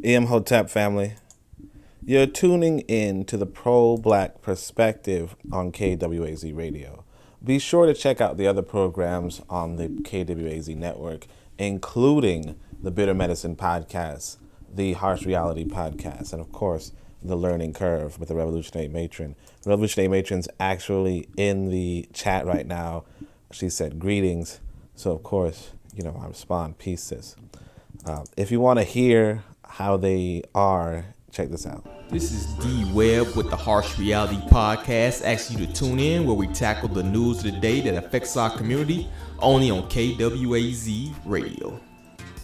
Hotep family, you're tuning in to the pro-black perspective on KWAZ radio. Be sure to check out the other programs on the KWAZ network, including the Bitter Medicine podcast, the Harsh Reality podcast, and of course, the Learning Curve with the Revolutionary Matron. The Revolutionary Matron's actually in the chat right now. She said greetings. So of course, I respond, peace, sis. If you want to hear how they are, check this out. This is D Webb with the Harsh Reality Podcast. Ask you to tune in where we tackle the news of the day that affects our community, only on KWAZ Radio.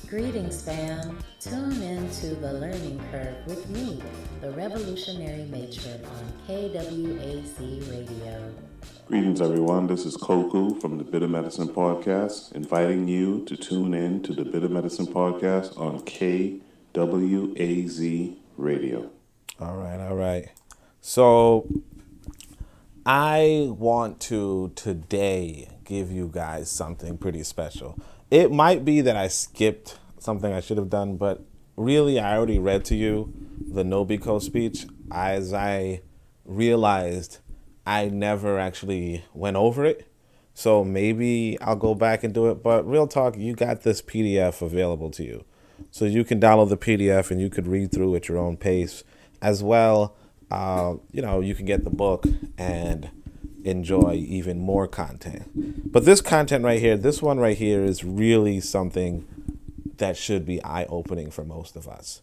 Greetings, fam. Tune in to The Learning Curve with me, the Revolutionary Matron on KWAZ Radio. Greetings, everyone. This is Koku from the Bitter Medicine Podcast, inviting you to tune in to the Bitter Medicine Podcast on KWAZ Radio. All right. So I want to today give you guys something pretty special. It might be that I skipped something I should have done, but really I already read to you the Nobiko speech as I realized I never actually went over it. So maybe I'll go back and do it. But real talk, you got this PDF available to you. So you can download the PDF and you could read through at your own pace as well. You can get the book and enjoy even more content. But this content right here, this one right here is really something that should be eye-opening for most of us.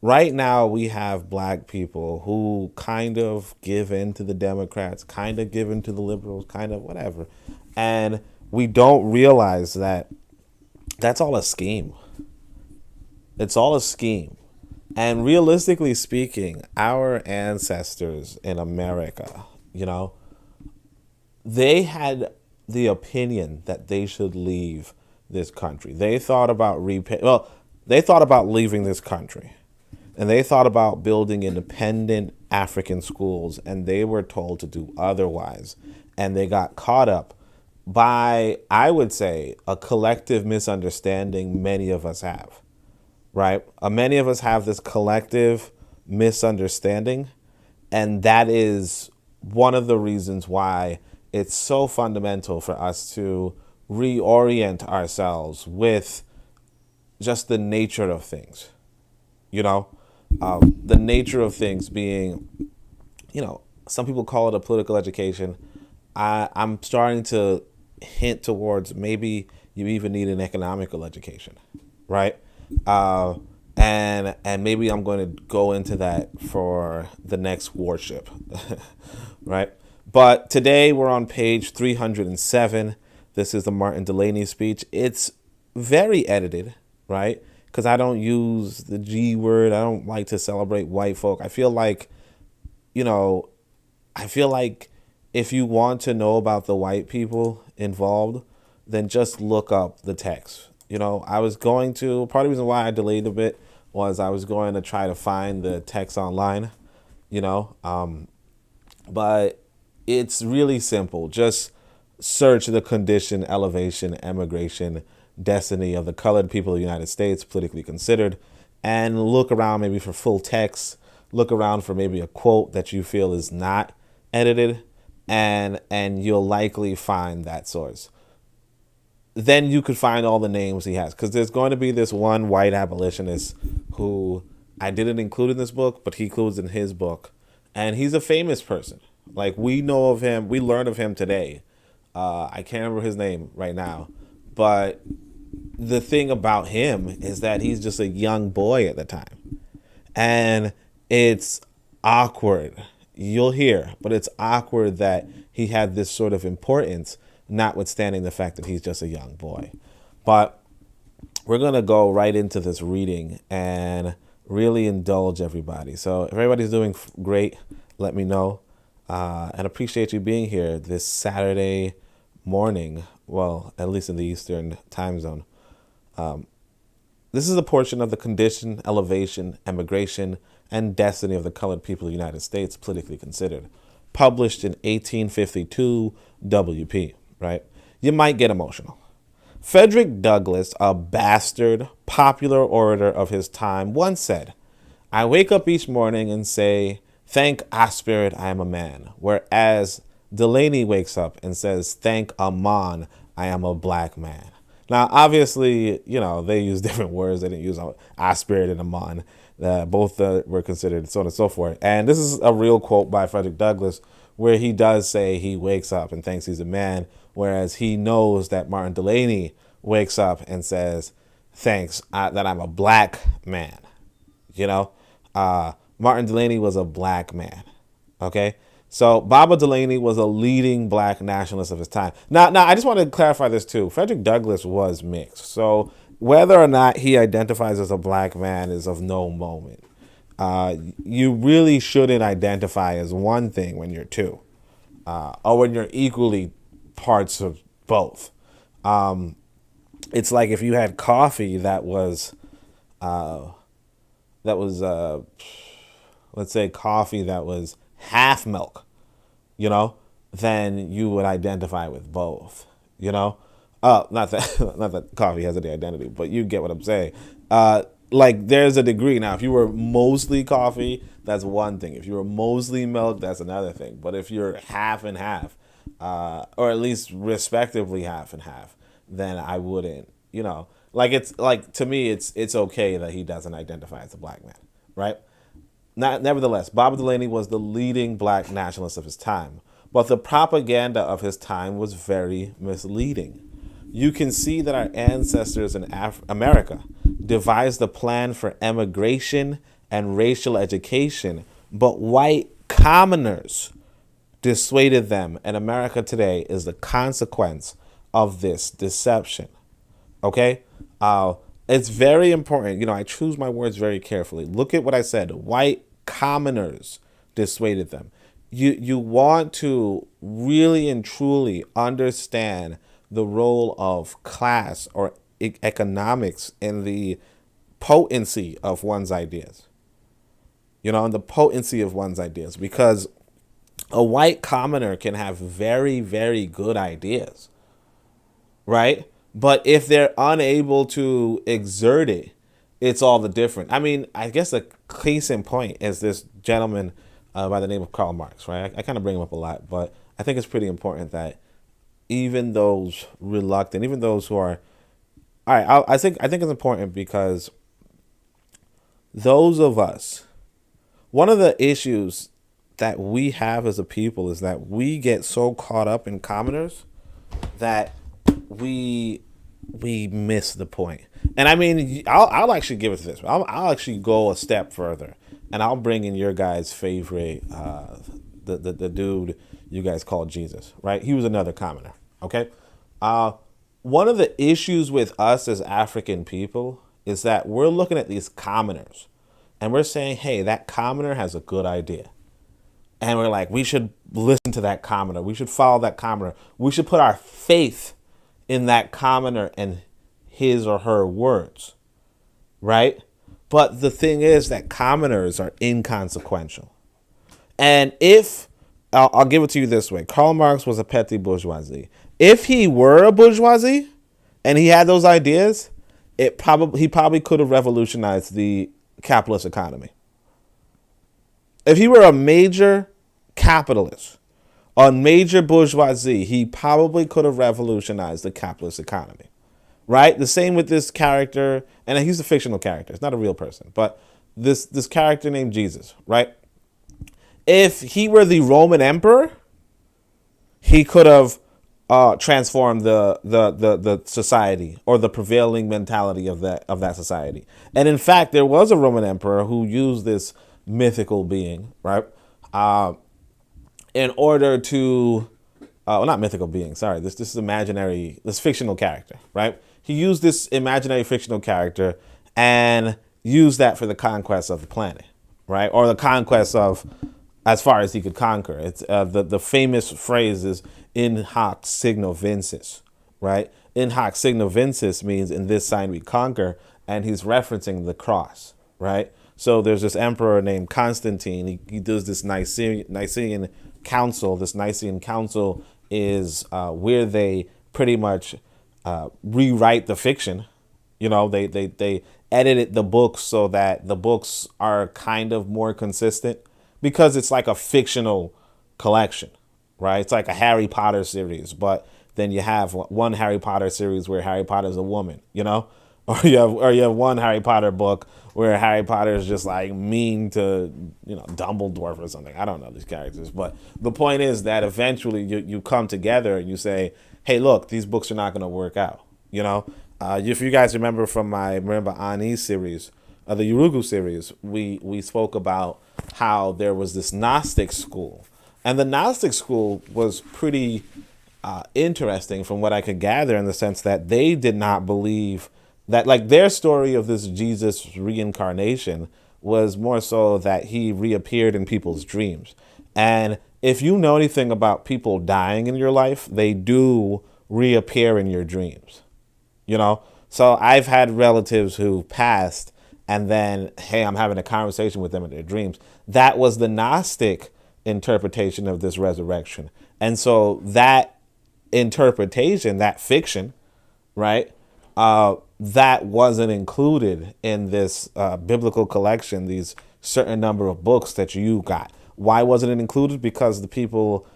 Right now, we have black people who kind of give in to the Democrats, kind of give in to the liberals, kind of whatever. And we don't realize that that's all a scheme. It's all a scheme. And realistically speaking, our ancestors in America, they had the opinion that they should leave this country. They thought about leaving this country. And they thought about building independent African schools, and they were told to do otherwise. And they got caught up by, I would say, a collective misunderstanding many of us have, right? Many of us have this collective misunderstanding, and that is one of the reasons why it's so fundamental for us to reorient ourselves with just the nature of things, the nature of things being, some people call it a political education. I'm starting to hint towards maybe you even need an economical education, right? And maybe I'm going to go into that for the next worship, right? But today we're on page 307. This is the Martin Delany speech. It's very edited, right? Because I don't use the G word. I don't like to celebrate white folk. I feel like if you want to know about the white people involved, then just look up the text. I was going to, part of the reason why I delayed a bit was I was going to try to find the text online, but it's really simple. Just search the condition, elevation, emigration, destiny of the colored people of the United States, politically considered, and look around maybe for full text, look around for maybe a quote that you feel is not edited, and you'll likely find that source. Then you could find all the names he has, because there's going to be this one white abolitionist who I didn't include in this book, but he includes in his book, and he's a famous person. Like, we know of him, we learned of him today. I can't remember his name right now, but the thing about him is that he's just a young boy at the time. And it's awkward. You'll hear, but it's awkward that he had this sort of importance, notwithstanding the fact that he's just a young boy. But we're going to go right into this reading and really indulge everybody. So if everybody's doing great, let me know. And appreciate you being here this Saturday morning, well, at least in the Eastern time zone. This is a portion of the condition, elevation, emigration, and destiny of the colored people of the United States, politically considered, published in 1852 WP, right? You might get emotional. Frederick Douglass, a bastard, popular orator of his time, once said, I wake up each morning and say, thank our spirit, I am a man. Whereas Delany wakes up and says, thank Amon, I am a black man. Now, obviously, they use different words. They didn't use our spirit and Amon. Both were considered, so on and so forth. And this is a real quote by Frederick Douglass, where he does say he wakes up and thinks he's a man, whereas he knows that Martin Delany wakes up and says, thanks that I'm a black man. Martin Delany was a black man. Okay. So Baba Delany was a leading black nationalist of his time. Now, I just want to clarify this too. Frederick Douglass was mixed. So whether or not he identifies as a black man is of no moment. You really shouldn't identify as one thing when you're two, or when you're equally parts of both. It's like if you had coffee that was let's say coffee that was half milk, then you would identify with both, not that coffee has any identity, but you get what I'm saying. Like there's a degree. Now, if you were mostly coffee, that's one thing. If you were mostly milk, that's another thing. But if you're half and half, or at least respectively half and half, then I wouldn't, it's like, to me, it's okay that he doesn't identify as a black man, right? Nevertheless, Baba Delany was the leading black nationalist of his time, but the propaganda of his time was very misleading. You can see that our ancestors in America devised a plan for emigration and racial education, but white commoners dissuaded them, and America today is the consequence of this deception. Okay? It's very important. I choose my words very carefully. Look at what I said. White commoners dissuaded them. You want to really and truly understand the role of class or economics in the potency of one's ideas. And the potency of one's ideas, because a white commoner can have very, very good ideas, right? But if they're unable to exert it, it's all the different. I mean, I guess a case in point is this gentleman by the name of Karl Marx, right? I kind of bring him up a lot, but I think it's pretty important that even those reluctant, even those who are, all right, I think it's important because those of us, one of the issues that we have as a people is that we get so caught up in commoners that we miss the point. And I mean, I'll actually give it to this. I'll actually go a step further, and I'll bring in your guys' favorite, the dude you guys call Jesus, right? He was another commoner. Okay. One of the issues with us as African people is that we're looking at these commoners, and we're saying, hey, that commoner has a good idea. And we're like, we should listen to that commoner. We should follow that commoner. We should put our faith in that commoner and his or her words, right? But the thing is that commoners are inconsequential. And if, I'll give it to you this way, Karl Marx was a petty bourgeoisie. If he were a bourgeoisie and he had those ideas, he probably could have revolutionized the capitalist economy. If he were a major capitalist, a major bourgeoisie, he probably could have revolutionized the capitalist economy, right? The same with this character, and he's a fictional character. It's not a real person, but this character named Jesus, right? If he were the Roman emperor, he could have transformed the society or the prevailing mentality of that society. And in fact, there was a Roman emperor who used this mythical being, right? In order to, not mythical being, sorry, this is imaginary, this fictional character, right? He used this imaginary fictional character and used that for the conquest of the planet, right? Or the conquest of, as far as he could conquer. It's the famous phrase is in hoc signo vinces, right? In hoc signo vinces means in this sign we conquer, and he's referencing the cross, right? So there's this emperor named Constantine. He does this Nicene Council. This Nicene Council is where they pretty much rewrite the fiction, They edited the books so that the books are kind of more consistent because it's like a fictional collection, right? It's like a Harry Potter series, but then you have one Harry Potter series where Harry Potter's a woman, or you have one Harry Potter book where Harry Potter is just like mean to, Dumbledore or something. I don't know these characters, but the point is that eventually you come together and you say, hey, look, these books are not going to work out. If you guys remember from my Ani series, the Urugu series, we spoke about how there was this Gnostic school, and the Gnostic school was pretty interesting from what I could gather, in the sense that they did not believe that, like, their story of this Jesus reincarnation was more so that he reappeared in people's dreams. And if you know anything about people dying in your life, they do reappear in your dreams, So I've had relatives who passed, and then, hey, I'm having a conversation with them in their dreams. That was the Gnostic interpretation of this resurrection. And so that interpretation, that fiction, right, that wasn't included in this biblical collection, these certain number of books that you got. Why wasn't it included? Because the people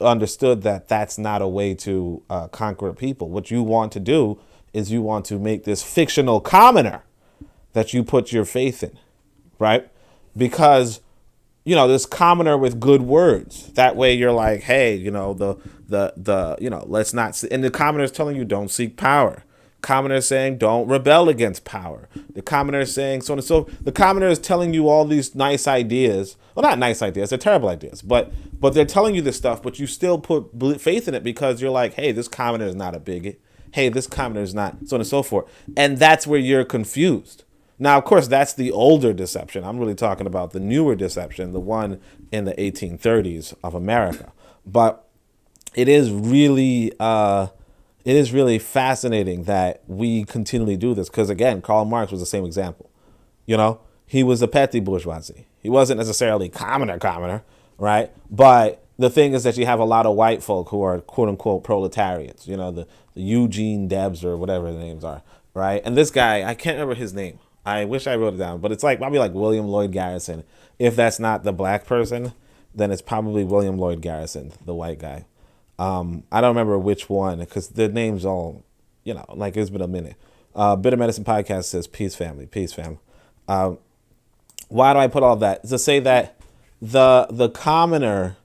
understood that that's not a way to conquer people. What you want to do is you want to make this fictional commoner that you put your faith in, right? Because, this commoner with good words. That way you're like, hey, let's not, and the commoner is telling you don't seek power. Commoner is saying don't rebel against power. The commoner is saying so on and so. The commoner is telling you all these nice ideas. Well, not nice ideas, they're terrible ideas, but they're telling you this stuff, but you still put faith in it because you're like, hey, this commoner is not a bigot. Hey, this commoner is not, so on and so forth. And that's where you're confused. Now, of course, that's the older deception. I'm really talking about the newer deception, the one in the 1830s of America. But it is really fascinating that we continually do this. Because, again, Karl Marx was the same example. He was a petty bourgeoisie. He wasn't necessarily commoner, right? But the thing is that you have a lot of white folk who are quote unquote proletarians, the Eugene Debs or whatever the names are, right? And this guy, I can't remember his name. I wish I wrote it down, but it's like probably like William Lloyd Garrison. If that's not the black person, then it's probably William Lloyd Garrison, the white guy. I don't remember which one because the names all, like it's been a minute. Bitter Medicine Podcast says peace family. Why do I put all that? To say that the commoner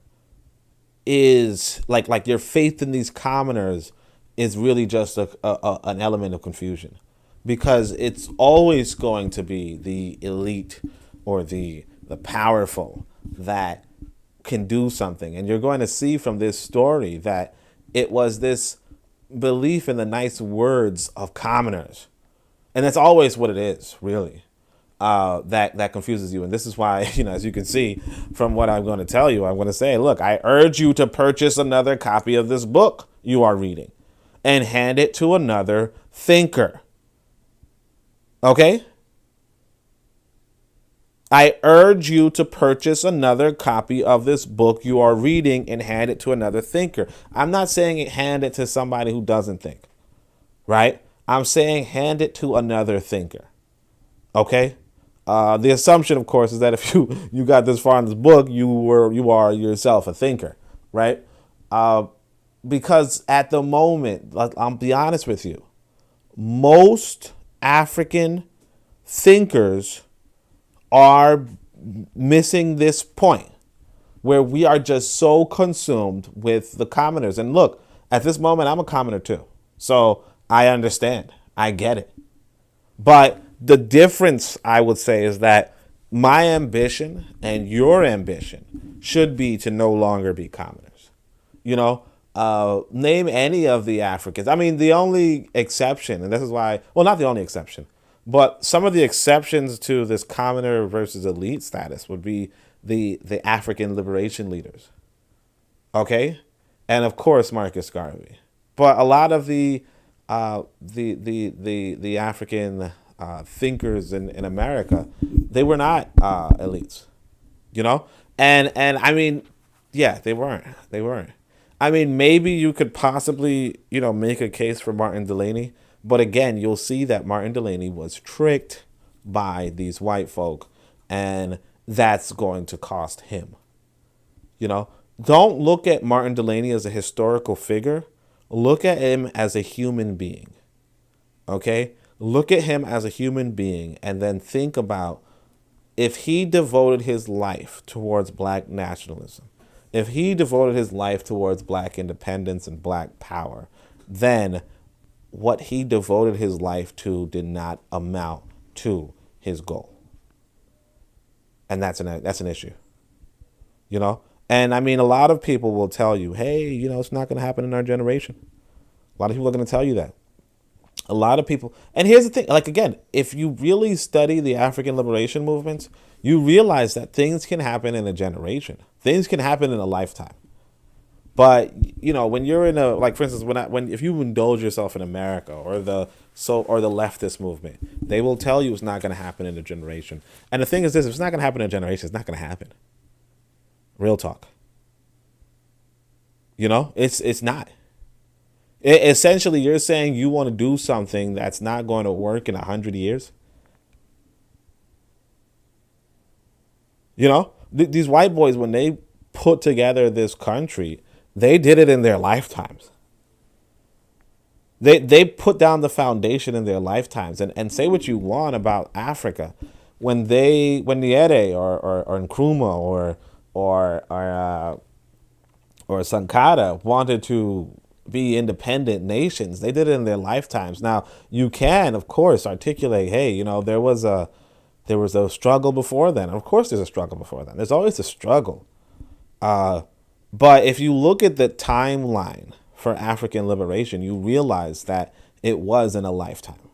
is like your faith in these commoners is really just an element of confusion, because it's always going to be the elite or the powerful that can do something. And you're going to see from this story that it was this belief in the nice words of commoners. And that's always what it is, really, that confuses you. And this is why, as you can see from what I'm going to tell you, I'm going to say, look, I urge you to purchase another copy of this book you are reading and hand it to another thinker. Okay? I urge you to purchase another copy of this book you are reading and hand it to another thinker. I'm not saying hand it to somebody who doesn't think, right? I'm saying hand it to another thinker. Okay? The assumption, of course, is that if you got this far in this book, you are yourself a thinker, right? Because at the moment, I'll be honest with you, most African thinkers are missing this point where we are just so consumed with the commoners. And look, at this moment, I'm a commoner too. So I understand. I get it. But the difference, I would say, is that my ambition and your ambition should be to no longer be commoners. Name any of the Africans. I mean, the only exception, and this is why, well, not the only exception, but some of the exceptions to this commoner versus elite status would be the African liberation leaders. Okay? And of course, Marcus Garvey. But a lot of the African thinkers in America, they were not elites, and I mean, yeah, they weren't. I mean, maybe you could possibly, make a case for Martin Delany, But again, you'll see that Martin Delany was tricked by these white folk, and that's going to cost him. You know, don't look at Martin Delany as a historical figure. Look at him as a human being. Okay? Look at him as a human being and then think about if he devoted his life towards black nationalism, if he devoted his life towards black independence and black power, then what he devoted his life to did not amount to his goal. And that's an issue. You know? And I mean, a lot of people will tell you, hey, you know, it's not going to happen in our generation. A lot of people are going to tell you that. A lot of people. And here's the thing. Like, again, if you really study the African liberation movements, you realize that things can happen in a generation. Things can happen in a lifetime. But, you know, when you're in a, like, for instance, if you indulge yourself in America or the leftist movement, they will tell you it's not going to happen in a generation. And the thing is this, if it's not going to happen in a generation, it's not going to happen. Real talk. You know, it's not. Essentially, you're saying you want to do something that's not going to work in 100 years. You know, these white boys, when they put together this country, they did it in their lifetimes. They put down the foundation in their lifetimes. And say what you want about Africa, when Nyerere or Nkrumah or Sankara wanted to be independent nations, they did it in their lifetimes. Now, you can, of course, articulate, hey, you know, there was a struggle before then. Of course there's a struggle before then. There's always a struggle. But if you look at the timeline for African liberation, you realize that it was in a lifetime.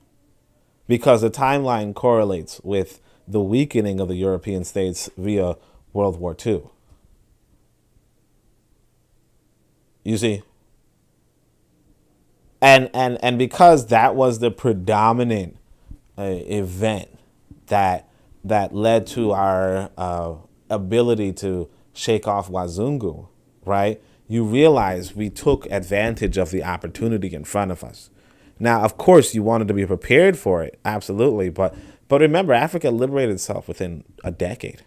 Because the timeline correlates with the weakening of the European states via World War II. You see? And because that was the predominant event that led to our ability to shake off Wazungu, right? You realize we took advantage of the opportunity in front of us. Now, of course, you wanted to be prepared for it, absolutely. But remember, Africa liberated itself within a decade,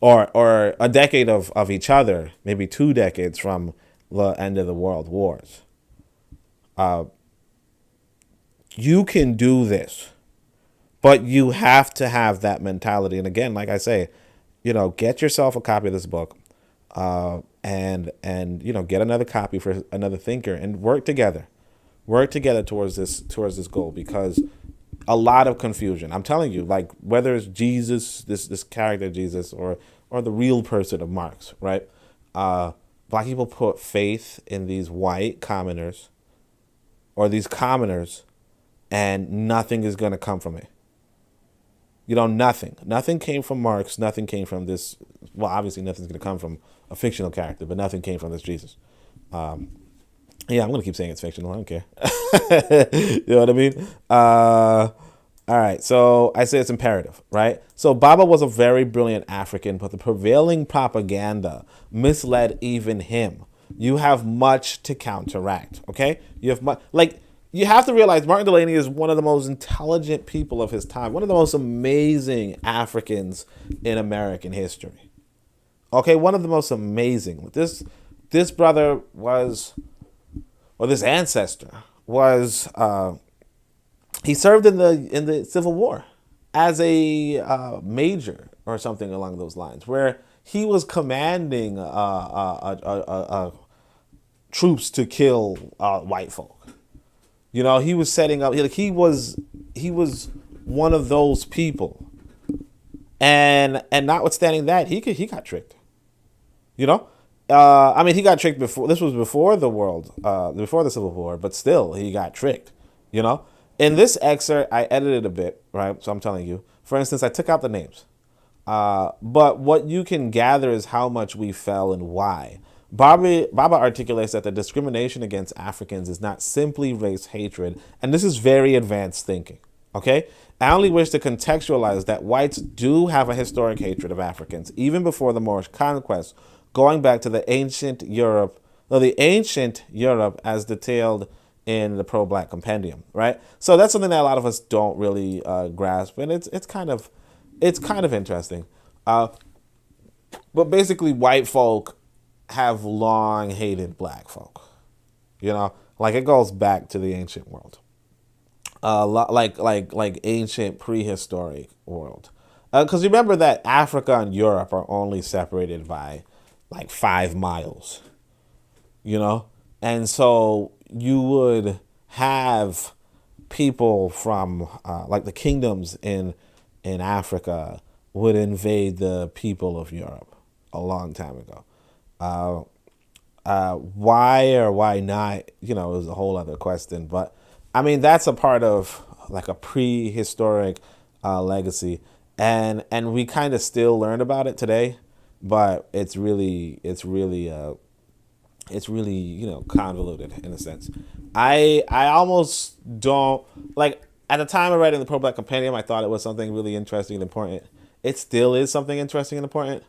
or a decade of each other, maybe 2 decades from the end of the world wars. You can do this, but you have to have that mentality. And again, like I say, you know, get yourself a copy of this book, and you know, get another copy for another thinker, and work together towards this goal, because a lot of confusion. I'm telling you, like, whether it's Jesus, this character Jesus, or the real person of Marx, right? Black people put faith in these white commoners, or these commoners, and nothing is going to come from it. You know, nothing came from Marx. Nothing came from this. Well, obviously nothing's going to come from a fictional character, but nothing came from this Jesus. Yeah, I'm going to keep saying it's fictional. I don't care. You know what I mean? All right. So I say it's imperative, right? So Baba was a very brilliant African, but the prevailing propaganda misled even him. You have much to counteract. Okay. You have to realize Martin Delany is one of the most intelligent people of his time, one of the most amazing Africans in American history. Okay, one of the most amazing. This brother was, or this ancestor was, he served in the Civil War as a major or something along those lines, where he was commanding troops to kill white folk. You know, he was setting up. He was one of those people, and notwithstanding that, he got tricked. You know, I mean, he got tricked before. This was before before the Civil War, but still, he got tricked. You know, in this excerpt, I edited a bit, right? So I'm telling you. For instance, I took out the names, but what you can gather is how much we fell and why. Baba articulates that the discrimination against Africans is not simply race hatred, and this is very advanced thinking, okay? I only wish to contextualize that whites do have a historic hatred of Africans, even before the Moorish conquest, going back to the ancient Europe as detailed in the pro-black compendium, right? So that's something that a lot of us don't really grasp, and it's kind of interesting. But basically, white folk have long hated black folk. Like it goes back to the ancient world, like ancient prehistoric world. Because remember that Africa and Europe are only separated by like 5 miles, and so you would have people from like the kingdoms in Africa would invade the people of Europe a long time ago. Why or why not, is a whole other question. But I mean, that's a part of like a prehistoric legacy, and we kind of still learn about it today, but it's really convoluted in a sense. I almost don't like. At the time of writing the Pro Black Compendium, I thought it was something really interesting and important. It still is something interesting and important,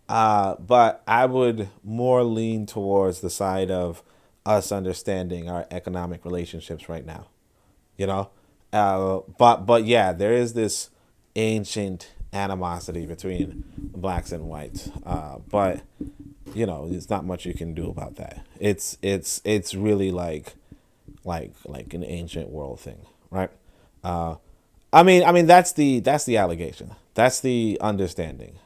but I would more lean towards the side of us understanding our economic relationships right now, But yeah, there is this ancient animosity between blacks and whites, but there's not much you can do about that. It's really like an ancient world thing, right? I mean that's the allegation. That's the understanding.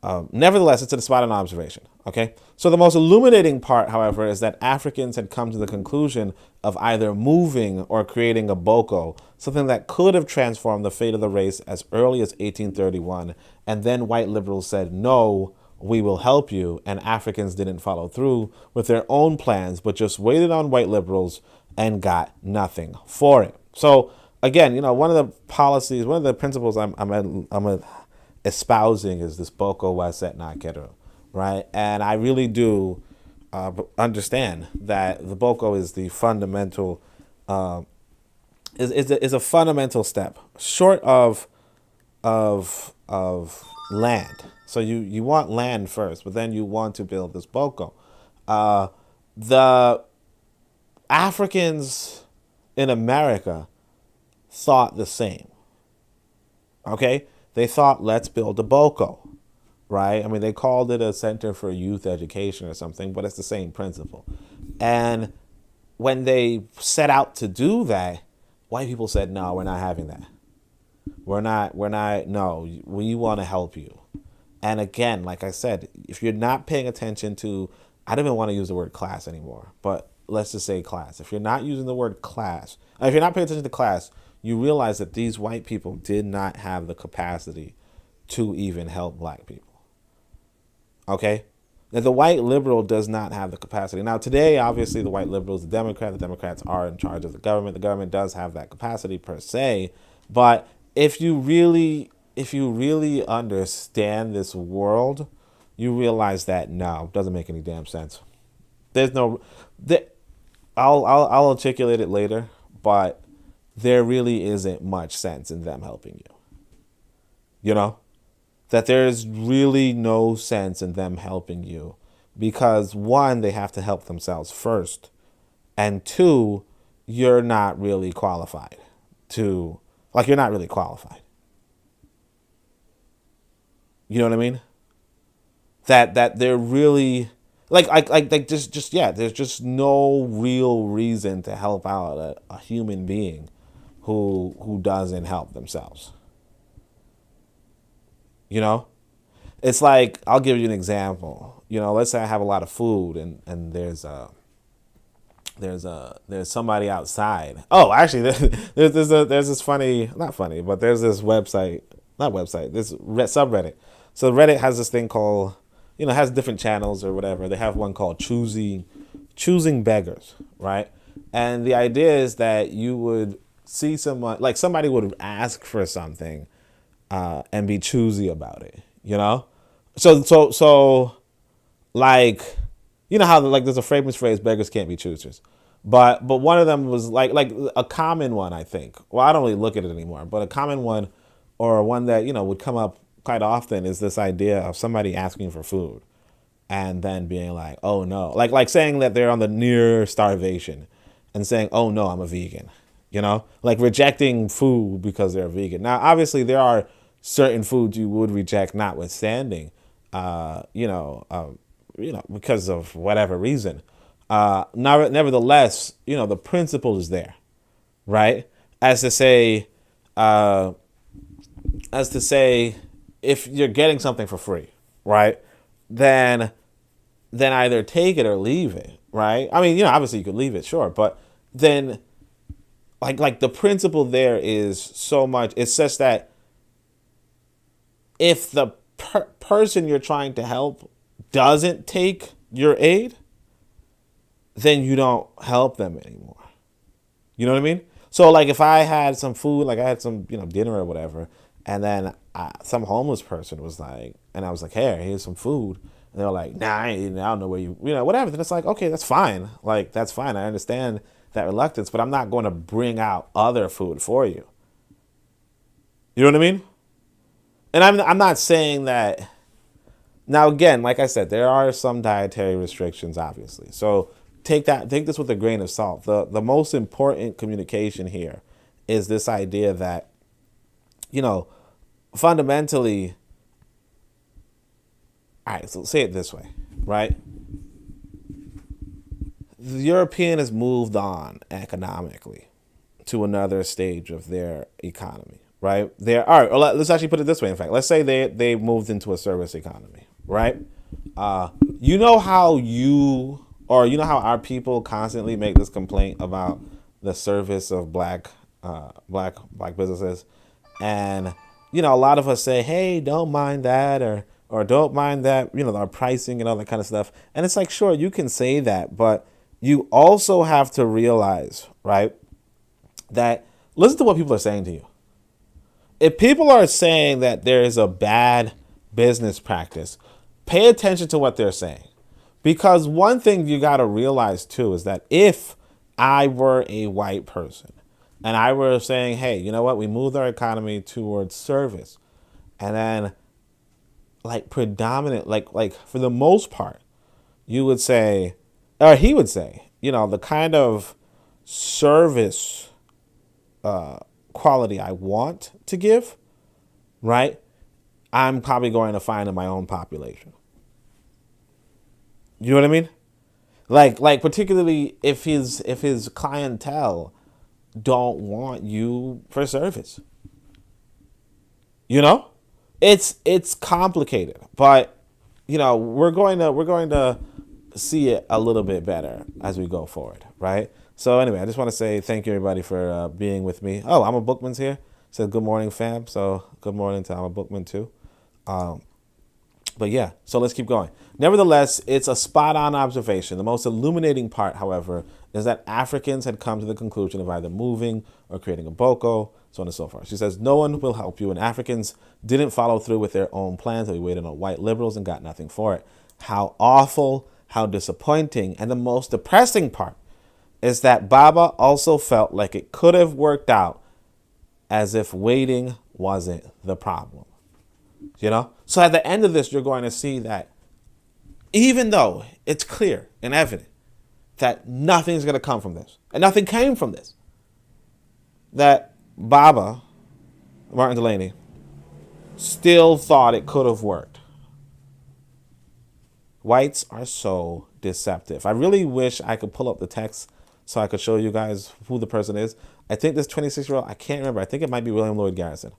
Nevertheless, it's a spot on observation. Okay, so the most illuminating part, however, is that Africans had come to the conclusion of either moving or creating a boko, something that could have transformed the fate of the race as early as 1831, and then white liberals said, "No, we will help you," and Africans didn't follow through with their own plans, but just waited on white liberals and got nothing for it. So again, one of the policies, one of the principles I'm espousing is this boko waset na keru, right? And I really do understand that the boko is the fundamental is a fundamental step short of land. So you want land first, but then you want to build this boko. The Africans in America thought the same. Okay? They thought, let's build a boko, right? I mean, they called it a center for youth education or something, but it's the same principle. And when they set out to do that, white people said, no, we're not having that. No, we want to help you. And again, like I said, if you're not paying attention to, I don't even want to use the word class anymore, but let's just say class. If you're not using the word class, if you're not paying attention to class, you realize that these white people did not have the capacity to even help black people. Okay? Now, the white liberal does not have the capacity. Now, today, obviously, the white liberal is the Democrat. The Democrats are in charge of the government. The government does have that capacity per se. But if you really understand this world, you realize that no, it doesn't make any damn sense. I'll articulate it later, but there really isn't much sense in them helping you. That there's really no sense in them helping you because, one, they have to help themselves first, and two, you're not really qualified. You know what I mean? That they're really there's just no real reason to help out a human being who doesn't help themselves. It's like, I'll give you an example. Let's say I have a lot of food and there's somebody outside. Oh, actually, there's this funny, not funny, but there's this this subreddit. So Reddit has this thing called, has different channels or whatever. They have one called choosing beggars, right? And the idea is that you would see someone, like somebody would ask for something and be choosy about it, So like, how like there's a famous phrase, beggars can't be choosers. But one of them was like a common one, I think. Well, I don't really look at it anymore, but a common one, or one that, would come up quite often, is this idea of somebody asking for food and then being like, oh no, like saying that they're on the near starvation and saying, oh no, I'm a vegan, like rejecting food because they're vegan. Now, obviously there are certain foods you would reject notwithstanding, because of whatever reason. Nevertheless, the principle is there, right? As to say, if you're getting something for free, right, then either take it or leave it, right? I mean, obviously you could leave it, sure, but then like the principle there is so much. It's just that if the person you're trying to help doesn't take your aid, then you don't help them anymore. You know what I mean? So like if I had some food, like I had some, dinner or whatever, and then some homeless person was like, and I was like, hey, here's some food. And they were like, nah, I don't know where whatever. Then it's like, okay, that's fine. Like, that's fine. I understand that reluctance, but I'm not going to bring out other food for you. You know what I mean? And I'm not saying that. Now, again, like I said, there are some dietary restrictions, obviously. So take this with a grain of salt. The most important communication here is this idea that, fundamentally, all right, so say it this way, right? The European has moved on economically to another stage of their economy, right? All right, let's actually put it this way, in fact. Let's say they moved into a service economy, right? How our people constantly make this complaint about the service of black businesses, and a lot of us say, hey, don't mind that, or don't mind that, our pricing and all that kind of stuff. And it's like, sure, you can say that, but you also have to realize, right, that listen to what people are saying to you. If people are saying that there is a bad business practice, pay attention to what they're saying. Because one thing you got to realize, too, is that if I were a white person and I were saying, hey, you know what, we moved our economy towards service, and then like predominant, like for the most part, you would say, or he would say, the kind of service quality I want to give, right, I'm probably going to find in my own population. You know what I mean? Like particularly if his clientele don't want you for service. It's complicated, but we're going to see it a little bit better as we go forward, right? So anyway, I just want to say thank you everybody for being with me. Oh, I'm a Bookman's here. Says good morning, fam. So good morning to I'm a Bookman too. But yeah, so let's keep going. Nevertheless, it's a spot-on observation. The most illuminating part, however, is that Africans had come to the conclusion of either moving or creating a boko, so on and so forth. She says, no one will help you, and Africans didn't follow through with their own plans. They waited on white liberals and got nothing for it. How awful, how disappointing, and the most depressing part is that Baba also felt like it could have worked out as if waiting wasn't the problem. So at the end of this, you're going to see that even though it's clear and evident that nothing's going to come from this, and nothing came from this, that Baba, Martin Delany, still thought it could have worked. Whites are so deceptive. I really wish I could pull up the text so I could show you guys who the person is. I think this 26-year-old, I can't remember. I think it might be William Lloyd Garrison,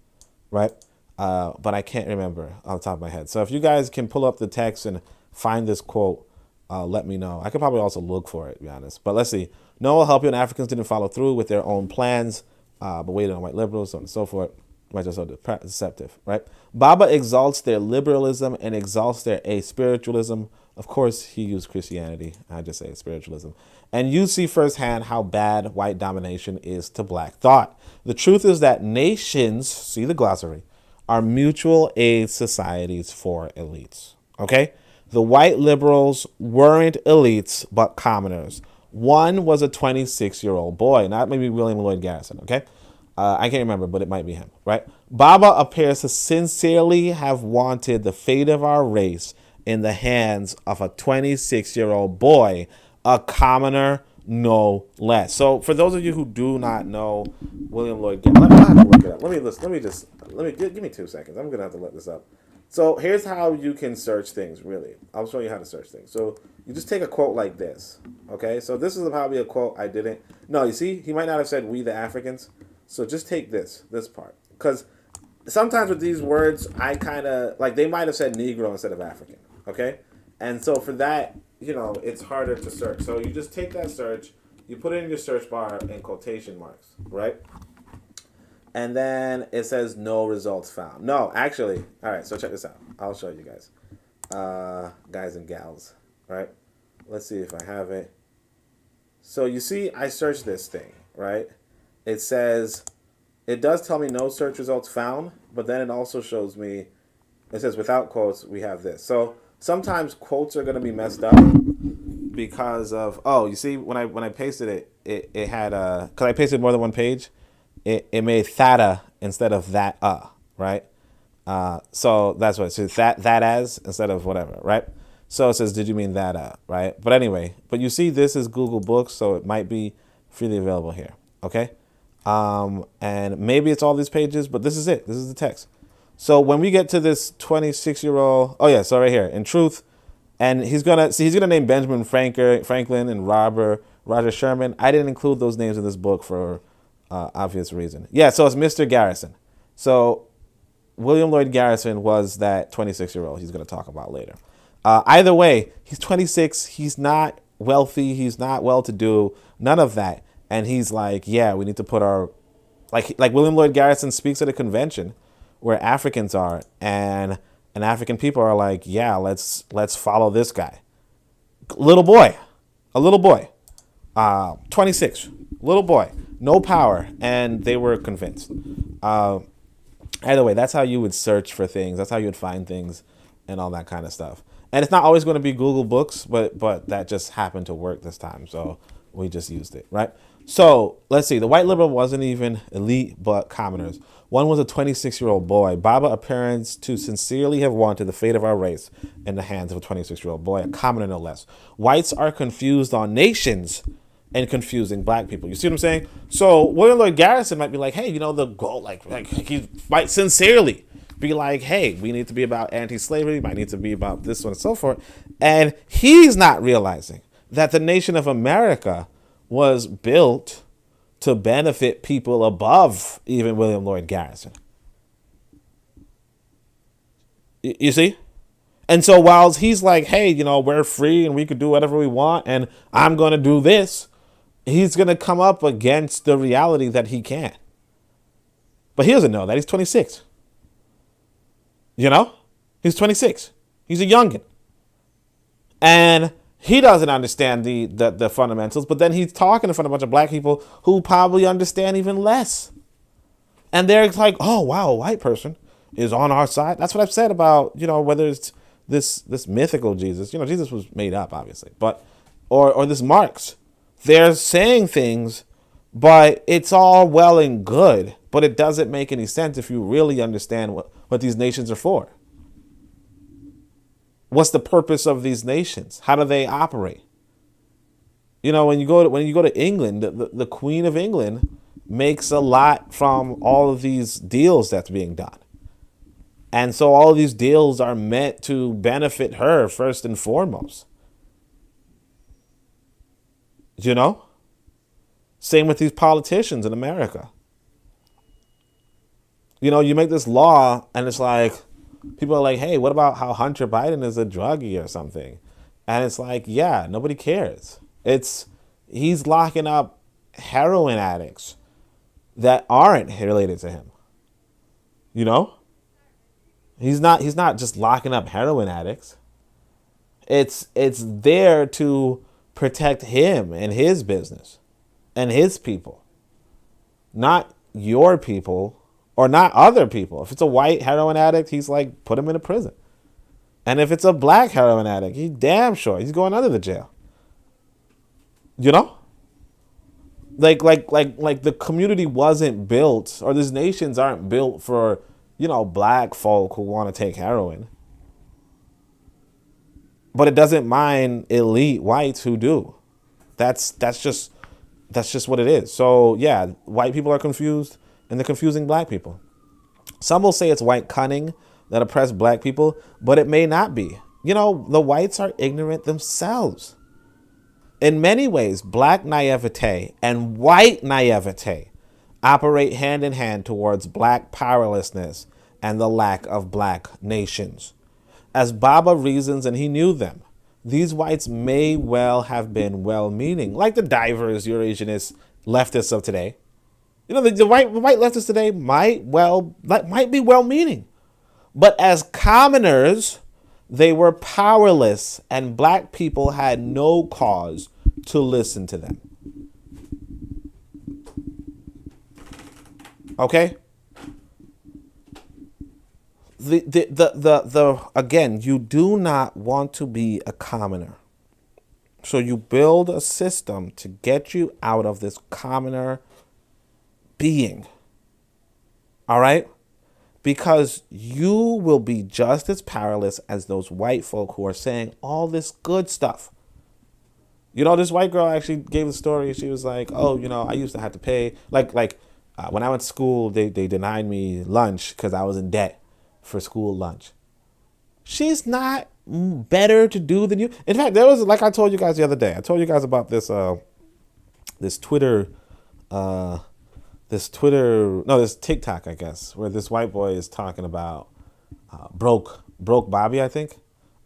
right? But I can't remember on the top of my head. So if you guys can pull up the text and find this quote, let me know. I could probably also look for it, to be honest. But let's see. No one will help you, and Africans didn't follow through with their own plans, but waited on white liberals, so on and so forth. Whites are so deceptive, right? Baba exalts their liberalism and exalts their aspiritualism. Of course, he used Christianity. I just say spiritualism. And you see firsthand how bad white domination is to black thought. The truth is that nations, see the glossary, are mutual aid societies for elites. Okay? The white liberals weren't elites, but commoners. One was a 26-year-old boy, not maybe William Lloyd Garrison, okay? I can't remember, but it might be him, right? Baba appears to sincerely have wanted the fate of our race in the hands of a 26-year-old boy, a commoner no less. So for those of you who do not know William Lloyd Garrison, I have to look it up. Give me 2 seconds. I'm gonna have to look this up. So here's how you can search things. Really, I'll show you how to search things. So you just take a quote like this. Okay, so this is probably a quote I didn't. No, you see, he might not have said "we the Africans." So just take this part, because sometimes with these words, I kind of like they might have said Negro instead of African. Okay, and so for that, it's harder to search. So you just take that search, you put it in your search bar in quotation marks, right? And then it says no results found. No, actually, all right, so check this out. I'll show you guys. Guys and gals, right? Let's see if I have it. So you see, I searched this thing, right? It says, it does tell me no search results found, but then it also shows me, it says without quotes, we have this. So sometimes quotes are going to be messed up because of, you see, when I pasted it had, because I pasted more than one page, it made thata instead of that, right? So that's what it says, that as instead of whatever, right? So it says, did you mean that, right? But anyway, but you see this is Google Books, so it might be freely available here, okay? And maybe it's all these pages, but this is it. This is the text. So when we get to this 26-year-old, so right here, in truth, and he's gonna name Benjamin Franklin and Roger Sherman. I didn't include those names in this book for obvious reason. Yeah, so it's Mr. Garrison. So William Lloyd Garrison was that 26-year-old he's going to talk about later. Either way, he's 26. He's not wealthy. He's not well-to-do. None of that. And he's like, yeah, we need to put our... Like William Lloyd Garrison speaks at a convention where Africans are. And African people are like, yeah, let's follow this guy. A little boy. 26. Little boy. No power, and they were convinced. Either way, that's how you would search for things. That's how you would find things and all that kind of stuff. And it's not always going to be Google Books, but that just happened to work this time, so we just used it, right? So let's see. The white liberal wasn't even elite, but commoners. One was a 26-year-old boy. Baba appears to sincerely have wanted the fate of our race in the hands of a 26-year-old boy, a commoner no less. Whites are confused on nations and confusing black people. You see what I'm saying? So William Lloyd Garrison might be like, hey, the goal, like he might sincerely be like, hey, we need to be about anti-slavery, might need to be about this one and so forth. And he's not realizing that the nation of America was built to benefit people above even William Lloyd Garrison. You see? And so while he's like, hey, we're free and we could do whatever we want and I'm going to do this, he's going to come up against the reality that he can't. But he doesn't know that. He's 26. He's 26. He's a youngin'. And he doesn't understand the fundamentals, but then he's talking in front of a bunch of black people who probably understand even less. And they're like, oh, wow, a white person is on our side. That's what I've said about, whether it's this mythical Jesus. Jesus was made up, obviously. But or this Marx. They're saying things, but it's all well and good, but it doesn't make any sense if you really understand what these nations are for. What's the purpose of these nations? How do they operate? When you go to England, the Queen of England makes a lot from all of these deals that's being done. And so all of these deals are meant to benefit her first and foremost. Same with these politicians in America. You make this law and it's like, people are like, hey, what about how Hunter Biden is a druggie or something? And it's like, yeah, nobody cares. He's locking up heroin addicts that aren't related to him. He's not just locking up heroin addicts. It's there to protect him and his business and his people, not your people or not other people. If it's a white heroin addict, he's like, put him in a prison. And if it's a black heroin addict, he's damn sure he's going under the jail. Like the community wasn't built, or these nations aren't built for, black folk who want to take heroin. But it doesn't mind elite whites who do. That's just what it is. So yeah, white people are confused, and they're confusing black people. Some will say it's white cunning that oppress black people, but it may not be. You know, the whites are ignorant themselves. In many ways, black naivete and white naivete operate hand in hand towards black powerlessness and the lack of black nations. As Baba reasons, and he knew them, these whites may well have been well-meaning, like the divers, Eurasianists, leftists of today. You know, the white leftists today might be well-meaning, but as commoners, they were powerless, and black people had no cause to listen to them. Okay? Again, you do not want to be a commoner. So you build a system to get you out of this commoner being. All right? Because you will be just as powerless as those white folk who are saying all this good stuff. You know, this white girl actually gave the story. She was like, oh, you know, I used to have to pay. When I went to school, they denied me lunch because I was in debt for school lunch. She's not better to do than you. In fact, there was, like I told you guys the other day, I told you guys about this TikTok, I guess, where this white boy is talking about broke Bobby, I think,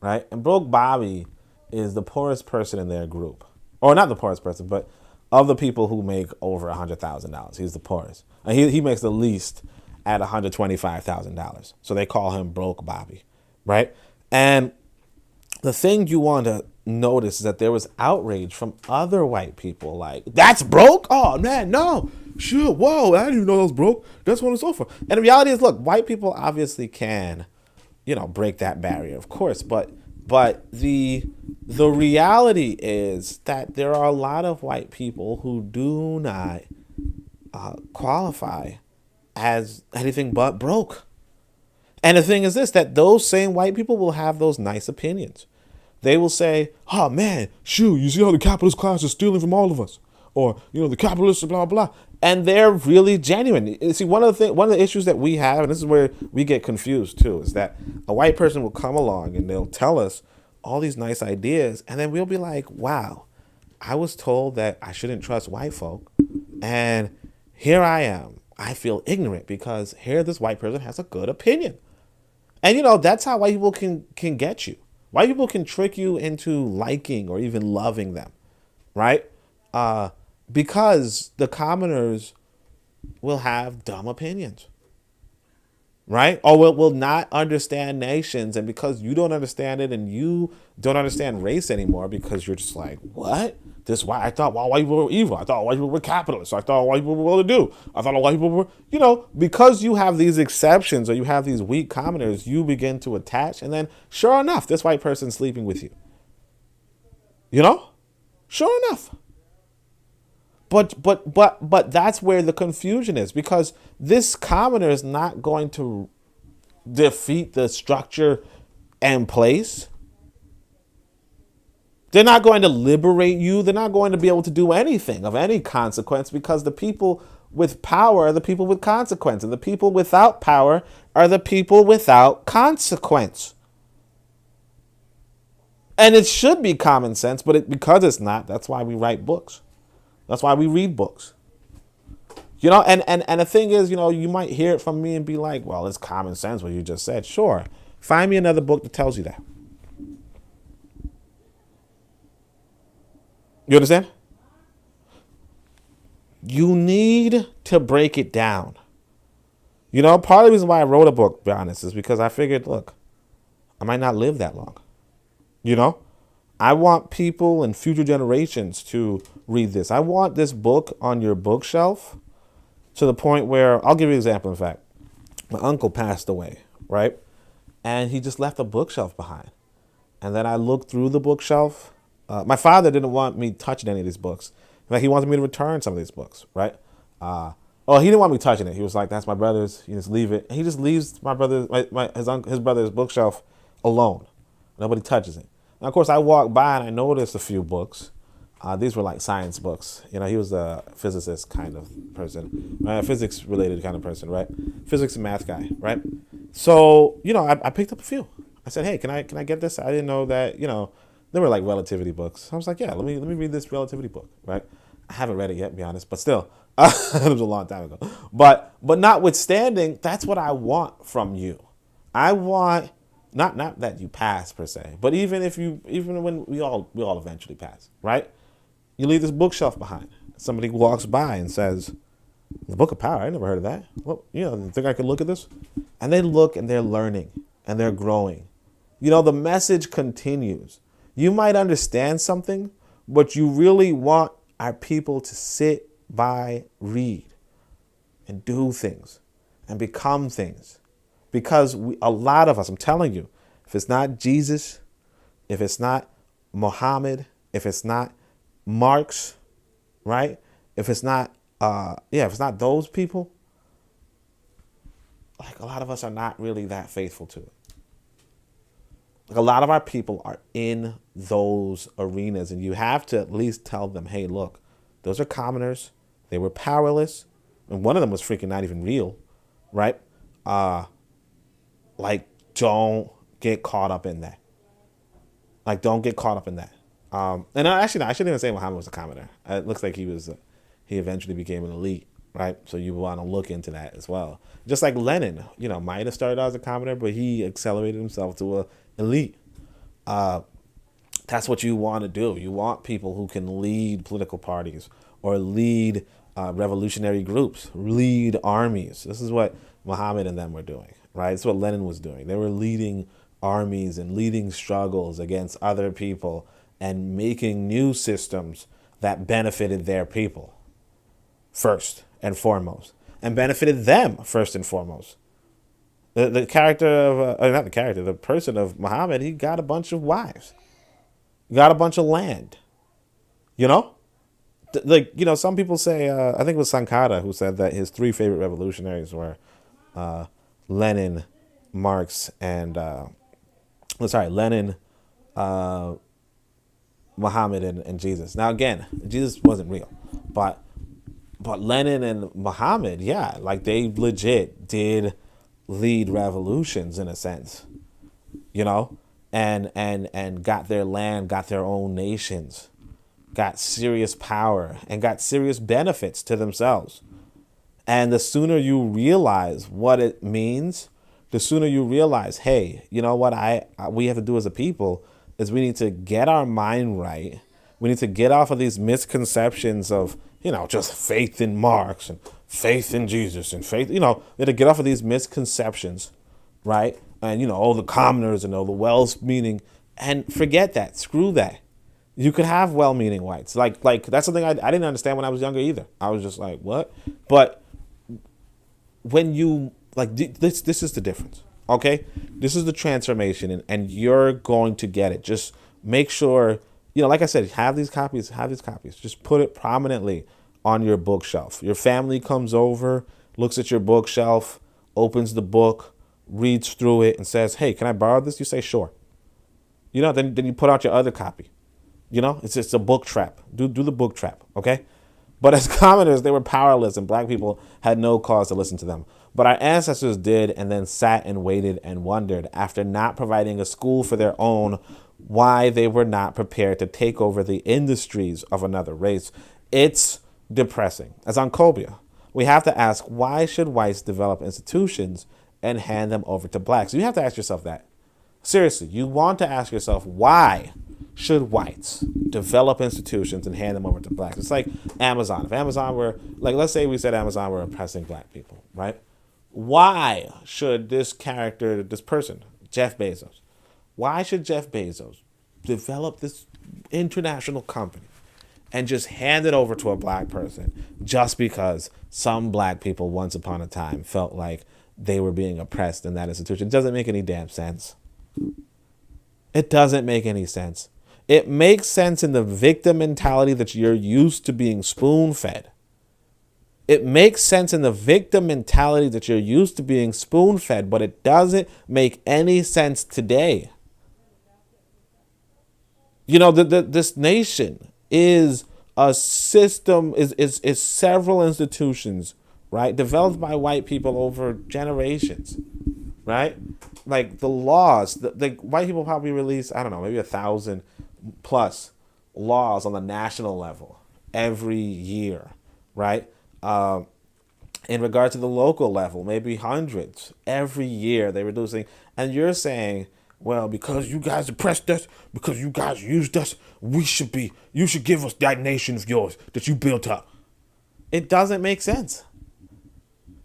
right? And broke Bobby is the poorest person in their group, or not the poorest person, but of the people who make over $100,000, he's the poorest. And he makes the least at $125,000. So they call him broke Bobby, right? And the thing you want to notice is that there was outrage from other white people, like, that's broke? Oh man, no. Sure, whoa, I didn't even know that was broke. That's what it's all for. And the reality is, look, white people obviously can, you know, break that barrier, of course. But the reality is that there are a lot of white people who do not qualify as anything but broke. And the thing is this, that those same white people will have those nice opinions. They will say, oh man, shoo, you see how the capitalist class is stealing from all of us? Or, you know, the capitalists, blah, blah, blah. And they're really genuine. You see, one of the issues that we have, and this is where we get confused too, is that a white person will come along and they'll tell us all these nice ideas, and then we'll be like, wow, I was told that I shouldn't trust white folk, and here I am. I feel ignorant because here this white person has a good opinion. And, you know, that's how white people can get you. White people can trick you into liking or even loving them, right? Because the commoners will have dumb opinions, right? Or will not understand nations. And because you don't understand it, and you don't understand race anymore, because you're just like, what? This why I thought white people were evil. I thought white people were capitalists. I thought white people were well to do. I thought white people were, you know, because you have these exceptions or you have these weak commoners, you begin to attach. And then sure enough, this white person's sleeping with you. You know? Sure enough. But that's where the confusion is, because this commoner is not going to defeat the structure and place. They're not going to liberate you. They're not going to be able to do anything of any consequence, because the people with power are the people with consequence, and the people without power are the people without consequence. And it should be common sense, but because it's not, that's why we write books. That's why we read books. You know, and the thing is, you know, you might hear it from me and be like, well, it's common sense what you just said. Sure. Find me another book that tells you that. You understand? You need to break it down. You know, part of the reason why I wrote a book, to be honest, is because I figured, look, I might not live that long. You know? I want people and future generations to read this. I want this book on your bookshelf to the point where, I'll give you an example, in fact. My uncle passed away, right? And he just left a bookshelf behind. And then I looked through the bookshelf. My father didn't want me touching any of these books. In fact, he wanted me to return some of these books, right? He didn't want me touching it. He was like, that's my brother's. You just leave it. And he just leaves my brother's, his brother's bookshelf alone. Nobody touches it. And of course, I walked by and I noticed a few books. These were like science books. He was a physicist kind of person, physics related kind of person, right? Physics and math guy, right? So, I picked up a few. I said, hey, can I get this? I didn't know that, they were like relativity books. I was like, yeah, let me read this relativity book, right? I haven't read it yet, to be honest, but still, it was a long time ago. But notwithstanding, that's what I want from you. I want not that you pass per se, but even when we all eventually pass, right? You leave this bookshelf behind. Somebody walks by and says, "The Book of Power. I never heard of that. Well, think I could look at this?" And they look and they're learning and they're growing. The message continues. You might understand something, but you really want our people to sit by, read, and do things and become things. Because a lot of us, I'm telling you, if it's not Jesus, if it's not Muhammad, if it's not Marx, right? If it's not, if it's not those people, like a lot of us are not really that faithful to it. Like a lot of our people are in those arenas, and you have to at least tell them, hey, look, those are commoners. They were powerless. And one of them was freaking not even real, right? Don't get caught up in that. Don't get caught up in that. And I shouldn't even say Muhammad was a commoner. It looks like he eventually became an elite, right? So you want to look into that as well. Just like Lenin, might have started out as a commoner, but he accelerated himself to an elite. That's what you want to do. You want people who can lead political parties or lead revolutionary groups, lead armies. This is what Muhammad and them were doing, right? It's what Lenin was doing. They were leading armies and leading struggles against other people and making new systems that benefited their people first and foremost, and benefited them first and foremost. The character of, not the character, the person of Muhammad, he got a bunch of wives, got a bunch of land, some people say, I think it was Sankofa who said that his three favorite revolutionaries were Lenin, Marx, and Lenin, Muhammad, and Jesus. Now again, Jesus wasn't real, but Lenin and Muhammad, yeah, they legit did lead revolutions in a sense, and got their land, got their own nations, got serious power, and got serious benefits to themselves. And the sooner you realize what it means, the sooner you realize, hey, what we have to do as a people is we need to get our mind right. We need to get off of these misconceptions of, just faith in Marx and faith in Jesus and faith, we have to get off of these misconceptions, right? And, all the commoners and all the well-meaning, and forget that, screw that. You could have well-meaning whites. Like that's something I didn't understand when I was younger either. I was just like, what? But when you, this is the difference, okay? This is the transformation, and you're going to get it. Just make sure, like I said, have these copies. Just put it prominently on your bookshelf. Your family comes over, looks at your bookshelf, opens the book, reads through it, and says, hey, can I borrow this? You say, sure. Then you put out your other copy. It's a book trap. Do the book trap, okay? But as commoners, they were powerless, and black people had no cause to listen to them. But our ancestors did, and then sat and waited and wondered, after not providing a school for their own, why they were not prepared to take over the industries of another race. It's depressing. As on Cobia, we have to ask, why should whites develop institutions and hand them over to blacks? You have to ask yourself that. Seriously, you want to ask yourself, why should whites develop institutions and hand them over to blacks? It's like Amazon. If Amazon were, let's say we said Amazon were oppressing black people, right? Why should this person, Jeff Bezos, why should Jeff Bezos develop this international company and just hand it over to a black person just because some black people once upon a time felt like they were being oppressed in that institution? It doesn't make any damn sense. It doesn't make any sense. It makes sense in the victim mentality that you're used to being spoon-fed. It makes sense in the victim mentality that you're used to being spoon-fed, but it doesn't make any sense today. This nation, is a system, is several institutions, right, developed by white people over generations, right? Like the laws, the white people probably release, I don't know, maybe 1,000 plus laws on the national level every year, right? In regard to the local level, maybe hundreds every year they're reducing. And you're saying, well, because you guys oppressed us, because you guys used us, you should give us that nation of yours that you built up. It doesn't make sense.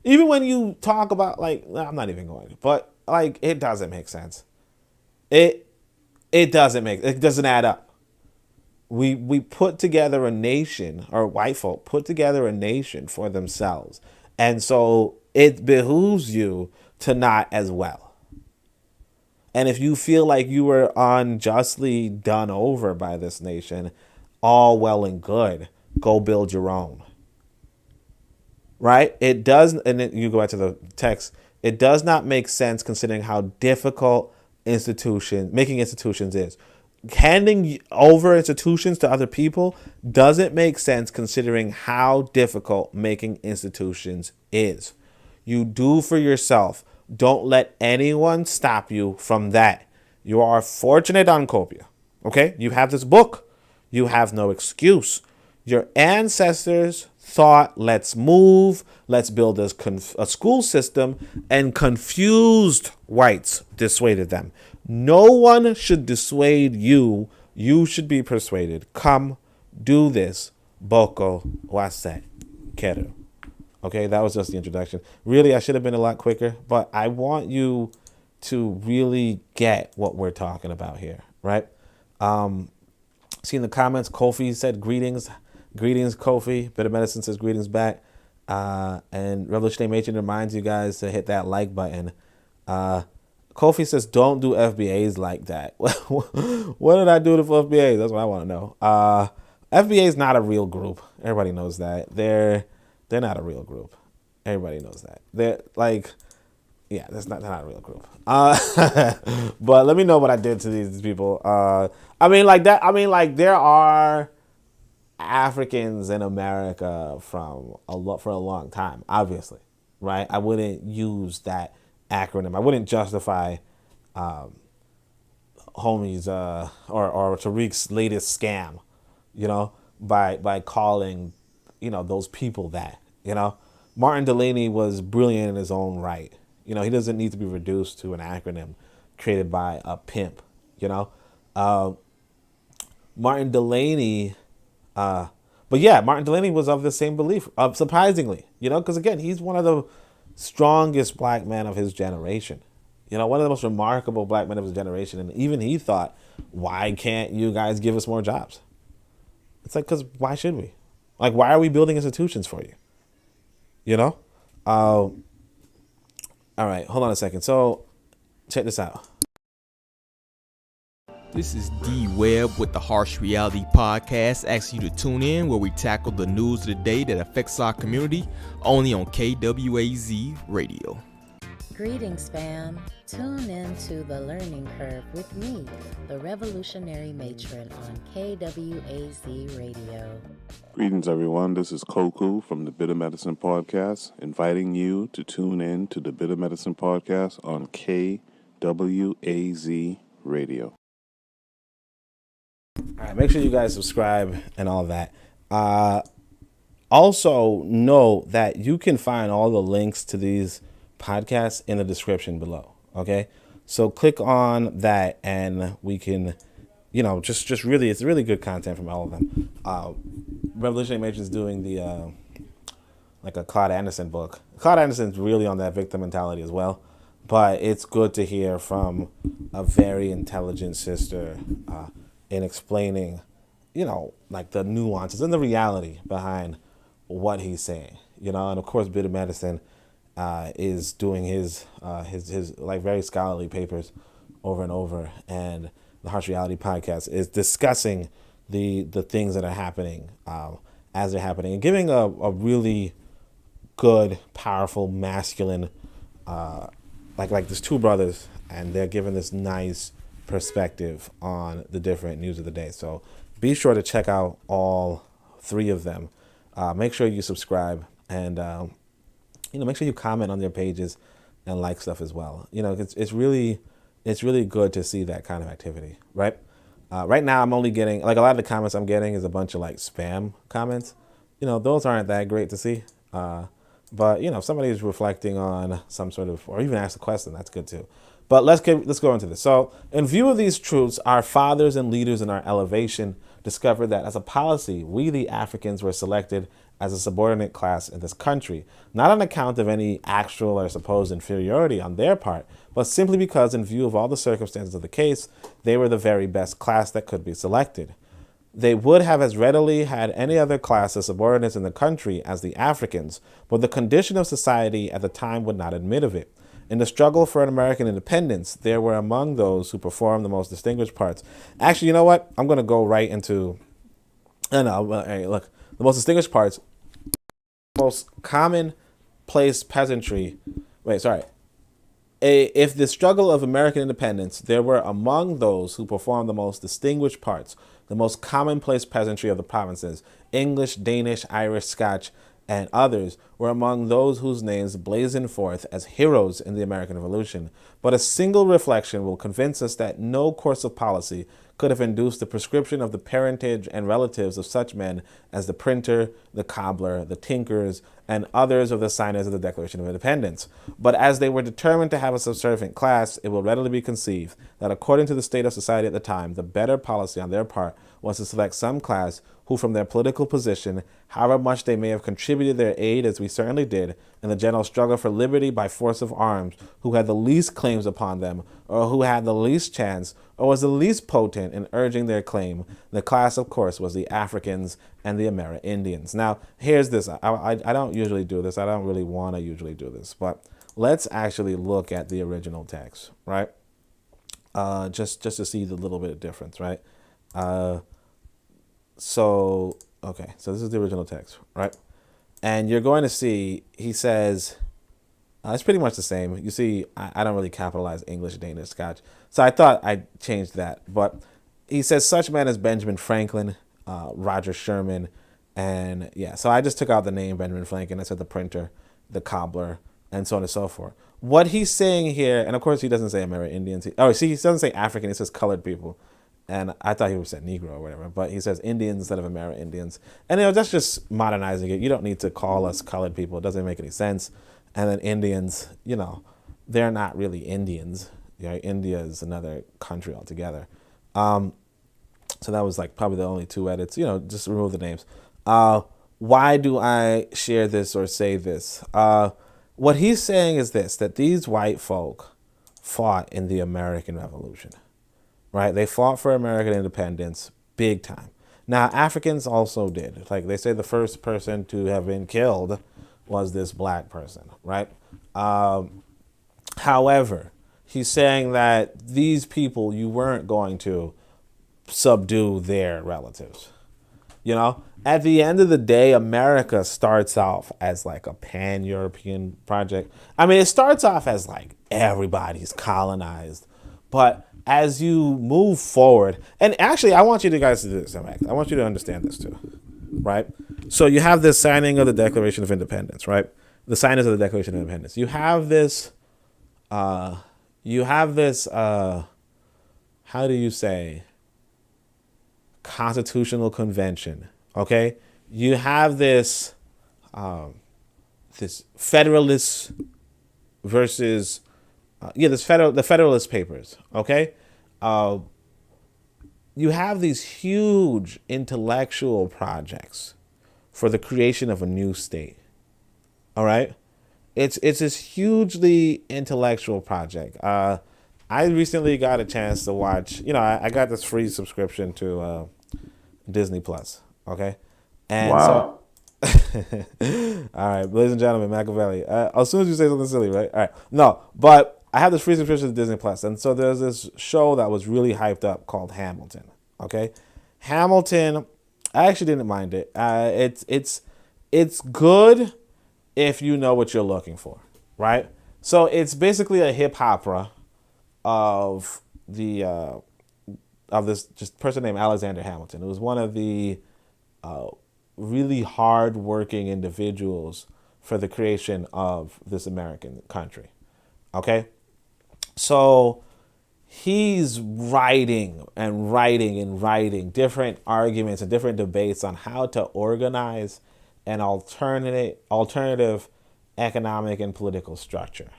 Even when you talk about, like, I'm not even going to, but like, it doesn't make sense. It doesn't add up. We put together a nation, or white folk put together a nation for themselves. And so it behooves you to not as well. And if you feel like you were unjustly done over by this nation, all well and good, go build your own. Right? It does, and then you go back to the text, it does not make sense considering how difficult making institutions is. Handing over institutions to other people doesn't make sense considering how difficult making institutions is. You do for yourself. Don't let anyone stop you from that. You are fortunate, Ancopia. Okay? You have this book. You have no excuse. Your ancestors thought, let's move, let's build a school system, and confused whites dissuaded them. No one should dissuade you. You should be persuaded. Come, do this. Boko wase keru. Okay, that was just the introduction. Really, I should have been a lot quicker, but I want you to really get what we're talking about here, right? See in the comments, Kofi said greetings. Greetings, Kofi. Bit of Medicine says greetings back. And Revolutionary Matron reminds you guys to hit that like button. Kofi says, don't do FBAs like that. What did I do for FBAs? That's what I want to know. FBA is not a real group. Everybody knows that. They're not a real group. Everybody knows that. They're like, yeah, they're not a real group. But let me know what I did to these people. There are Africans in America for a long time, obviously, right? I wouldn't use that acronym. I wouldn't justify homies or Tariq's latest scam, by calling, those people that, Martin Delany was brilliant in his own right. He doesn't need to be reduced to an acronym created by a pimp, Martin Delany, Martin Delany was of the same belief, surprisingly, because again, he's one of the strongest black men of his generation, one of the most remarkable black men of his generation. And even he thought, why can't you guys give us more jobs? It's like, because why should we? Like, why are we building institutions for you? All right, hold on a second. So check this out. This is D Webb with the Harsh Reality Podcast, asking you to tune in where we tackle the news of the day that affects our community, only on KWAZ Radio. Greetings, fam. Tune in to The Learning Curve with me, the Revolutionary Matron on KWAZ Radio. Greetings, everyone. This is Koku from the Bitter Medicine Podcast, inviting you to tune in to the Bitter Medicine Podcast on KWAZ Radio. All right, make sure you guys subscribe and all that. Also, know that you can find all the links to these podcasts in the description below. Okay, so click on that, and we can, just really, it's really good content from all of them. Revolutionary Matron is doing the like a Claude Anderson book. Claude Anderson's really on that victim mentality as well, but it's good to hear from a very intelligent sister in explaining, like the nuances and the reality behind what he's saying, and of course, Bitter Medicine is doing his like very scholarly papers over and over, and the Harsh Reality Podcast is discussing the things that are happening as they're happening, and giving a really good, powerful, masculine, like there's two brothers, and they're giving this nice perspective on the different news of the day. So be sure to check out all 3 of them. Make sure you subscribe and make sure you comment on their pages and like stuff as well. It's really good to see that kind of activity, right? Right now, I'm only getting, like, a lot of the comments I'm getting is a bunch of like spam comments. Those aren't that great to see. But if somebody is reflecting on some sort of, or even ask a question, that's good too. But let's go into this. So, in view of these truths, our fathers and leaders in our elevation discovered that as a policy, we the Africans were selected as a subordinate class in this country, not on account of any actual or supposed inferiority on their part, but simply because, in view of all the circumstances of the case, they were the very best class that could be selected. They would have as readily had any other class of subordinates in the country as the Africans, but the condition of society at the time would not admit of it. In the struggle for an American independence, there were among those who performed the most distinguished parts. Actually, you know what? I'm going to go right into, hey, look, the most distinguished parts, most commonplace peasantry. If the struggle of American independence, there were among those who performed the most distinguished parts, the most commonplace peasantry of the provinces, English, Danish, Irish, Scotch, and others were among those whose names blazoned forth as heroes in the American Revolution. But a single reflection will convince us that no course of policy could have induced the prescription of the parentage and relatives of such men as the printer, the cobbler, the tinkers, and others of the signers of the Declaration of Independence. But as they were determined to have a subservient class, it will readily be conceived that according to the state of society at the time, the better policy on their part was to select some class who from their political position, however much they may have contributed their aid, as we certainly did, in the general struggle for liberty by force of arms, who had the least claims upon them, or who had the least chance, or was the least potent in urging their claim. The class, of course, was the Africans and the Amerindians. Now, here's this. I don't usually do this. I don't really want to usually do this, but let's actually look at the original text, right? Just to see the little bit of difference, right? So this is the original text, right? And you're going to see, he says, it's pretty much the same. You see, I don't really capitalize English, Danish, Scotch. So I thought I'd change that. But he says such men as Benjamin Franklin, Roger Sherman, and so I just took out the name Benjamin Franklin. I said the printer, the cobbler, and so on and so forth. What he's saying here, and of course he doesn't say Amerindians. He doesn't say African, he says colored people. And I thought he would say Negro or whatever, but he says Indians instead of Amerindians. And that's just modernizing it. You don't need to call us colored people. It doesn't make any sense. And then Indians, they're not really Indians. India is another country altogether. So that was like probably the only 2 edits. Just remove the names. Why do I share this or say this? What he's saying is this, that these white folk fought in the American Revolution. Right? They fought for American independence big time. Now, Africans also did. Like they say the first person to have been killed was this black person, right? However, he's saying that these people, you weren't going to subdue their relatives. At the end of the day, America starts off as like a pan-European project. I mean, it starts off as like everybody's colonized, but as you move forward, and actually, I want you guys to do this. I want you to understand this too, right? So you have this signing of the Declaration of Independence, right? The signers of the Declaration of Independence. You have this, how do you say, constitutional convention, okay? You have this, this Federalist versus, the Federalist Papers, okay? You have these huge intellectual projects for the creation of a new state, all right? It's this hugely intellectual project. I recently got a chance to watch, I got this free subscription to Disney Plus, okay? And wow. All right, ladies and gentlemen, Machiavelli. As soon as you say something silly, right? All right. No, but I have this free subscription to Disney Plus, and so there's this show that was really hyped up called Hamilton. Okay, Hamilton. I actually didn't mind it. It's good if you know what you're looking for, right? So it's basically a hip opera of the of this just person named Alexander Hamilton, who was one of the really hard-working individuals for the creation of this American country. Okay? So he's writing and writing and writing different arguments and different debates on how to organize an alternative economic and political structure,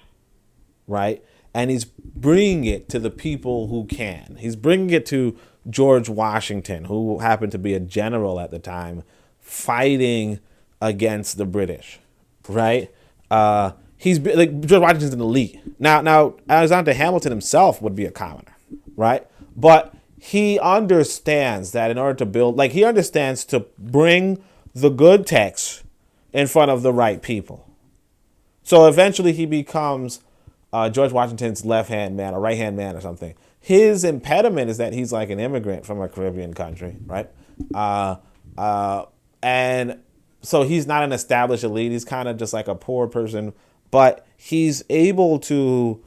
right? And he's bringing it to the people who can. He's bringing it to George Washington, who happened to be a general at the time, fighting against the British, right? He's like George Washington's an elite. Now Alexander Hamilton himself would be a commoner, right? But he understands that in order to build, like he understands to bring the good text in front of the right people. So eventually he becomes George Washington's left-hand man or right-hand man or something. His impediment is that he's like an immigrant from a Caribbean country, right? And so he's not an established elite. He's kind of just like a poor person, but he's able to.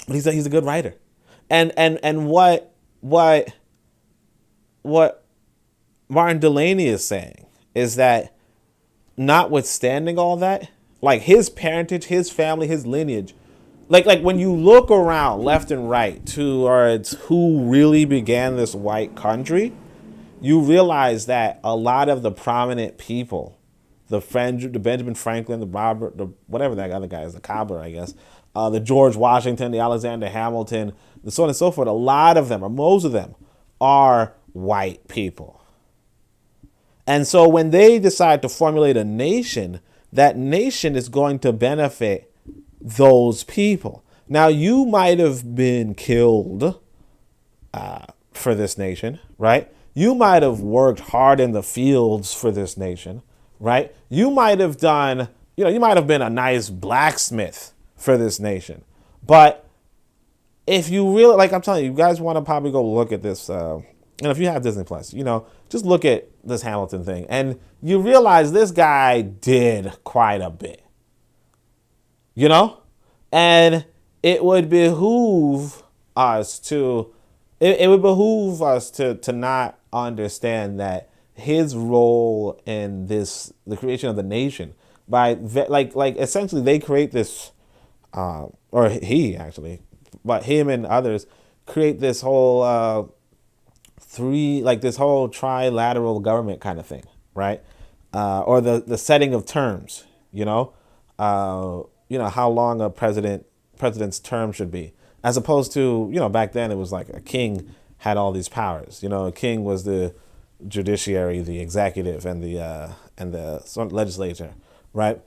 He's a good writer, and what Martin Delany is saying is that, notwithstanding all that, like his parentage, his family, his lineage, like when you look around left and right towards who really began this white country, you realize that a lot of the prominent people, the Benjamin Franklin, the Robert, the whatever that other guy is, the Cobbler, I guess, the George Washington, the Alexander Hamilton, the so on and so forth, a lot of them, or most of them, are white people. And so when they decide to formulate a nation, that nation is going to benefit those people. Now, you might have been killed for this nation, right? You might have worked hard in the fields for this nation, right? You might have done, you might have been a nice blacksmith for this nation. But if you really, like I'm telling you, you guys want to probably go look at this, and if you have Disney Plus, just look at this Hamilton thing, and you realize this guy did quite a bit, and it would behoove us to, to not understand that his role in the creation of the nation, by like essentially they create this, or he actually, but him and others create this whole this whole trilateral government kind of thing, right? Or the setting of terms, how long a president's term should be, as opposed to, back then it was like a king had all these powers. A king was the judiciary, the executive, and the legislature, right?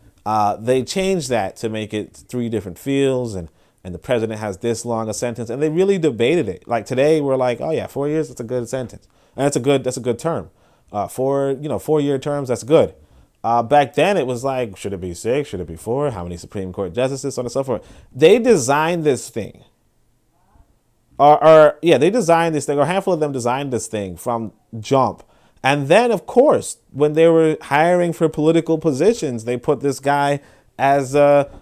They changed that to make it 3 different fields, and the president has this long a sentence, and they really debated it. Like today, we're like, oh yeah, 4 years, that's a good sentence, and that's a good term. 4-year terms, that's good. Back then, it was like, should it be 6? Should it be 4? How many Supreme Court justices, so on and so forth. They designed this thing, they designed this thing, or a handful of them designed this thing from jump. And then, of course, when they were hiring for political positions, they put this guy as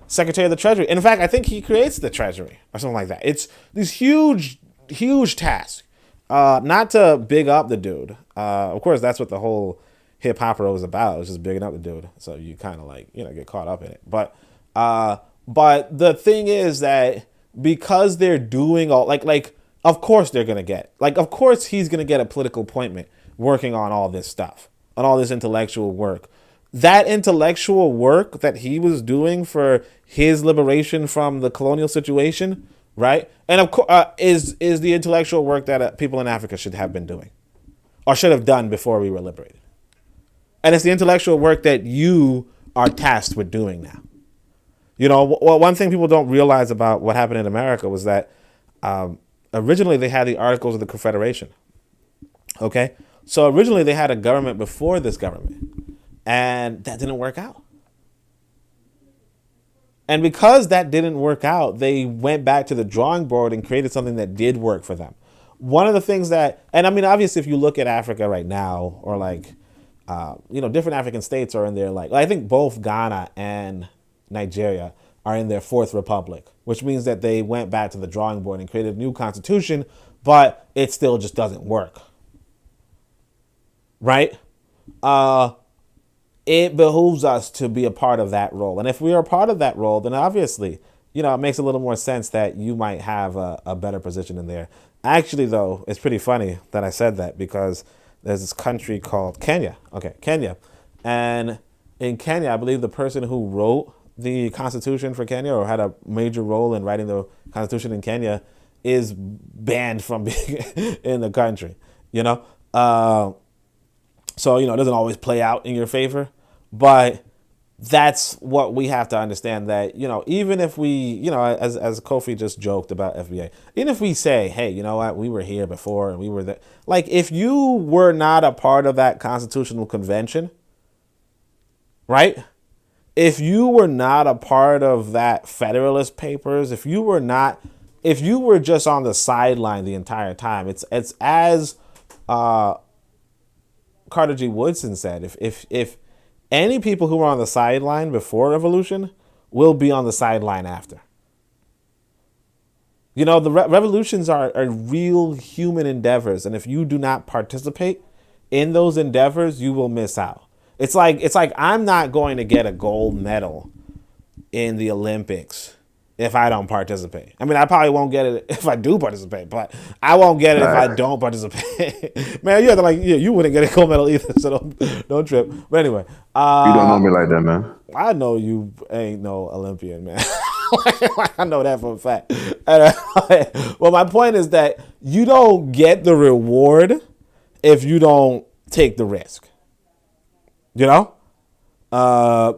Secretary of the Treasury. In fact, I think he creates the Treasury or something like that. It's these huge tasks. Not to big up the dude. Of course, that's what the whole hip hopper was about. It was just bigging up the dude. So you kind of get caught up in it. But the thing is that because they're doing all of course they're gonna get of course he's gonna get a political appointment working on all this stuff, on all this intellectual work. That intellectual work that he was doing for his liberation from the colonial situation, right? And of course, is the intellectual work that people in Africa should have been doing, or should have done before we were liberated. And it's the intellectual work that you are tasked with doing now. One thing people don't realize about what happened in America was that originally they had the Articles of the Confederation. Okay, so originally they had a government before this government. And that didn't work out. And because that didn't work out, they went back to the drawing board and created something that did work for them. One of the things that, and I mean, obviously, if you look at Africa right now, or different African states are in there, I think both Ghana and Nigeria are in their 4th republic, which means that they went back to the drawing board and created a new constitution, but it still just doesn't work. Right? It behooves us to be a part of that role. And if we are a part of that role, then obviously, it makes a little more sense that you might have a better position in there. Actually, though, it's pretty funny that I said that because there's this country called Kenya. Okay, Kenya. And in Kenya, I believe the person who wrote the Constitution for Kenya or had a major role in writing the Constitution in Kenya is banned from being in the country, So, it doesn't always play out in your favor, but that's what we have to understand that, even if we, as Kofi just joked about FBA, even if we say, hey, you know what, we were here before and we were there. Like, if you were not a part of that constitutional convention, right? If you were not a part of that Federalist Papers, if you were just on the sideline the entire time, it's as Carter G. Woodson said, if any people who were on the sideline before revolution will be on the sideline after. The revolutions are real human endeavors, and if you do not participate in those endeavors, you will miss out. It's like I'm not going to get a gold medal in the Olympics if I don't participate. I mean, I probably won't get it if I do participate, but I won't get it if I don't participate. Man, you wouldn't get a gold medal either, so don't trip. But anyway. You don't know me like that, man. I know you ain't no Olympian, man. I know that for a fact. Well, my point is that you don't get the reward if you don't take the risk. Like I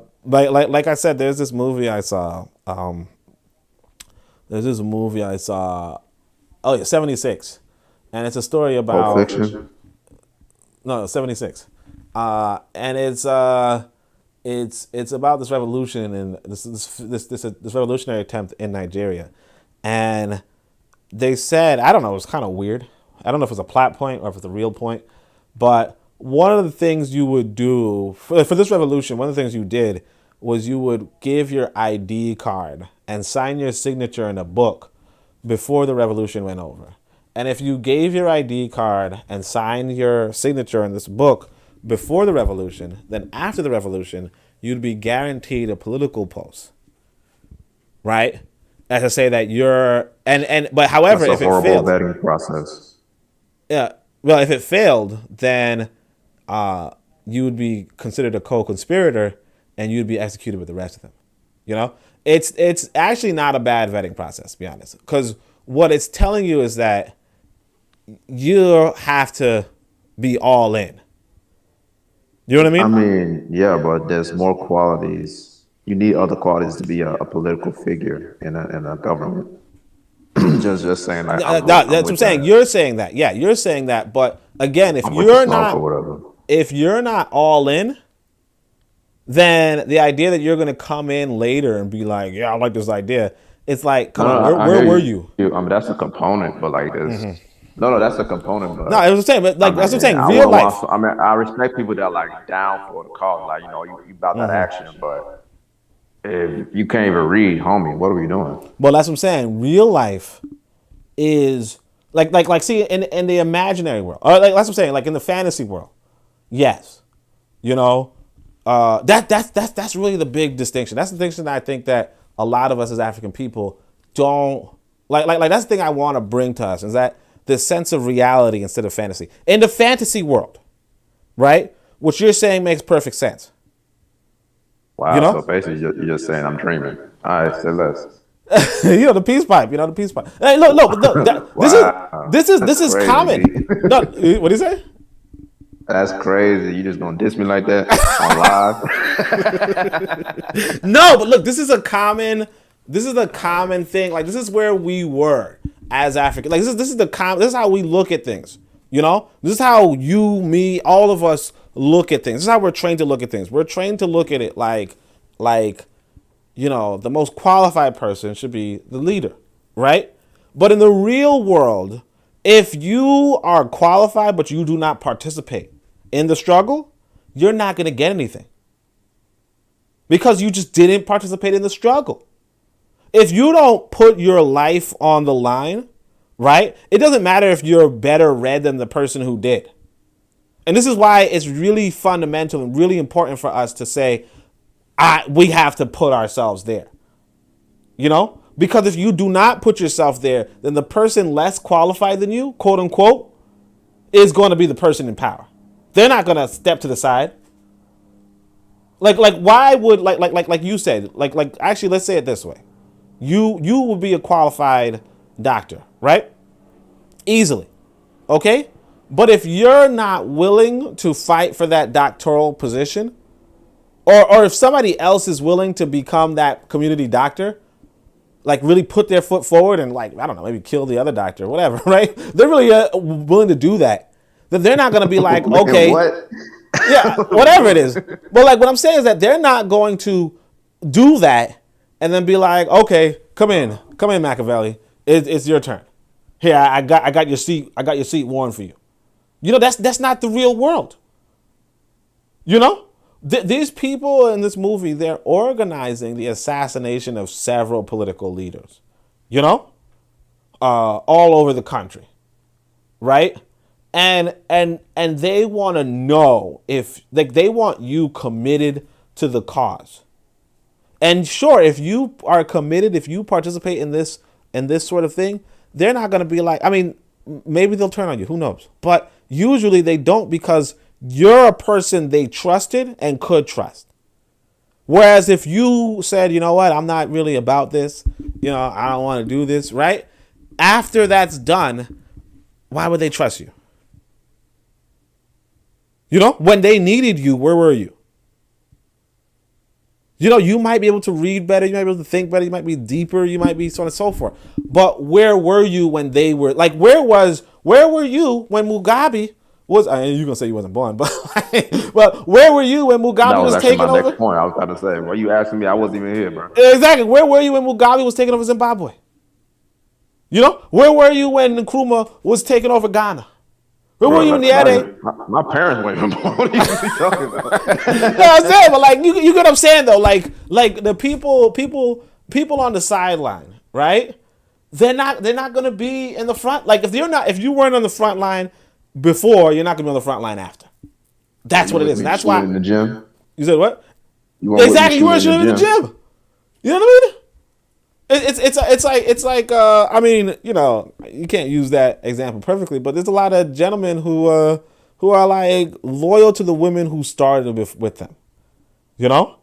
said, there's this movie I saw. Oh yeah, 76, and it's a story about Pulp Fiction. No, 76, and it's about this revolution and this revolutionary attempt in Nigeria, and they said, I don't know, it was kind of weird. I don't know if it was a plot point or if it's a real point, but one of the things you would do for this revolution, one of the things you did was you would give your ID card and sign your signature in a book before the revolution went over. And if you gave your ID card and signed your signature in this book before the revolution, then after the revolution, you'd be guaranteed a political post. Right? As to say that but however, That's if a horrible it failed, vetting process. Yeah. Well, if it failed, then you would be considered a co-conspirator and you'd be executed with the rest of them. It's actually not a bad vetting process, to be honest, because what it's telling you is that you have to be all in. You know what I mean? I mean, yeah, but there's more qualities. You need other qualities to be a political figure in a government. just saying that. That's what I'm saying. You're saying that. Yeah, you're saying that. But again, if you're not all in, then the idea that you're going to come in later and be like, yeah, I like this idea. It's like, come on, where were you? I mean, that's a component, but like this. No, that's a component. But no, I was saying, but like that's what I'm saying. Real life. I mean, I respect people that are like down for the cause, like you about that action. But if you can't even read, homie, what are we doing? Well, that's what I'm saying. Real life is like see in the imaginary world, or like that's what I'm saying. Like in the fantasy world, yes, that's really the big distinction. That's the distinction that I think that a lot of us as African people don't like. That's the thing I want to bring to us is that this sense of reality instead of fantasy. In the fantasy world, right? What you're saying makes perfect sense. Wow. So basically, you're just saying I'm dreaming. All right, say less. The peace pipe. The peace pipe. Hey, look. Wow. This is common. No, what do you say? That's crazy. You just gonna diss me like that on live? No, but look, this is a common thing. Like this is where we were as African. Like this is how we look at things. This is how you, me, all of us look at things. This is how we're trained to look at things. We're trained to look at it like the most qualified person should be the leader, right? But in the real world, if you are qualified but you do not participate in the struggle, you're not going to get anything because you just didn't participate in the struggle. If you don't put your life on the line right? It doesn't matter if you're better read than the person who did. And this is why it's really fundamental and really important for us to say, we have to put ourselves there. You know? Because if you do not put yourself there, then the person less qualified than you, quote unquote, is going to be the person in power. They're not going to step to the side. Like why would like you said, actually let's say it this way. You would be a qualified doctor, right? Easily. Okay? But if you're not willing to fight for that doctoral position, or if somebody else is willing to become that community doctor, like really put their foot forward and like, I don't know, maybe kill the other doctor, whatever, right? They're really willing to do that. Then they're not going to be like, okay, what? yeah, whatever it is. But like what I'm saying is that they're not going to do that and then be like, okay, come in, Machiavelli. It's your turn. Here, I got your seat. I got your seat warm for you. You know, that's not the real world. You know? These people in this movie, they're organizing the assassination of several political leaders, you know, all over the country, right? And they want to know if, like, they want you committed to the cause. And sure, if you are committed, if you participate in this sort of thing, they're not going to be like, I mean, maybe they'll turn on you, who knows? But usually they don't, because you're a person they trusted and could trust. Whereas if you said, you know what, I'm not really about this, you know, I don't want to do this, right? After that's done, why would they trust you? You know, when they needed you, where were you? You know, you might be able to read better, you might be able to think better, you might be deeper, you might be so on and so forth. But where were you when they were, like, where were you when Mugabe was, I mean, you're going to say you wasn't born, but where were you when Mugabe was taking over? Next point I was about to say. Were you asking me? I wasn't even here, bro. Exactly. Where were you when Mugabe was taking over Zimbabwe? You know, where were you when Nkrumah was taking over Ghana? Where were you in the Ade? My parents weren't even born. What are you talking about? No, I'm saying, but like you get what I'm saying though. Like the people on the sideline, right? They're not gonna be in the front. Like if you weren't on the front line before, you're not gonna be on the front line after. That's what it is. That's why in the gym. You said what? Exactly. You weren't in the gym. You know what I mean? It's like I mean, you know, you can't use that example perfectly, but there's a lot of gentlemen who are like loyal to the women who started with them. You know?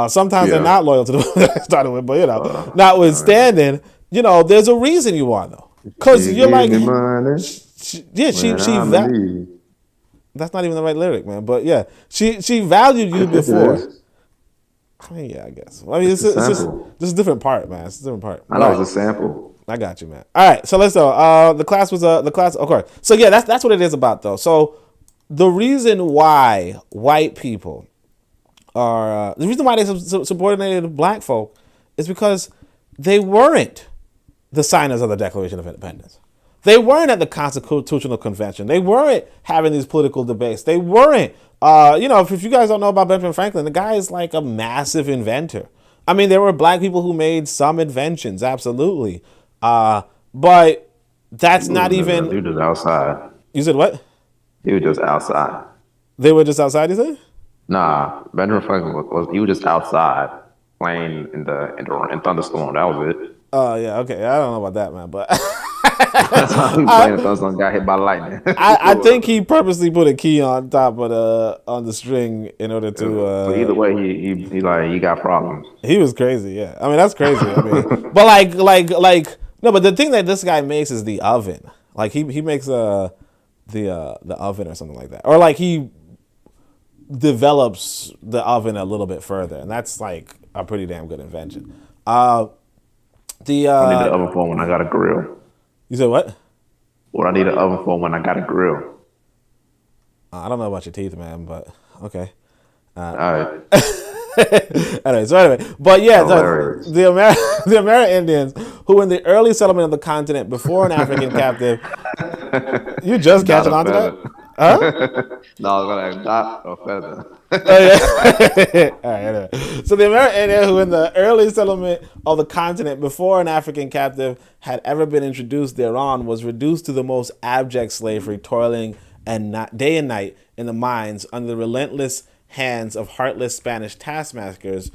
Sometimes they're not loyal to the women that started with, but you know, notwithstanding, you know, there's a reason you are though. Cause you're like she that's not even the right lyric, man. But yeah, she valued you before. I mean, yeah, I guess. I mean, it's just a different part, man. It's a different part. I know it's a sample. I got you, man. All right, so let's go. The class. Okay, so yeah, that's what it is about, though. So the reason why white people are the reason why they subordinated black folk is because they weren't the signers of the Declaration of Independence. They weren't at the Constitutional Convention. They weren't having these political debates. They weren't. You know, if you guys don't know about Benjamin Franklin, the guy is like a massive inventor. I mean, there were black people who made some inventions, absolutely. But that's not even. He was just outside. You said what? He was just outside. They were just outside, you said? Nah, Benjamin Franklin was just outside playing in thunderstorm. That was it. Oh yeah, okay. I don't know about that, man, but. That's how he playing in thunderstorm. Got hit by lightning. I think he purposely put a key on top of on the string in order to. So either way, he got problems. He was crazy, yeah. I mean, that's crazy. I mean, but like no, but the thing that this guy makes is the oven. Like he makes the oven or something like that, or like he develops the oven a little bit further, and that's like a pretty damn good invention. I need the oven for when I got a grill. You said what? What I need an oven for when I got a grill. I don't know about your teeth, man, but okay. All right. Anyway, but yeah, the American Indians, who in the early settlement of the continent before an African captive, you just catching on to that? Huh? No, I was gonna ask, not a feather. Oh, yeah. All right. Anyway. So the American who in the early settlement of the continent before an African captive had ever been introduced thereon was reduced to the most abject slavery, toiling and not day and night in the mines under the relentless hands of heartless Spanish taskmasters,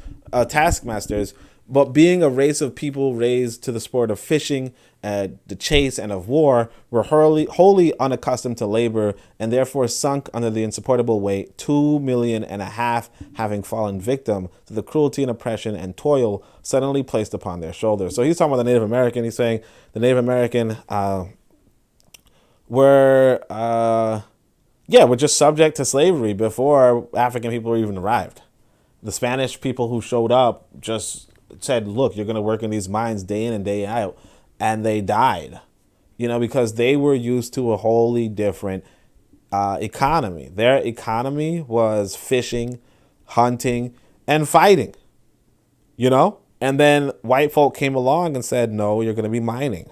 but being a race of people raised to the sport of fishing, the chase, and of war, were wholly unaccustomed to labor, and therefore sunk under the insupportable weight, 2.5 million having fallen victim to the cruelty and oppression and toil suddenly placed upon their shoulders. So he's talking about the Native American. He's saying the Native American were just subject to slavery before African people even arrived. The Spanish people who showed up just said, look, you're going to work in these mines day in and day out. And they died, because they were used to a wholly different economy. Their economy was fishing, hunting, and fighting, And then white folk came along and said, no, you're going to be mining.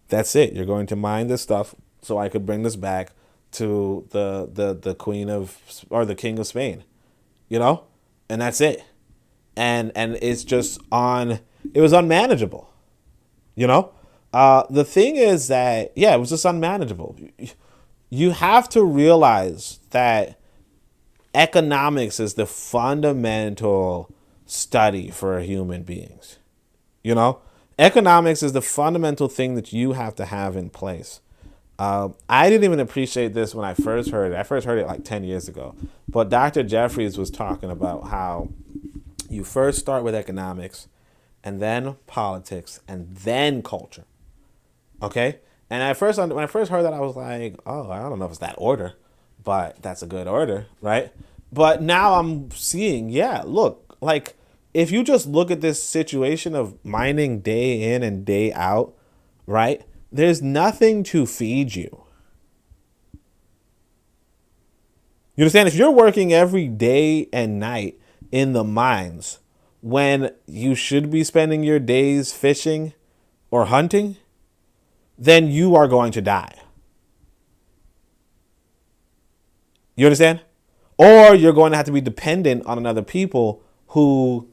That's it. You're going to mine this stuff so I could bring this back to the queen of, or the king of Spain, And that's it. And it's just it was unmanageable, The thing is that, it was just unmanageable. You have to realize that economics is the fundamental study for human beings. Economics is the fundamental thing that you have to have in place. I didn't even appreciate this when I first heard it. I first heard it like 10 years ago. But Dr. Jeffries was talking about how you first start with economics, and then politics, and then culture. Okay? And when I first heard that, I was like, oh, I don't know if it's that order, but that's a good order, right? But now I'm seeing, look, like, if you just look at this situation of mining day in and day out, right? There's nothing to feed you. You understand? If you're working every day and night in the mines when you should be spending your days fishing or hunting, then you are going to die. You understand? Or you're going to have to be dependent on another people who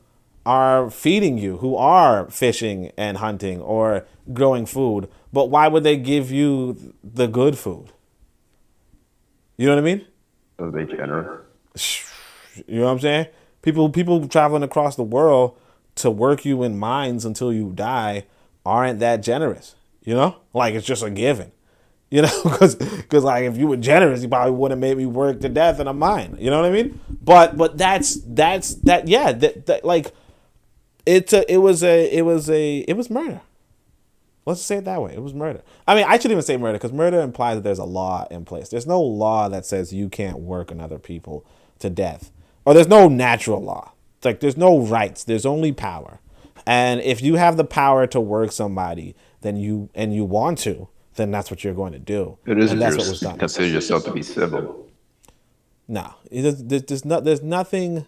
are feeding you, who are fishing and hunting or growing food. But why would they give you the good food? You know what I mean? Are they generous? You know what I'm saying? People traveling across the world to work you in mines until you die aren't that generous. Like it's just a given. Because like if you were generous, you probably wouldn't make me work to death in a mine. You know what I mean? But that's that. Yeah, that like it was murder. Let's say it that way. It was murder. I mean, I shouldn't even say murder because murder implies that there's a law in place. There's no law that says you can't work another people to death. Or there's no natural law. It's like there's no rights. There's only power. And if you have the power to work somebody, then you want to, then that's what you're going to do. It isn't and that's what was done. Consider yourself to be civil. No, there's nothing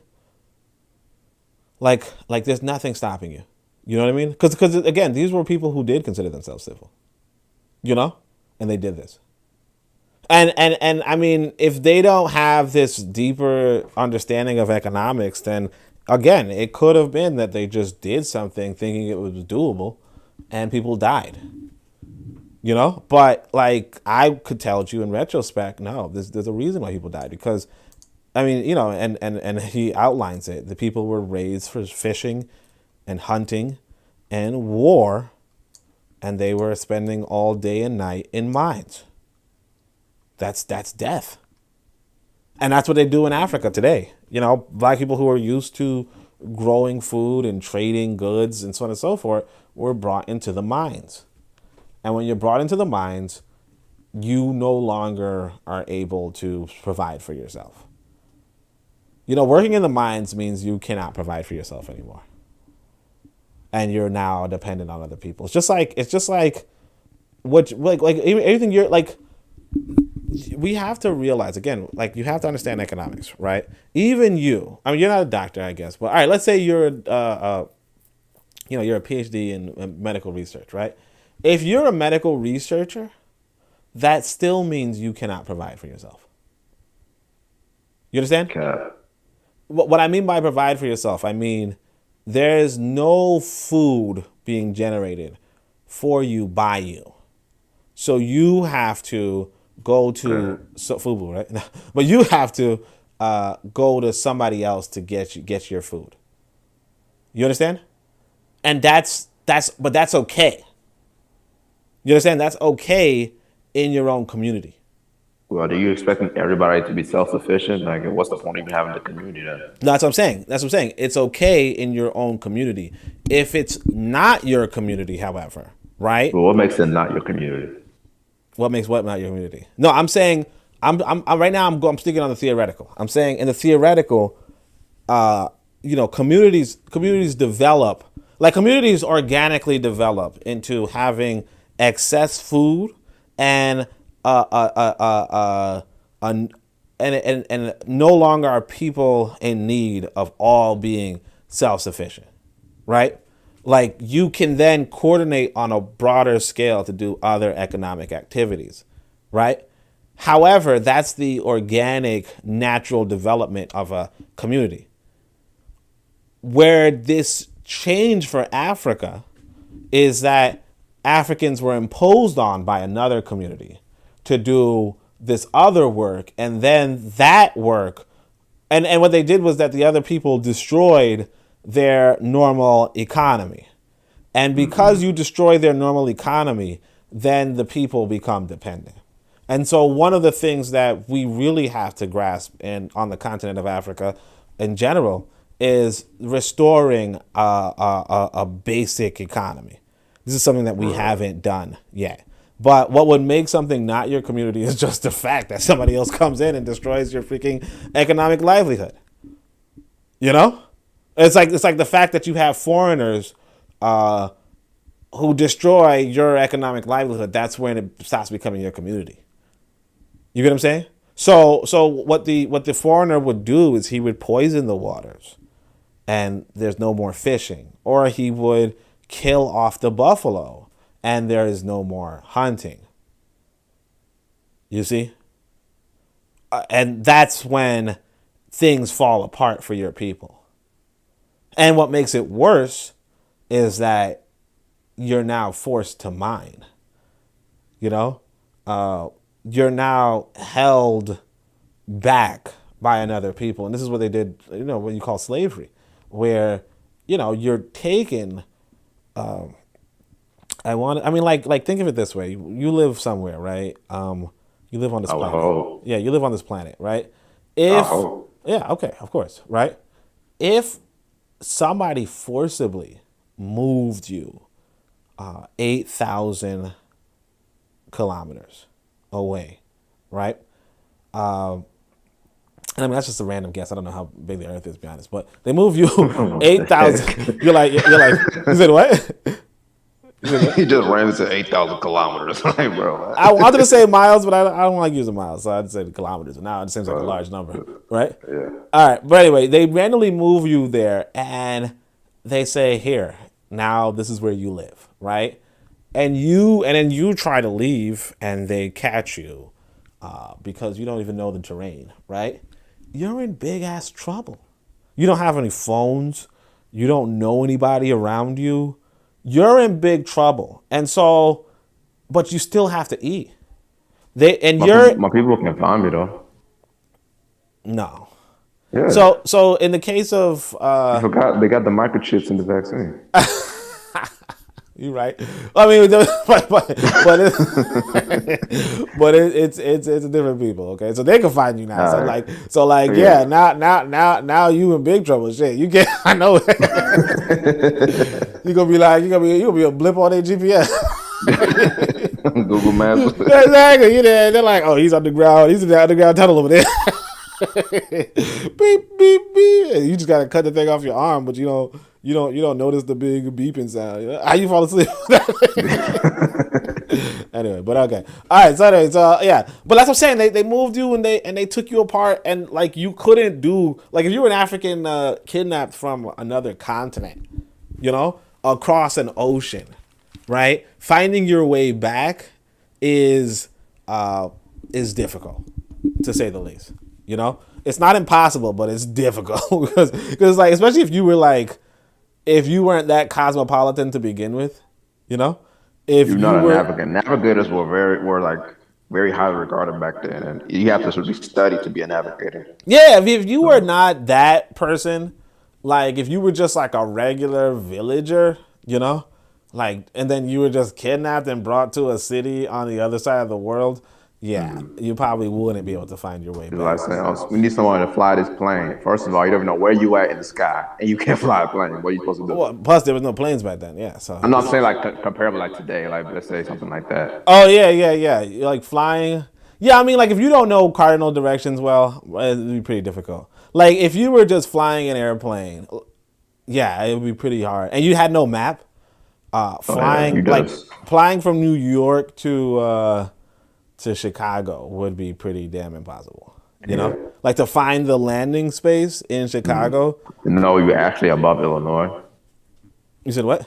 like there's nothing stopping you. You know what I mean? Because again, these were people who did consider themselves civil. And they did this. And I mean, if they don't have this deeper understanding of economics, then again, it could have been that they just did something thinking it was doable, and people died. But like I could tell you in retrospect, no, there's a reason why people died because, I mean, and he outlines it. The people were raised for fishing, and hunting, and war, and they were spending all day and night in mines. That's death. And that's what they do in Africa today. Black people who are used to growing food and trading goods and so on and so forth were brought into the mines. And when you're brought into the mines, you no longer are able to provide for yourself. Working in the mines means you cannot provide for yourself anymore. And you're now dependent on other people. It's just like what like everything you're like. We have to realize, again, like you have to understand economics, right? Even you, I mean, you're not a doctor, I guess, but all right, let's say you're you're a PhD in medical research, right? If you're a medical researcher, that still means you cannot provide for yourself. You understand? Okay. what I mean by provide for yourself, I mean there's no food being generated for you by you. So you have to go to FUBU, right? But you have to go to somebody else to get your food. You understand? And that's okay. You understand? That's okay in your own community. Well, are you expecting everybody to be self-sufficient? Like, what's the point of even having the community then? That's what I'm saying. It's okay in your own community. If it's not your community, however, right? Well, what makes it not your community? What makes what not your community? No, I'm saying I'm right now I'm sticking on the theoretical. I'm saying in the theoretical, communities develop, like communities organically develop into having excess food and and no longer are people in need of all being self-sufficient, right? Like you can then coordinate on a broader scale to do other economic activities, right? However, that's the organic, natural development of a community. Where this changed for Africa is that Africans were imposed on by another community to do this other work, and then that work, and what they did was that the other people destroyed their normal economy. And because you destroy their normal economy, then the people become dependent. And so one of the things that we really have to grasp on the continent of Africa in general is restoring a basic economy. This is something that we haven't done yet. But what would make something not your community is just the fact that somebody else comes in and destroys your freaking economic livelihood. You know? It's like the fact that you have foreigners who destroy your economic livelihood. That's when it stops becoming your community. You get what I'm saying? So what the foreigner would do is he would poison the waters, and there's no more fishing, or he would kill off the buffalo, and there is no more hunting. You see? And that's when things fall apart for your people. And what makes it worse is that you're now forced to mine. You know? You're now held back by another people. And this is what they did, what you call slavery, where, you're taken. Think of it this way. You live somewhere, right? You live on this planet. Yeah, you live on this planet, right? Yeah, okay, of course, right? If somebody forcibly moved you 8,000 kilometers away, right? That's just a random guess. I don't know how big the Earth is, to be honest. But they move you 8,000. You're like, you said what? He just ran into 8,000 kilometers. Like, bro. I wanted to say miles, but I don't like using miles, so I'd say kilometers. Now it seems like a large number, right? Yeah. All right, but anyway, they randomly move you there, and they say, "Here, now this is where you live," right? And then you try to leave, and they catch you because you don't even know the terrain, right? You're in big ass trouble. You don't have any phones. You don't know anybody around you. You're in big trouble. And so, but you still have to eat. My people can find me though. No. Yeah. So in the case of I forgot they got the microchips in the vaccine. You're right. I mean, but it's different people. Okay, so they can find you now. Yeah. Now you in big trouble. Shit, you get. I know. you're gonna be a blip on their GPS. Google Maps. Exactly. They're like, oh, he's underground. He's in the underground tunnel over there. Beep beep beep. And you just gotta cut the thing off your arm, but you don't notice the big beeping sound. How you fall asleep? Anyway, but okay. All right. So yeah. But that's what I'm saying. They moved you and they took you apart, and like you couldn't do, like if you were an African kidnapped from another continent, across an ocean, right? Finding your way back is difficult, to say the least. it's not impossible, but it's difficult because like, especially if you were like, if you weren't that cosmopolitan to begin with, you know, if You're you not a were, navigator. Navigators were like very highly regarded back then, and you have to sort of study to be a navigator. yeah, if you were not that person, like if you were just like a regular villager, you know, like, and then you were just kidnapped and brought to a city on the other side of the world, yeah, you probably wouldn't be able to find your way It's back. like saying, oh, we need someone to fly this plane. First of all, you don't even know where you at in the sky, and you can't fly a plane. What are you supposed to do? Well, plus there was no planes back then, yeah. So I'm not saying like comparable like today, like let's say something like that. oh yeah. You're like flying. Yeah, I mean, like if you don't know cardinal directions well, it'd be pretty difficult. Like if you were just flying an airplane, yeah, it would be pretty hard. And you had no map. Flying he like does. flying from New York to Chicago would be pretty damn impossible. You know, like to find the landing space in Chicago. No, you're actually above Illinois. You said what?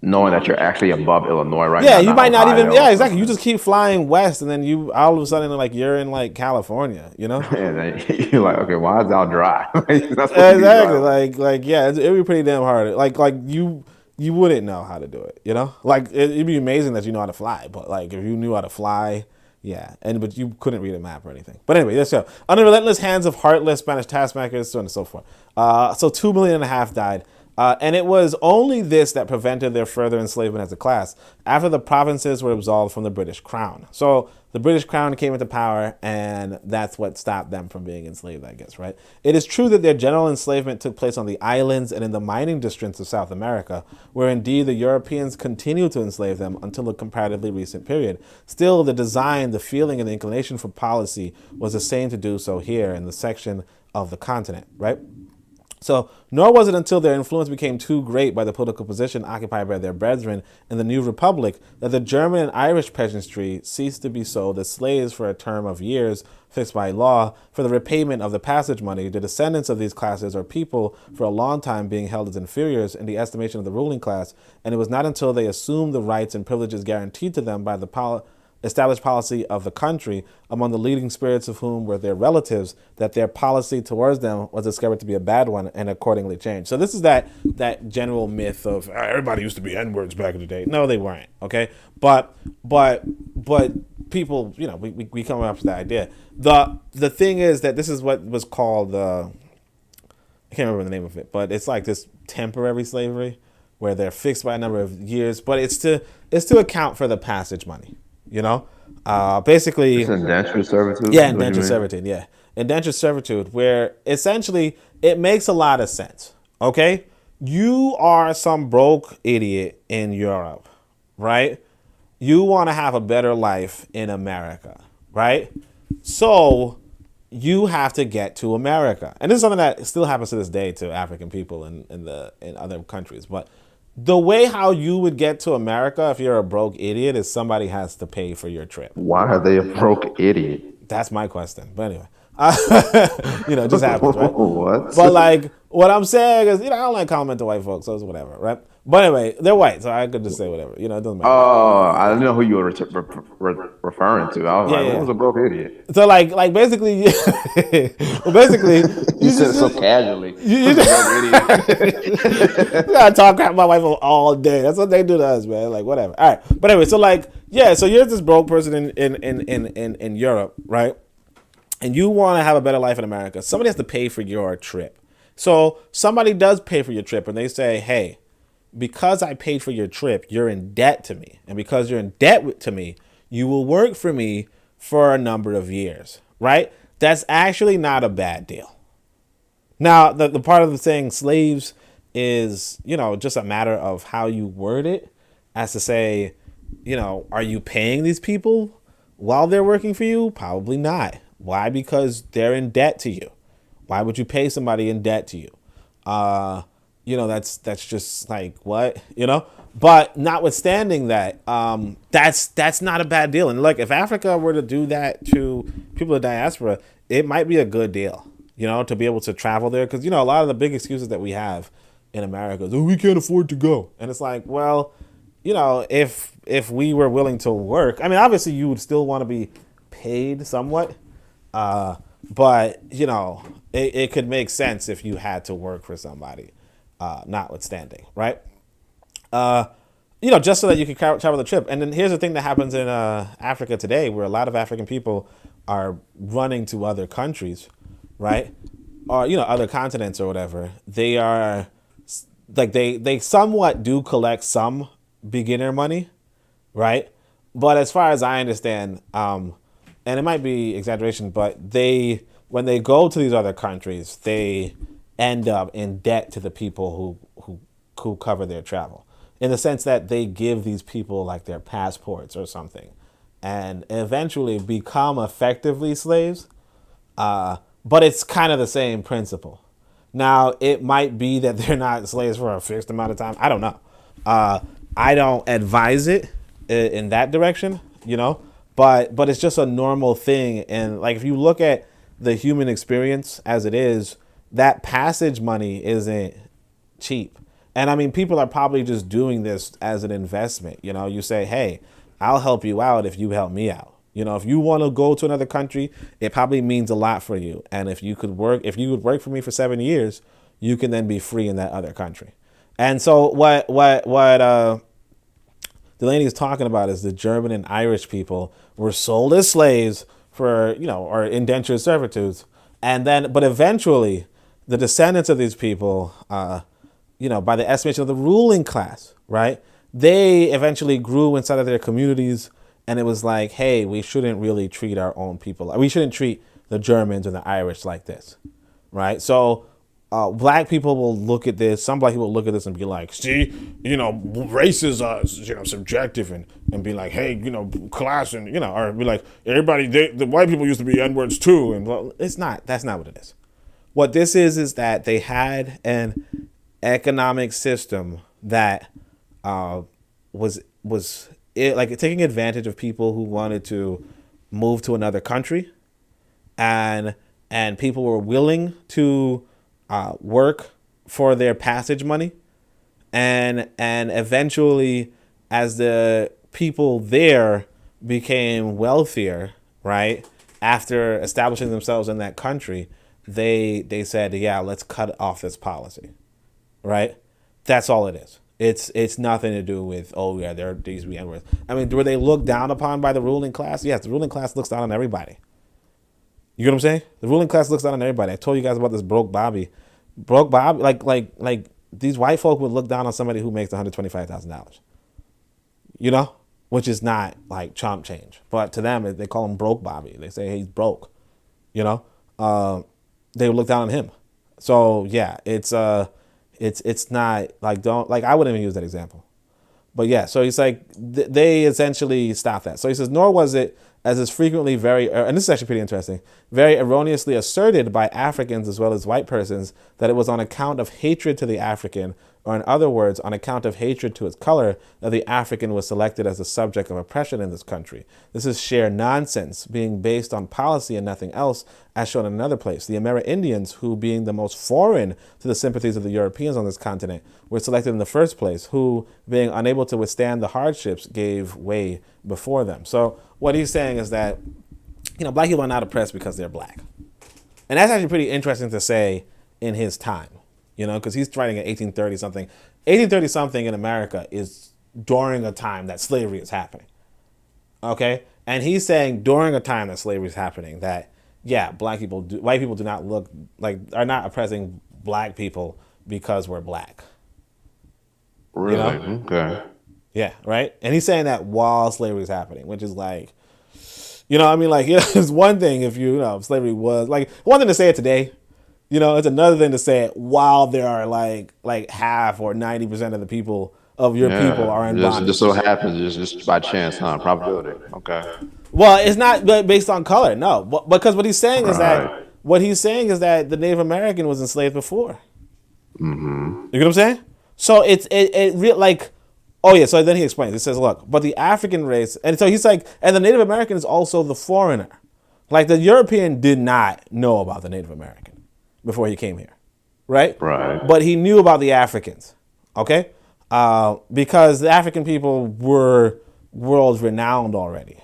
Knowing that you're actually above Illinois right now. Yeah, you might not even. Ohio Yeah, or exactly. You something. just keep flying west, and then you all of a sudden like you're in like California. You know. And then you're like, okay, why is it all dry? It's not supposed to be Exactly. dry. Like yeah, it'd be pretty damn hard. Like you wouldn't know how to do it. You know, like it'd be amazing that you know how to fly, but like if you knew how to fly, yeah, but you couldn't read a map or anything. But anyway, let's go. Under relentless hands of heartless Spanish taskmakers, so on and so forth. So 2.5 million died. And it was only this that prevented their further enslavement as a class after the provinces were absolved from the British Crown. So the British Crown came into power, and that's what stopped them from being enslaved, I guess, right? It is true that their general enslavement took place on the islands and in the mining districts of South America, where indeed the Europeans continued to enslave them until a comparatively recent period. Still, the design, the feeling, and the inclination for policy was the same to do so here in the section of the continent, right? So, nor was it until their influence became too great by the political position occupied by their brethren in the new republic that the German and Irish peasantry ceased to be sold as slaves for a term of years fixed by law for the repayment of the passage money. The descendants of these classes or people for a long time being held as inferiors in the estimation of the ruling class, and it was not until they assumed the rights and privileges guaranteed to them by the established policy of the country, among the leading spirits of whom were their relatives, that their policy towards them was discovered to be a bad one and accordingly changed. So this is that general myth of everybody used to be N-words back in the day. No, they weren't. Okay, but people, you know, we come up with that idea. The thing is that this is what was called I can't remember the name of it, but it's like this temporary slavery where they're fixed by a number of years, but it's to account for the passage money. You know, basically, It's indentured servitude. yeah, is what you indentured mean? servitude. Yeah, indentured servitude, where essentially it makes a lot of sense. Okay, you are some broke idiot in Europe, right? You want to have a better life in America, right? So you have to get to America, and this is something that still happens to this day to African people in other countries, but. The way how you would get to America if you're a broke idiot is somebody has to pay for your trip. Why are they a broke idiot? That's my question. But anyway, it just happens, right? What? But like, what I'm saying is, I don't like comment to white folks, so it's whatever, right? But anyway, they're white, so I could just say whatever. It doesn't matter. Oh, I didn't know who you were referring to. I was like, Yeah. what was a broke idiot? So like basically, well, basically, You said it so casually. you gotta talk crap about white folks all day. That's what they do to us, man. Like whatever. All right. But anyway, so like, yeah. So you're this broke person in Europe, right? And you want to have a better life in America. Somebody has to pay for your trip. So somebody does pay for your trip, and they say, hey, because I paid for your trip, you're in debt to me. And because you're in debt to me, you will work for me for a number of years, right? That's actually not a bad deal. Now, the part of the saying slaves is, just a matter of how you word it, as to say, are you paying these people while they're working for you? Probably not. Why? Because they're in debt to you. Why would you pay somebody in debt to you? That's just like what, But notwithstanding that, that's not a bad deal. And look, if Africa were to do that to people of diaspora, it might be a good deal, to be able to travel there. Because, a lot of the big excuses that we have in America is, oh, we can't afford to go. And it's like, well, if we were willing to work, I mean, obviously you would still want to be paid somewhat. But it could make sense if you had to work for somebody, notwithstanding, right? Just so that you can travel the trip. And then here's the thing that happens in Africa today, where a lot of African people are running to other countries, right? Or other continents or whatever. They are like they somewhat do collect some beginner money, right? But as far as I understand, and it might be exaggeration, but when they go to these other countries, they end up in debt to the people who cover their travel, in the sense that they give these people like their passports or something, and eventually become effectively slaves. But it's kind of the same principle. Now, it might be that they're not slaves for a fixed amount of time. I don't know. I don't advise it in that direction, but it's just a normal thing. And like, if you look at the human experience as it is, that passage money isn't cheap. And I mean, people are probably just doing this as an investment. You say, hey, I'll help you out if you help me out. If you want to go to another country, it probably means a lot for you. And if you would work for me for 7 years, you can then be free in that other country. And so what Delany is talking about is the German and Irish people were sold as slaves for, or indentured servitudes. But eventually the descendants of these people, by the estimation of the ruling class, right? They eventually grew inside of their communities. And it was like, hey, we shouldn't really treat our own people. We shouldn't treat the Germans and the Irish like this, right? So black people will look at this. Some black people will look at this and be like, see, race is subjective, and be like, hey, class, and or be like, everybody, the white people used to be N-words too, and well, it's not. That's not what it is. What this is that they had an economic system that was taking advantage of people who wanted to move to another country, and people were willing to work for their passage money, and eventually, as the people there became wealthier, right, after establishing themselves in that country, they said, yeah, let's cut off this policy, right? That's all it is. It's nothing to do with, oh yeah, there needs to be N-words. I mean, were they looked down upon by the ruling class? Yes, the ruling class looks down on everybody. You get what I'm saying? The ruling class looks down on everybody. I told you guys about this broke Bobby. Broke Bobby, like these white folk would look down on somebody who makes $125,000. Which is not like chump change. But to them, they call him broke Bobby. They say, hey, he's broke. They would look down on him. So yeah, it's not like, don't, like, I wouldn't even use that example, but yeah. So he's like, they essentially stopped that. So he says, nor was it, as is frequently and this is actually pretty interesting, very erroneously asserted by Africans as well as white persons, that it was on account of hatred to the African, or in other words, on account of hatred to its color, that the African was selected as the subject of oppression in this country. This is sheer nonsense, being based on policy and nothing else, as shown in another place. The Amerindians, who being the most foreign to the sympathies of the Europeans on this continent, were selected in the first place, who, being unable to withstand the hardships, gave way before them. So what he's saying is that, black people are not oppressed because they're black. And that's actually pretty interesting to say in his time. Because he's writing at 1830 something. 1830 something in America is during a time that slavery is happening. Okay? And he's saying during a time that slavery is happening that, yeah, white people do not look like, are not oppressing black people because we're black. Really? Okay. Yeah, right? And he's saying that while slavery is happening, which is like, it's one thing if slavery was, like, one thing to say it today. It's another thing to say it while there are like half or 90% of the people of your people are in bondage. Just so happens, just by chance, huh? Probability. Okay. Well, it's not based on color, no. Because what he's saying is that the Native American was enslaved before. Mm-hmm. You get what I'm saying? So so then he explains. He says, look, but the African race, and so he's like, and the Native American is also the foreigner. Like, the European did not know about the Native American before he came here, right? Right. But he knew about the Africans, okay? Because the African people were world renowned already.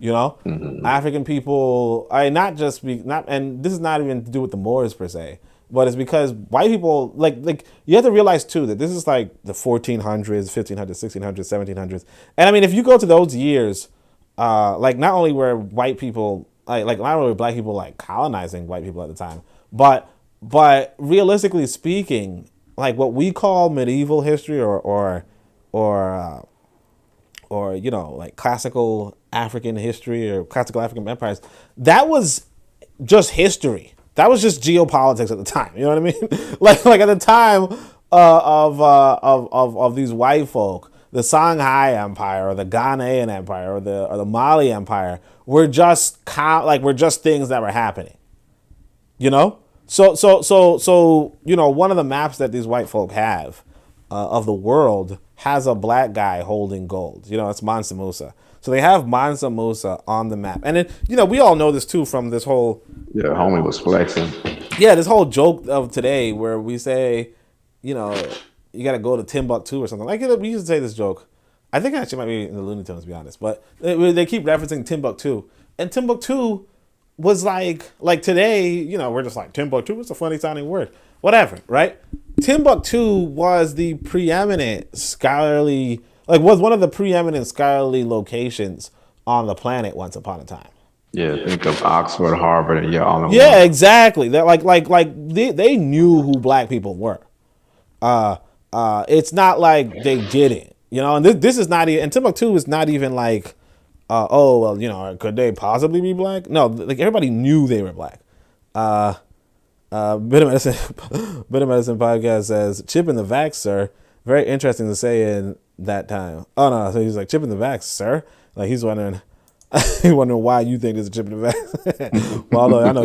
African people, not just be not, and this is not even to do with the Moors per se, but it's because white people like you have to realize too that this is like the 1400s, 1500s, 1600s, 1700s, and I mean if you go to those years, like not only were white people like not only were black people like colonizing white people at the time, but realistically speaking, like what we call medieval history or like classical African history or classical African empires, that was just history. That was just geopolitics at the time. You know what I mean? like at the time of these white folk, the Songhai Empire or the Ghanaian Empire or the Mali Empire were just were just things that were happening. So one of the maps that these white folk have of the world has a black guy holding gold. It's Mansa Musa. So they have Mansa Musa on the map. And then, we all know this too from this whole... Yeah, homie was flexing. Yeah, this whole joke of today where we say, you got to go to Timbuktu or something. Like, we used to say this joke. I think it actually might be in the Looney Tunes, to be honest. But they keep referencing Timbuktu. And Timbuktu was like today, we're just like, Timbuktu, it's a funny sounding word. Whatever, right? Timbuktu was the preeminent scholarly... was one of the preeminent scholarly locations on the planet once upon a time. Yeah, think of Oxford, Harvard, and all of them. Yeah, exactly. They're they knew who black people were. It's not like they didn't, and this is not even, and Timbuktu is not even like, could they possibly be black? No, like everybody knew they were black. Bit of Medicine podcast says, chip in the vax, sir. Very interesting to say in that time. Oh no, so he's like, chip in the vax, sir. Like he's wondering why you think there's a chip in the vax. Well, look, I know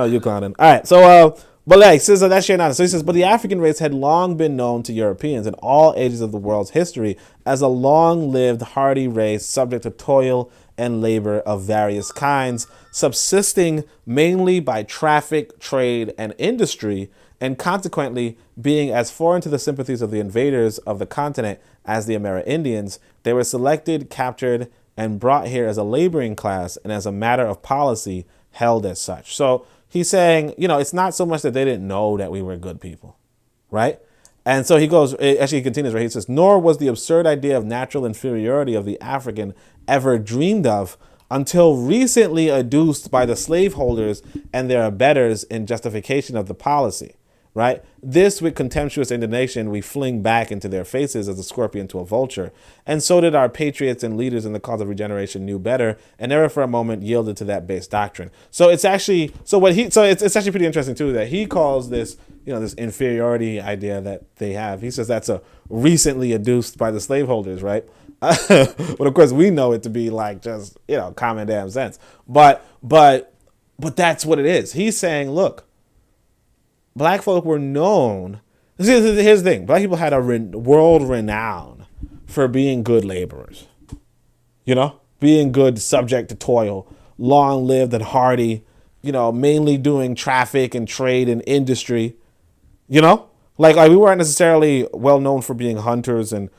you clowning. All right, so but like says that shit not. So he says, but the African race had long been known to Europeans in all ages of the world's history as a long-lived, hardy race subject to toil and labor of various kinds, subsisting mainly by traffic, trade, and industry, and consequently being as foreign to the sympathies of the invaders of the continent as the Amerindians. They were selected, captured, and brought here as a laboring class and as a matter of policy held as such. So he's saying, it's not so much that they didn't know that we were good people, right? And so he goes, actually he continues, right? He says, nor was the absurd idea of natural inferiority of the African ever dreamed of until recently adduced by the slaveholders and their abettors in justification of the policy, right? This with contemptuous indignation we fling back into their faces as a scorpion to a vulture. And so did our patriots and leaders in the cause of regeneration knew better and never for a moment yielded to that base doctrine. So it's actually, it's actually pretty interesting too that he calls this, this inferiority idea that they have. He says that's a recently adduced by the slaveholders, right? But of course we know it to be like just, common damn sense. But that's what it is. He's saying, look, black folk were known. Here's the thing. Black people had a world renown for being good laborers. Being good, subject to toil, long-lived and hardy, mainly doing traffic and trade and industry. Like we weren't necessarily well known for being hunters and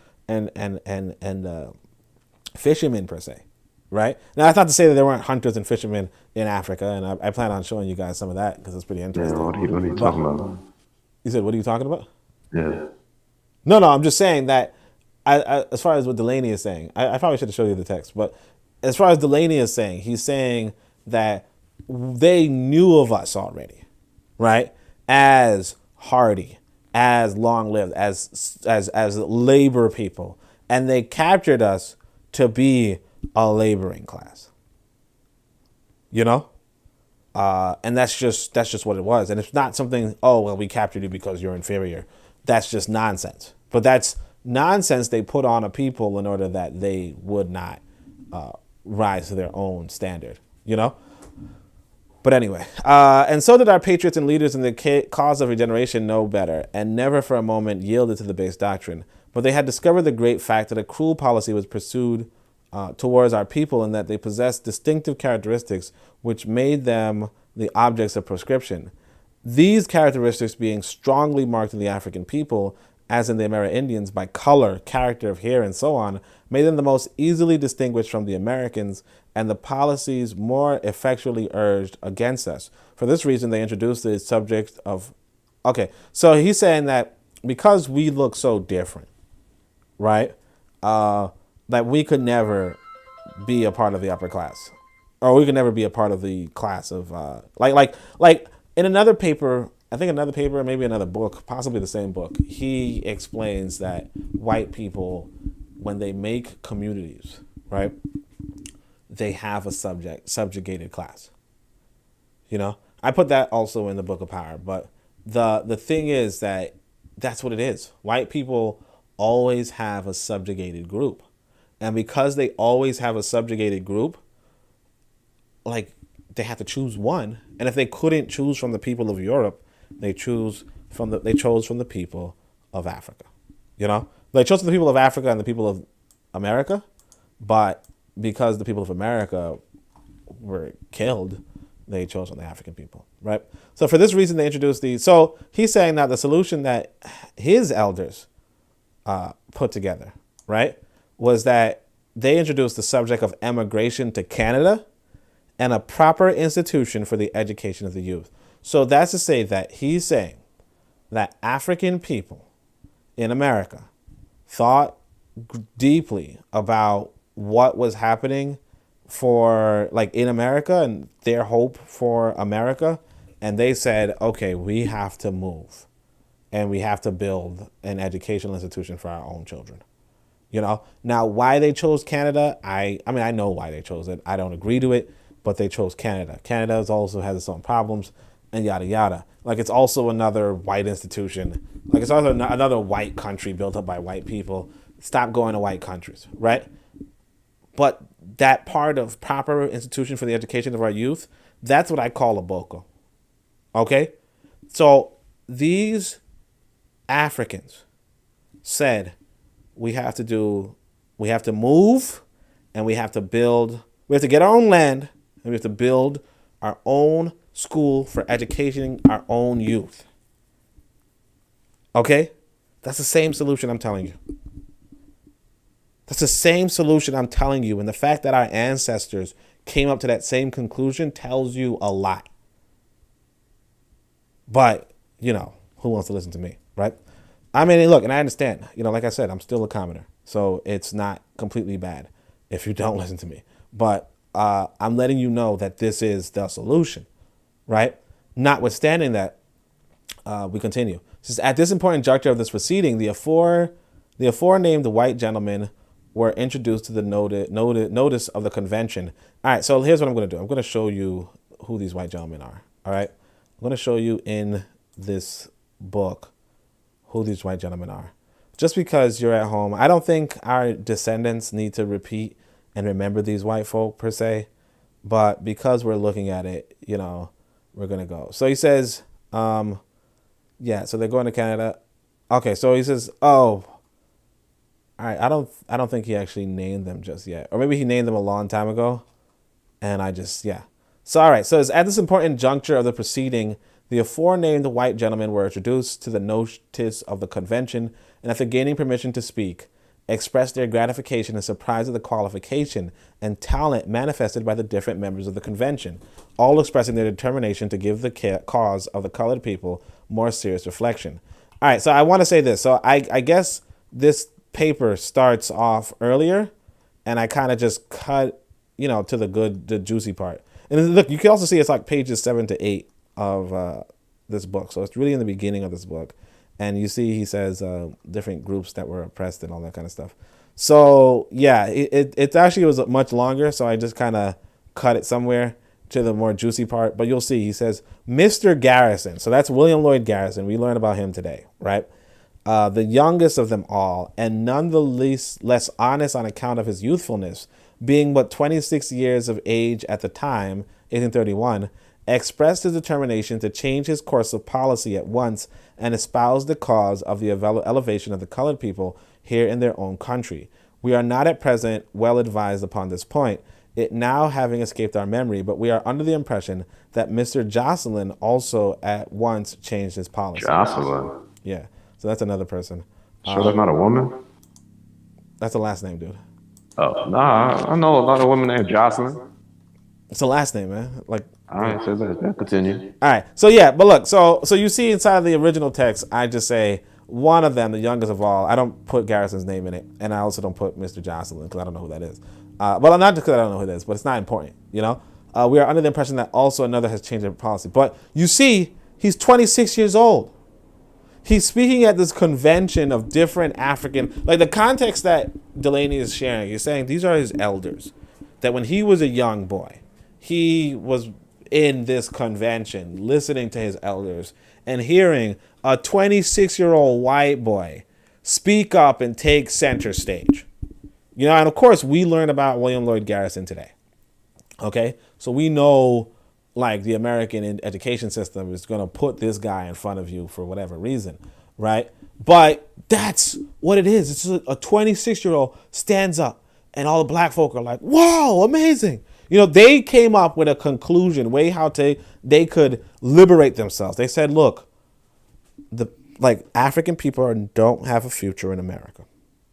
fishermen per se. Right? Now, that's not to say that there weren't hunters and fishermen in Africa, and I plan on showing you guys some of that because it's pretty interesting. Yeah, what are you talking about? You said, what are you talking about? Yeah. No, I'm just saying that as far as what Delany is saying, I probably should have showed you the text, but as far as Delany is saying, he's saying that they knew of us already, right? As hardy, as long-lived, as labor people, and they captured us to be a laboring class, and that's just what it was. And it's not something, we captured you because you're inferior. That's just nonsense. But that's nonsense they put on a people in order that they would not rise to their own standard, But anyway, and so did our patriots and leaders in the cause of regeneration know better, and never for a moment yielded to the base doctrine. But they had discovered the great fact that a cruel policy was pursued towards our people, and that they possessed distinctive characteristics which made them the objects of proscription. These characteristics being strongly marked in the African people, as in the Amerindians, by color, character of hair, and so on, made them the most easily distinguished from the Americans, and the policies more effectually urged against us. For this reason, they introduced the subject of... Okay, so he's saying that because we look so different, right, that we could never be a part of the upper class, or we could never be a part of the class of like in another paper, I think another paper, maybe another book, possibly the same book, he explains that white people, when they make communities, right, they have a subjugated class. You know, I put that also in the Book of Power, but the thing is that that's what it is. White people always have a subjugated group. And because they always have a subjugated group, like, they have to choose one. And if they couldn't choose from the people of Europe, they chose from the people of Africa. You know, they chose the people of Africa and the people of America, but because the people of America were killed, they chose from the African people, right? So for this reason, they introduced these. So he's saying that the solution that his elders put together, right, was that they introduced the subject of emigration to Canada and a proper institution for the education of the youth. So that's to say that he's saying that African people in America thought deeply about what was happening for, like, in America and their hope for America. And they said, okay, we have to move and we have to build an educational institution for our own children. You know, now why they chose Canada, I mean, I know why they chose it. I don't agree to it, but they chose Canada. Canada also has its own problems and yada, yada. Like, it's also another white institution. Like, it's also another white country built up by white people. Stop going to white countries, right? But that part of proper institution for the education of our youth, that's what I call a boko. Okay? So these Africans said, we have to move, and we have to get our own land, and we have to build our own school for educating our own youth. Okay? That's the same solution I'm telling you. That's the same solution I'm telling you. And the fact that our ancestors came up to that same conclusion tells you a lot. But, you know, who wants to listen to me, right? I mean, look, and I understand, you know, like I said, I'm still a commoner. So it's not completely bad if you don't listen to me. But I'm letting you know that this is the solution, right? Notwithstanding that, we continue. Says, at this important juncture of this proceeding, the aforenamed white gentlemen were introduced to the notice of the convention. All right, so here's what I'm going to do. I'm going to show you who these white gentlemen are. All right, I'm going to show you in this book who these white gentlemen are. Just because you're at home, I don't think our descendants need to repeat and remember these white folk per se, but because we're looking at it, you know, we're going to go. So he says, yeah, so they're going to Canada. Okay, so he says, oh, all right, I don't think he actually named them just yet. Or maybe he named them a long time ago, and yeah. So, all right, so it's at this important juncture of the proceeding, the aforenamed white gentlemen were introduced to the notice of the convention, and after gaining permission to speak, expressed their gratification and surprise at the qualification and talent manifested by the different members of the convention, all expressing their determination to give the cause of the colored people more serious reflection. All right, so I want to say this. So I guess this paper starts off earlier, and I kind of just cut, you know, to the juicy part. And look, you can also see it's like pages 7 to 8 of this book. So it's really in the beginning of this book. And you see he says different groups that were oppressed and all that kind of stuff. So, yeah, it actually was much longer, so I just kind of cut it somewhere to the more juicy part. But you'll see he says, Mr. Garrison. So that's William Lloyd Garrison. We learned about him today, right? The youngest of them all, and none the less honest on account of his youthfulness, being but 26 years of age at the time, 1831, expressed his determination to change his course of policy at once and espouse the cause of the elevation of the colored people here in their own country. We are not at present well advised upon this point, it now having escaped our memory, but we are under the impression that Mr. Jocelyn also at once changed his policy. Jocelyn. Yeah, so that's another person. Sure, that's not a woman. That's the last name, dude. Oh, nah, I know a lot of women named Jocelyn. It's the last name, man. Like, All right, so let's continue. all right. So yeah, but look, so you see inside of the original text, I just say one of them, the youngest of all. I don't put Garrison's name in it, and I also don't put Mr. Jocelyn because I don't know who that is. Well, not because I don't know who that is, but it's not important. You know, we are under the impression that also another has changed their policy. But you see, he's 26 years old. He's speaking at this convention of different African, like the context that Delany is sharing. He's saying these are his elders, that when he was a young boy, he was in this convention listening to his elders and hearing a 26-year-old white boy speak up and take center stage. You know, and of course we learn about William Lloyd Garrison today. Okay, so we know like the American education system is going to put this guy in front of you for whatever reason, right? But that's what it is. It's just a 26-year-old stands up and all the black folk are like, wow, amazing. You know, they came up with a conclusion, way how they could liberate themselves. They said, look, African people don't have a future in America.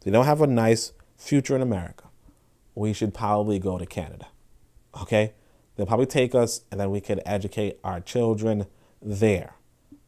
They don't have a nice future in America. We should probably go to Canada. Okay? They'll probably take us and then we could educate our children there.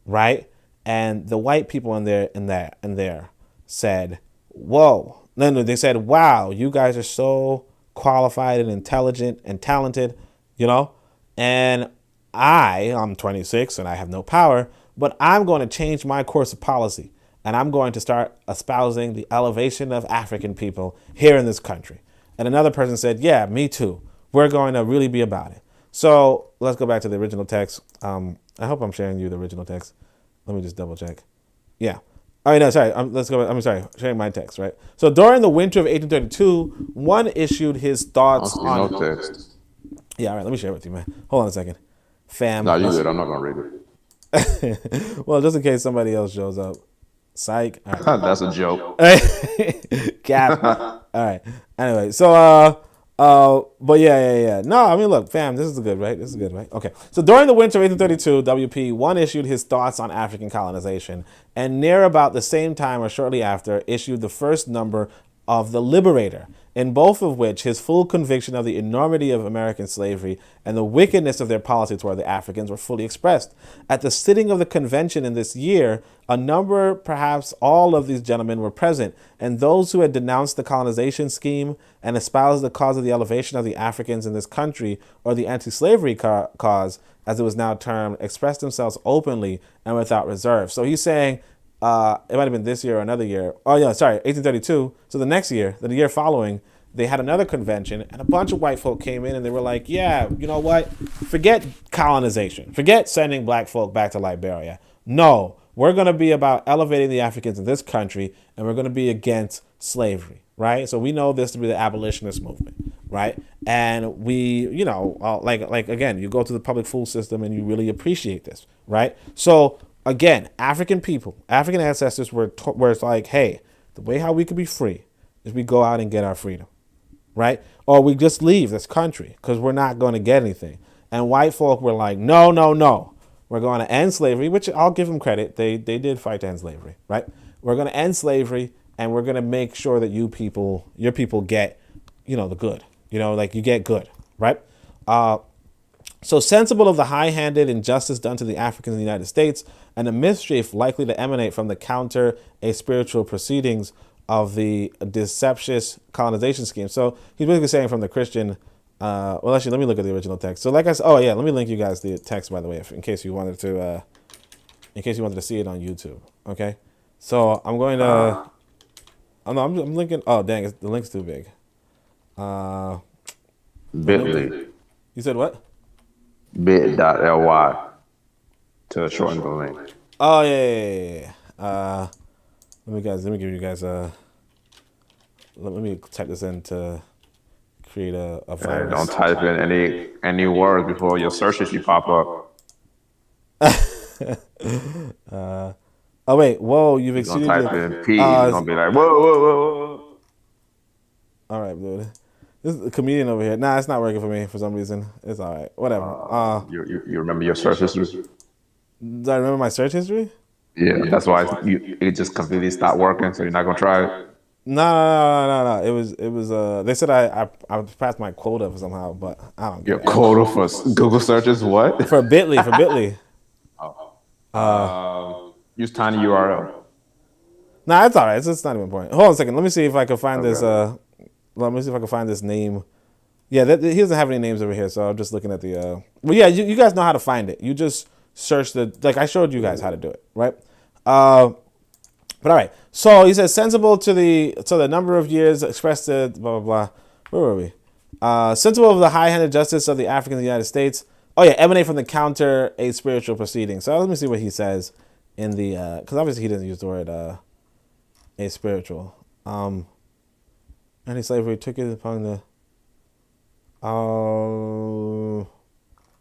Right? And the white people in there said, whoa. No, they said, wow, you guys are so qualified and intelligent and talented, you know? And I'm 26 and I have no power, but I'm going to change my course of policy. And I'm going to start espousing the elevation of African people here in this country. And another person said, yeah, me too. We're going to really be about it. So let's go back to the original text. I hope I'm sharing you the original text. Let me just double check. Yeah. All right, no, sorry. Let's go. I'm sorry. Sharing my text, right? So during the winter of 1832, one issued his thoughts on. No text. Yeah, all right. Let me share it with you, man. Hold on a second. Fam. No, you good. I'm not going to read it. Well, just in case somebody else shows up. Psych. All right. That's a joke. Cap. All right. Anyway, so but yeah. No, I mean, look, fam, this is good, right? This is good, right? Okay. So during the winter of 1832, WP one issued his thoughts on African colonization, and near about the same time or shortly after, issued the first number of The Liberator, in both of which his full conviction of the enormity of American slavery and the wickedness of their policy toward the Africans were fully expressed. At the sitting of the convention in this year, a number, perhaps all of these gentlemen were present, and those who had denounced the colonization scheme and espoused the cause of the elevation of the Africans in this country, or the anti-slavery cause, as it was now termed, expressed themselves openly and without reserve. So he's saying, it might have been this year or another year. Oh, yeah, sorry, 1832. So the next year, the year following, they had another convention, and a bunch of white folk came in, and they were like, yeah, you know what? Forget colonization. Forget sending black folk back to Liberia. No, we're going to be about elevating the Africans in this country, and we're going to be against slavery, right? So we know this to be the abolitionist movement, right? And we, you know, like again, you go to the public school system, and you really appreciate this, right? So again, African people, African ancestors were it's like, hey, the way how we could be free is we go out and get our freedom, right? Or we just leave this country because we're not going to get anything. And white folk were like, no. We're going to end slavery, which I'll give them credit. They did fight to end slavery, right? We're going to end slavery, and we're going to make sure that your people get, you know, the good, you know, like you get good, right? So sensible of the high-handed injustice done to the Africans in the United States and the mischief likely to emanate from the counter-spiritual proceedings of the deceptious colonization scheme. So he's basically saying from the Christian, well, actually, let me look at the original text. So like I said, oh yeah, let me link you guys the text, by the way, in case you wanted to see it on YouTube. Okay. So I'm going to, I'm linking, oh dang, the link's too big. Bit.ly. You said what? Bit.ly to shorten the link. Oh yeah. Let me give you guys let me type this in to create a virus. Don't type in any words before your search history pop up. Oh wait, whoa, you've exceeded your... type in P, you're gonna be like, whoa. All right, dude. This is a comedian over here. Nah, it's not working for me for some reason. It's all right. Whatever. You remember your search history? Do I remember my search history? Yeah, that's why it just completely stopped working. So you're not gonna try it. No. It was. They said I passed my quota for somehow, but I don't Your get it. quota for Google searches, what? For Bitly. Use tiny URL. Nah, it's all right. It's not even important. Hold on a second. Let me see if I can find this. Let me see if I can find this name. Yeah, he doesn't have any names over here, so I'm just looking at the. Well, yeah, you guys know how to find it. You just search I showed you guys how to do it, right? But all right. So he says sensible to the number of years expressed blah blah blah. Where were we? Sensible of the high-handed justice of the Africans in the United States. Oh yeah, emanate from the counter a spiritual proceeding. So let me see what he says in the because obviously he doesn't use the word a spiritual. Anti-slavery took it upon the.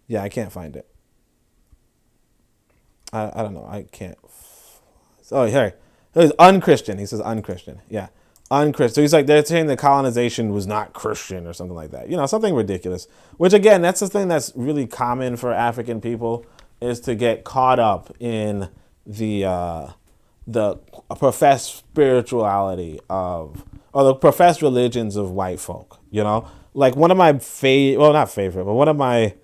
Yeah, I can't find it. I don't know. I can't. Oh, here. It was unchristian. He says unchristian. Yeah. Unchristian. So he's like, they're saying the colonization was not Christian or something like that. Something ridiculous. Which, again, that's the thing that's really common for African people is to get caught up in the professed spirituality or the professed religions of white folk. Like one of my not favorite, but one of my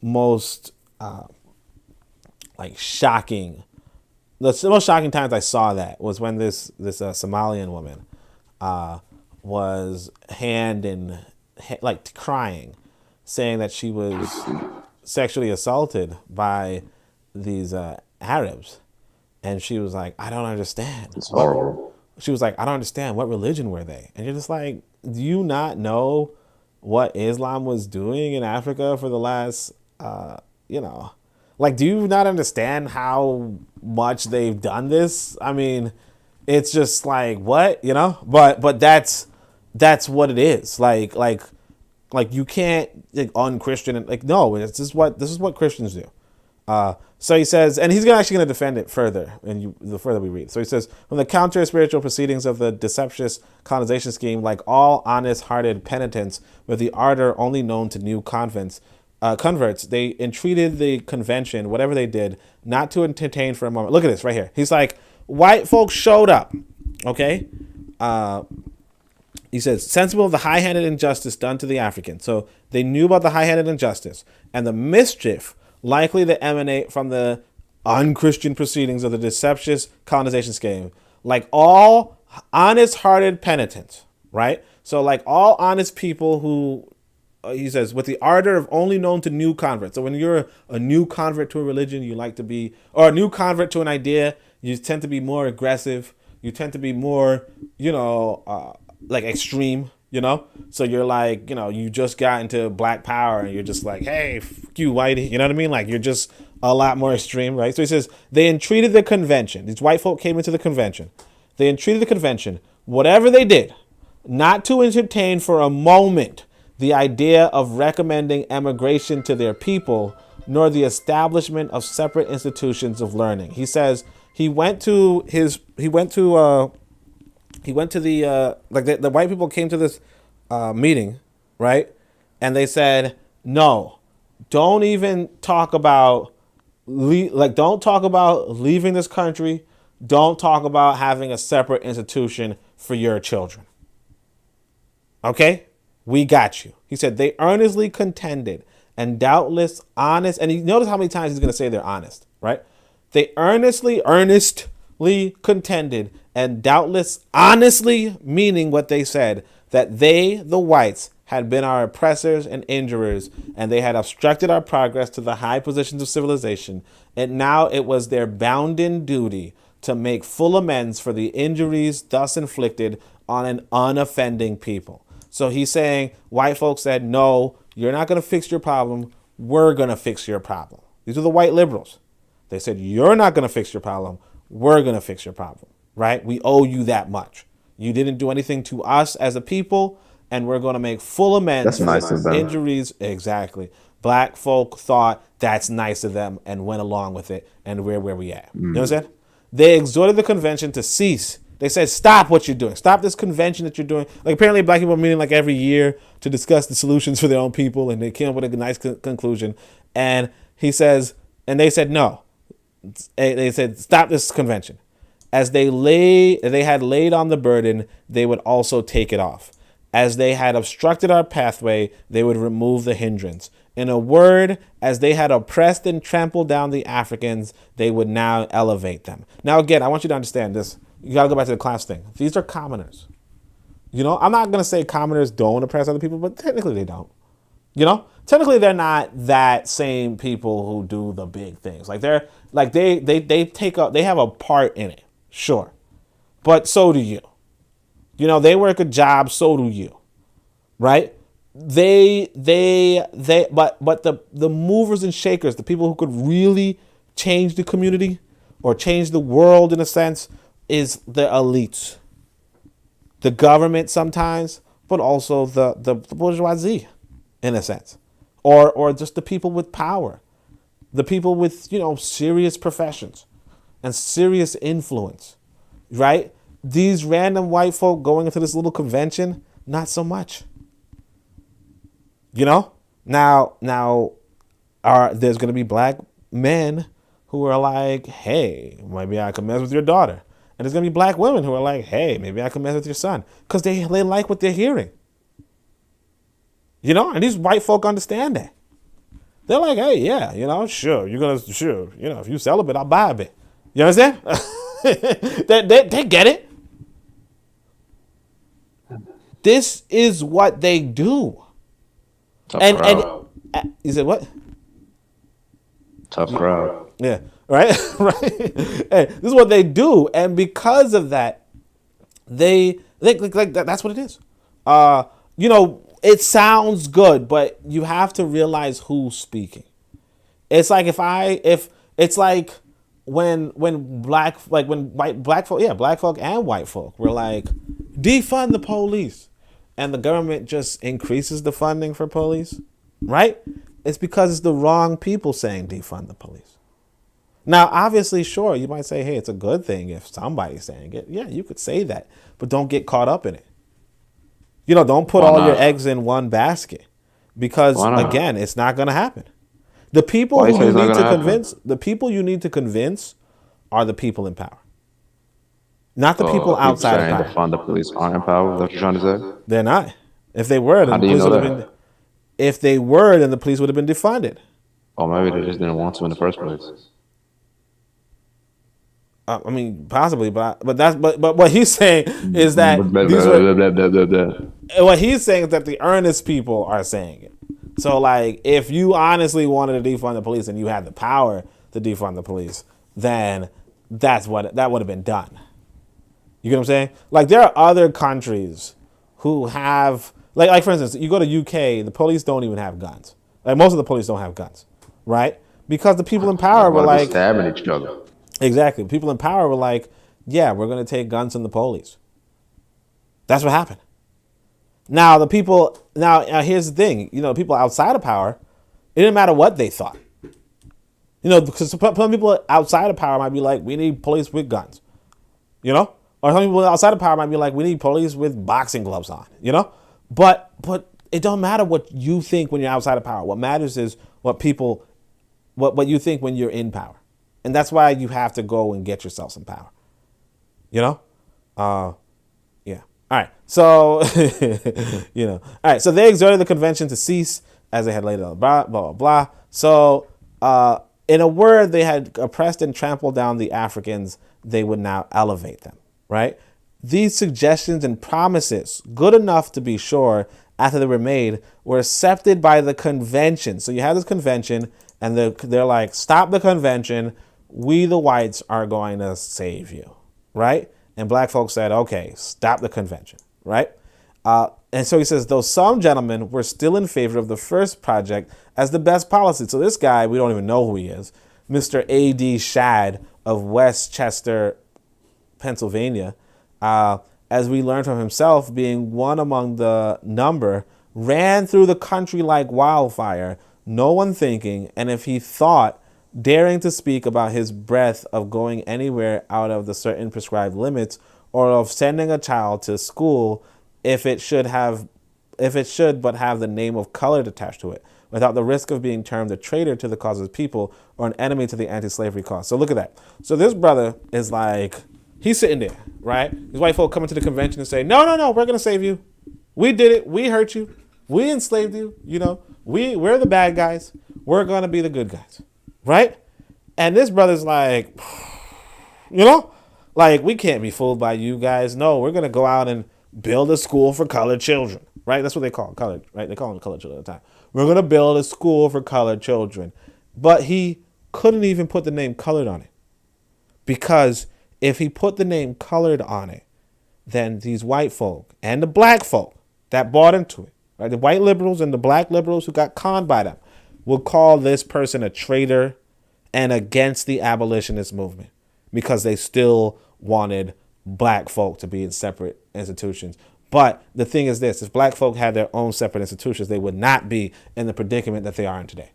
most shocking. The most shocking times I saw that was when this Somalian woman was crying, saying that she was sexually assaulted by these Arabs, and she was like, I don't understand. It's horrible. She was like, I don't understand. What religion were they? And you're just like, do you not know what Islam was doing in Africa for the last, do you not understand how much they've done this? I mean, it's just like, what, but that's what it is. Like you can't unchristian it. No, this is what Christians do. So he says, and he's actually going to defend it further, and the further we read. So he says, from the counter-spiritual proceedings of the deceptious colonization scheme, like all honest-hearted penitents with the ardor only known to new converts, they entreated the convention, whatever they did, not to entertain for a moment. Look at this right here. He's like, white folks showed up, okay? He says, sensible of the high-handed injustice done to the Africans. So they knew about the high-handed injustice and the mischief likely to emanate from the unchristian proceedings of the deceptious colonization scheme, like all honest-hearted penitents, right? So like all honest people who, he says, with the ardor of only known to new converts. So when you're a new convert to a religion, you like to be, or a new convert to an idea, you tend to be more aggressive. You tend to be more, extreme, So you're like, you just got into Black Power and you're just like, hey, fuck you, whitey. You know what I mean? Like you're just a lot more extreme, right? So he says, they entreated the convention. These white folk came into the convention. They entreated the convention, whatever they did, not to entertain for a moment the idea of recommending emigration to their people, nor the establishment of separate institutions of learning. He says the white people came to this meeting, right? And they said, no, don't even talk about don't talk about leaving this country. Don't talk about having a separate institution for your children. Okay? We got you. He said they earnestly contended and doubtless honest. And you notice how many times he's going to say they're honest, right? They earnestly contended and doubtless honestly meaning what they said, that they, the whites, had been our oppressors and injurers, and they had obstructed our progress to the high positions of civilization. And now it was their bounden duty to make full amends for the injuries thus inflicted on an unoffending people. So he's saying white folks said, no, you're not going to fix your problem. We're going to fix your problem. These are the white liberals. They said, you're not going to fix your problem. We're going to fix your problem, right? We owe you that much. You didn't do anything to us as a people, and we're going to make full amends for the injuries. Exactly. Black folk thought that's nice of them and went along with it, and we're where we at. You know what I'm saying? They exhorted the convention to cease. They said, stop what you're doing. Stop this convention that you're doing. Like, apparently black people are meeting like every year to discuss the solutions for their own people, and they came up with a nice conclusion. And he says, and they said, no, They said, stop this convention. As they had laid on the burden, they would also take it off. As they had obstructed our pathway, they would remove the hindrance. In a word, as they had oppressed and trampled down the Africans, they would now elevate them. Now, again, I want you to understand this. You got to go back to the class thing. These are commoners. You know, I'm not going to say commoners don't oppress other people, but technically they don't. You know, technically they're not that same people who do the big things. Like they have a part in it. Sure. But so do you. You know, they work a job, so do you. Right? But the movers and shakers, the people who could really change the community or change the world in a sense, is the elites. The government sometimes, but also the bourgeoisie in a sense. Or just the people with power. The people with, you know, serious professions and serious influence, right? These random white folk going into this little convention, not so much. You know, now, there's going to be black men who are like, hey, maybe I can mess with your daughter. And there's going to be black women who are like, hey, maybe I can mess with your son. Because they like what they're hearing. You know, and these white folk understand that. They're like, hey, yeah, you know, sure, you know, if you sell a bit, I'll buy a bit. You understand? they get it. This is what they do. Tough crowd. And you said what? Tough crowd. Yeah, right, right. And this is what they do, and because of that, they like that's what it is. You know, it sounds good, but you have to realize who's speaking. It's like it's like when black folk and white folk were like, defund the police, and the government just increases the funding for police, right? It's because it's the wrong people saying defund the police. Now, obviously, sure, you might say, hey, it's a good thing if somebody's saying it. Yeah, you could say that, but don't get caught up in it. You know, don't put all your eggs in one basket, because again, it's not going to happen. The people who you need to convince, the people you need to convince, are the people in power, not the people outside of power. Defund the police aren't in power. That's what you're trying to say? They're not. If they were, then the police would have been. If they were, then the police would have been defunded. Or maybe they just didn't want to in the first place. I mean, possibly, but what he's saying is that what he's saying is that the earnest people are saying it. So, like, if you honestly wanted to defund the police and you had the power to defund the police, then that would have been done. You get what I'm saying? Like, there are other countries who have, like for instance, you go to UK, the police don't even have guns. Like, most of the police don't have guns, right? Because the people in power were like stabbing each other. Exactly. People in power were like, yeah, we're going to take guns from the police. That's what happened. Now, here's the thing. You know, people outside of power, it didn't matter what they thought. You know, because some people outside of power might be like, we need police with guns. You know? Or some people outside of power might be like, we need police with boxing gloves on. You know? But it don't matter what you think when you're outside of power. What matters is what you think when you're in power. And that's why you have to go and get yourself some power. You know? Yeah. All right. So, you know. All right. So they exhorted the convention to cease as they had laid out, blah, blah, blah, blah. So, in a word, they had oppressed and trampled down the Africans. They would now elevate them, right? These suggestions and promises, good enough to be sure, after they were made, were accepted by the convention. So you have this convention, and they're like, stop the convention. We, the whites, are going to save you, right? And black folks said, okay, stop the convention, right? And so he says, though some gentlemen were still in favor of the first project as the best policy. So this guy, we don't even know who he is, Mr. A.D. Shad of Westchester, Pennsylvania, as we learned from himself, being one among the number, ran through the country like wildfire, no one thinking, and if he thought, daring to speak about his breadth of going anywhere out of the certain prescribed limits, or of sending a child to school if it should but have the name of colored attached to it. without the risk of being termed a traitor to the cause of the people or an enemy to the anti-slavery cause. So look at that. So this brother is like, he's sitting there, right? These white folk coming to the convention and say, no, we're going to save you. We did it. We hurt you. We enslaved you. You know, we're the bad guys. We're going to be the good guys, right? And this brother's like, you know, like, we can't be fooled by you guys. No, we're going to go out and build a school for colored children, right? That's what they call colored, right? They call them colored children at the time. We're going to build a school for colored children. But he couldn't even put the name colored on it, because if he put the name colored on it, then these white folk and the black folk that bought into it, right? The white liberals and the black liberals who got conned by them will call this person a traitor and against the abolitionist movement, because they still wanted black folk to be in separate institutions. But the thing is this, if black folk had their own separate institutions, they would not be in the predicament that they are in today.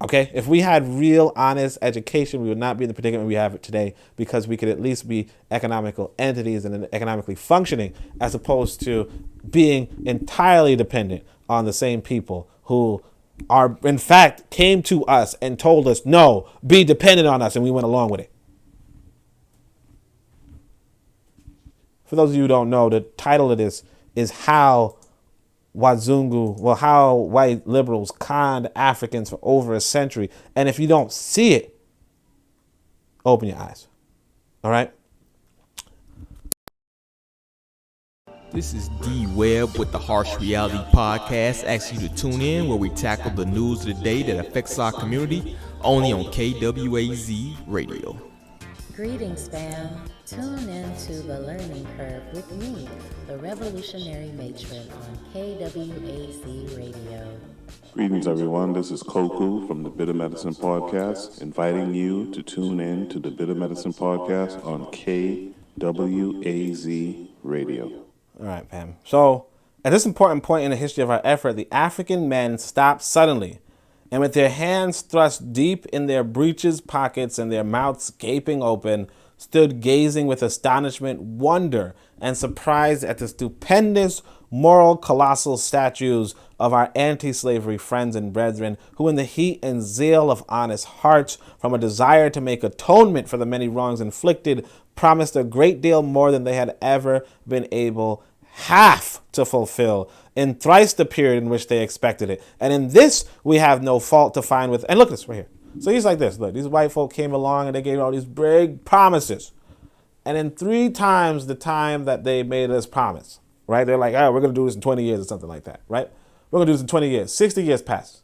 Okay? If we had real, honest education, we would not be in the predicament we have today, because we could at least be economical entities and economically functioning, as opposed to being entirely dependent on the same people who are, in fact, came to us and told us, no, be dependent on us, and we went along with it. For those of you who don't know, the title of this is how how white liberals conned Africans for over a century. And if you don't see it, open your eyes. All right? This is D Webb with the Harsh Reality Podcast, asking you to tune in where we tackle the news of the day that affects our community, only on KWAZ Radio. Greetings, fam. Tune in to The Learning Curve with me, the revolutionary matron on KWAZ Radio. Greetings, everyone. This is Koku from the Bitter Medicine Podcast, inviting you to tune in to the Bitter Medicine Podcast on KWAZ Radio. All right, Pam. So, at this important point in the history of our effort, the African men stopped suddenly, and with their hands thrust deep in their breeches pockets and their mouths gaping open, stood gazing with astonishment, wonder, and surprise at the stupendous, moral, colossal statues of our anti-slavery friends and brethren, who in the heat and zeal of honest hearts, from a desire to make atonement for the many wrongs inflicted, promised a great deal more than they had ever been able half to fulfill in thrice the period in which they expected it. And in this we have no fault to find with. And look at this right here. So he's like this. Look, these white folk came along and they gave all these big promises. And in 3 times the time that they made this promise, right? They're like, oh, we're going to do this in 20 years or something like that, right? We're going to do this in 20 years. 60 years passed.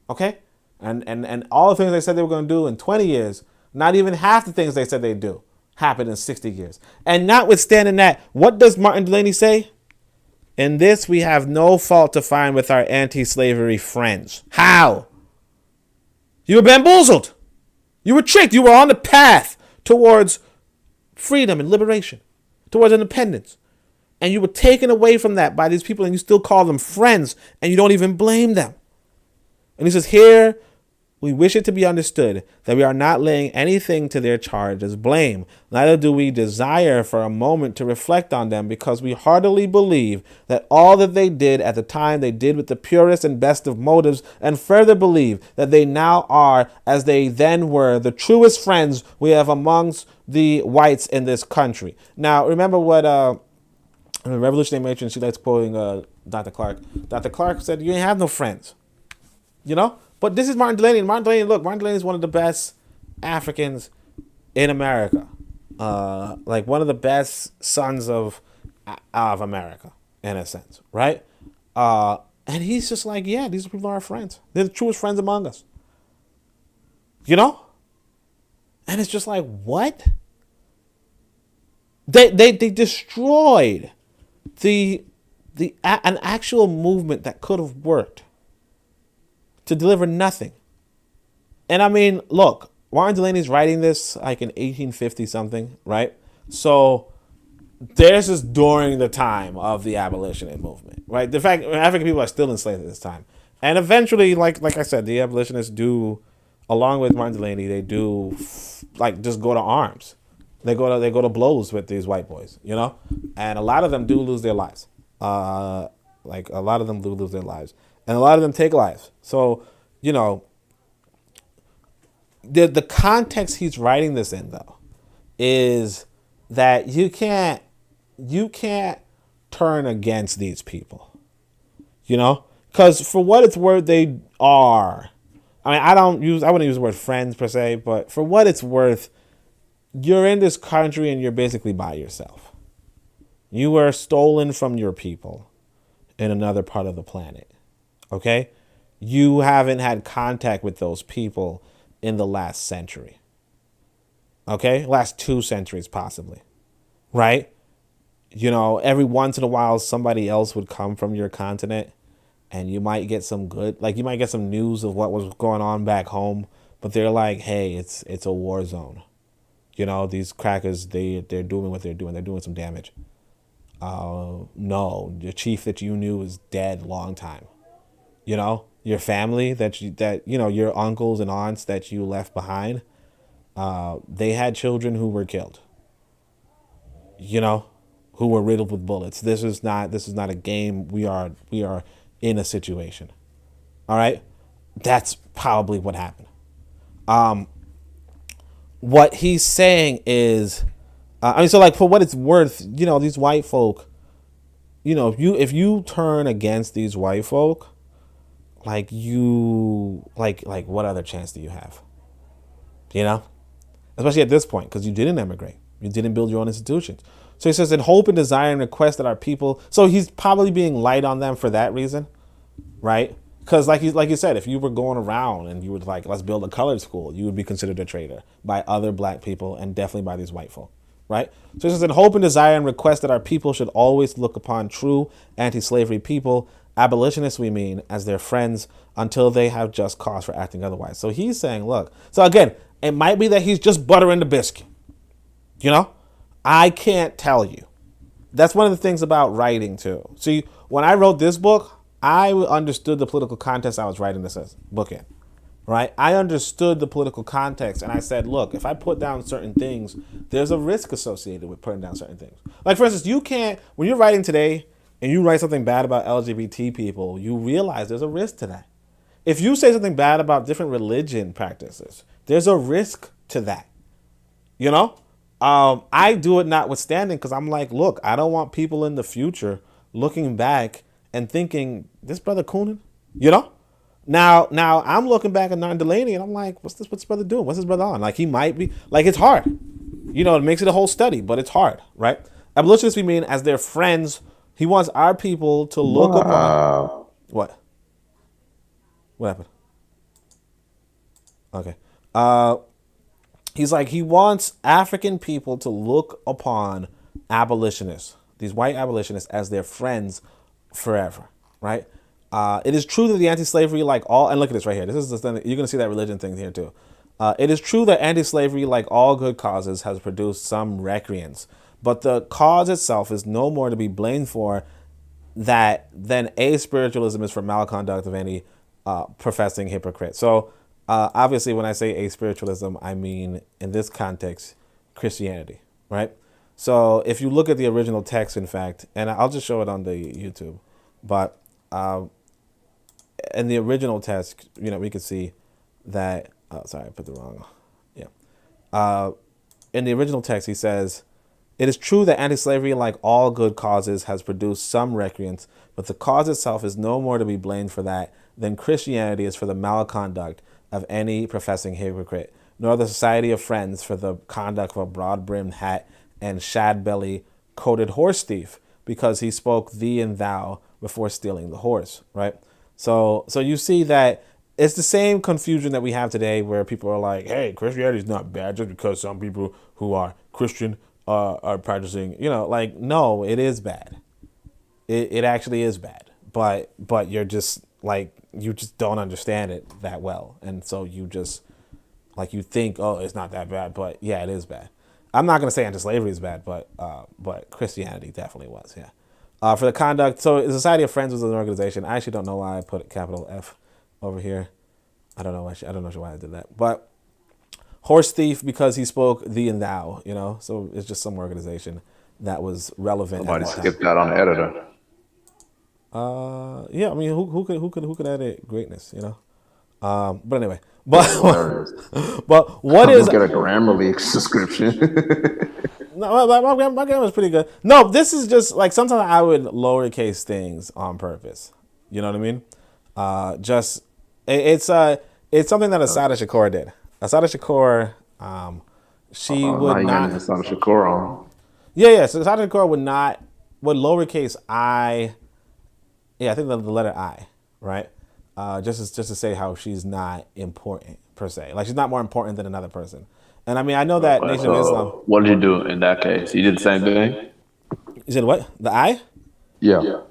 Okay? And all the things they said they were going to do in 20 years, not even half the things they said they'd do, happened in 60 years. And notwithstanding that, what does Martin Delany say? In this we have no fault to find with our anti-slavery friends. How? You were bamboozled. You were tricked. You were on the path towards freedom and liberation, towards independence. And you were taken away from that by these people, and you still call them friends, and you don't even blame them. And he says, here we wish it to be understood that we are not laying anything to their charge as blame. Neither do we desire for a moment to reflect on them, because we heartily believe that all that they did at the time they did with the purest and best of motives, and further believe that they now are, as they then were, the truest friends we have amongst the whites in this country. Now, remember what the revolutionary matron, she likes quoting Dr. Clark. Dr. Clark said, you ain't have no friends, you know? But this is Martin Delany. And Martin Delany, look, Martin Delany is one of the best Africans in America. Like one of the best sons of America, in a sense, right? And he's just like, yeah, these people are our friends. They're the truest friends among us. You know? And it's just like, what? They destroyed an actual movement that could have worked to deliver nothing. And I mean, look, Martin Delany's writing this like in 1850 something, right? So this is during the time of the abolitionist movement, right? The fact African people are still enslaved at this time. And eventually, like I said, the abolitionists do, along with Martin Delany, they do like just go to arms. They go to blows with these white boys, you know? And a lot of them do lose their lives. Like a lot of them do lose their lives. and a lot of them take lives. So, you know, the context he's writing this in though is that you can't turn against these people, you know, because for what it's worth, they are. I mean, I wouldn't use the word friends per se, but for what it's worth, you're in this country and you're basically by yourself. You were stolen from your people in another part of the planet. Okay? You haven't had contact with those people in the last century. Okay? Last 2 centuries, possibly. Right? You know, every once in a while, somebody else would come from your continent and you might get some you might get some news of what was going on back home, but they're like, hey, it's a war zone. You know, these crackers, they're doing what they're doing. They're doing some damage. No, the chief that you knew is dead long time. You know, your family your uncles and aunts that you left behind, they had children who were killed. You know, who were riddled with bullets. This is not a game. We are in a situation. All right? That's probably what happened. What he's saying is, so like for what it's worth, you know, these white folk, you know, if you turn against these white folk, like what other chance do you have? You know, especially at this point, because you didn't emigrate, you didn't build your own institutions. So he says, in hope and desire and request that our people. So he's probably being light on them for that reason, right? Because like you said, if you were going around and you were like, let's build a colored school, you would be considered a traitor by other black people and definitely by these white folk, right? So it says, in hope and desire and request that our people should always look upon true anti-slavery people, abolitionists we mean, as their friends until they have just cause for acting otherwise. So he's saying, look, so again, it might be that he's just buttering the biscuit, you know? I can't tell you. That's one of the things about writing too. See, when I wrote this book, I understood the political context I was writing this book in, right? I understood the political context, and I said, look, if I put down certain things, there's a risk associated with putting down certain things. Like, for instance, you can't, when you're writing today and you write something bad about LGBT people, you realize there's a risk to that. If you say something bad about different religion practices, there's a risk to that, you know? I do it notwithstanding because I'm like, look, I don't want people in the future looking back and thinking, this brother cooning, you know? Now I'm looking back at Delany and I'm like, what's this brother doing? What's this brother on? Like, he might be, like, it's hard. You know, it makes it a whole study, but it's hard, right? Abolitionists we mean as their friends. He wants our people to look upon. What? What happened? Okay. He's like, he wants African people to look upon abolitionists, these white abolitionists, as their friends forever, right? It is true that the anti-slavery, like all, and look at this right here. This is the thing, you're going to see that religion thing here too. It is true that anti-slavery, like all good causes, has produced some recreants, but the cause itself is no more to be blamed for that than spiritualism is for malconduct of any professing hypocrite. So obviously, when I say spiritualism, I mean, in this context, Christianity, right? So if you look at the original text, in fact, and I'll just show it on the YouTube, but in the original text, you know, we could see that, sorry, I put the wrong, yeah. In the original text, he says, it is true that anti-slavery, like all good causes, has produced some recreants, but the cause itself is no more to be blamed for that than Christianity is for the malconduct of any professing hypocrite, nor the Society of Friends for the conduct of a broad-brimmed hat and shad-belly coated horse thief, because he spoke thee and thou before stealing the horse, right? So you see that it's the same confusion that we have today where people are like, hey, Christianity is not bad just because some people who are Christian are practicing, you know, like, no, it is bad. It actually is bad, but you're just like, you just don't understand it that well. And so you just, like, you think, oh, it's not that bad, but yeah, it is bad. I'm not going to say anti-slavery is bad, but Christianity definitely was, yeah. For the conduct, so the Society of Friends was an organization. I actually don't know why I put a capital F over here. I don't know why I did that. But horse thief, because he spoke thee and thou, you know. So it's just some organization that was relevant. Somebody skipped out on the editor. Yeah, I mean, who could edit greatness, you know? But anyway, but Hilarious. but what Just is get a Grammarly subscription. no? My grammar's pretty good. No, this is just like sometimes I would lowercase things on purpose. You know what I mean? Just it's something that Asada Shakur did. Asada Shakur, she Now would you got not. Asada Shakur on. Yeah. So Asada Shakur would lowercase I. Yeah, I think the letter I, right? Just to say how she's not important per se. Like she's not more important than another person. And I mean, I know that But Nation of Islam. so, what did you do in that case? You did the same thing? You said what? The I? Yeah.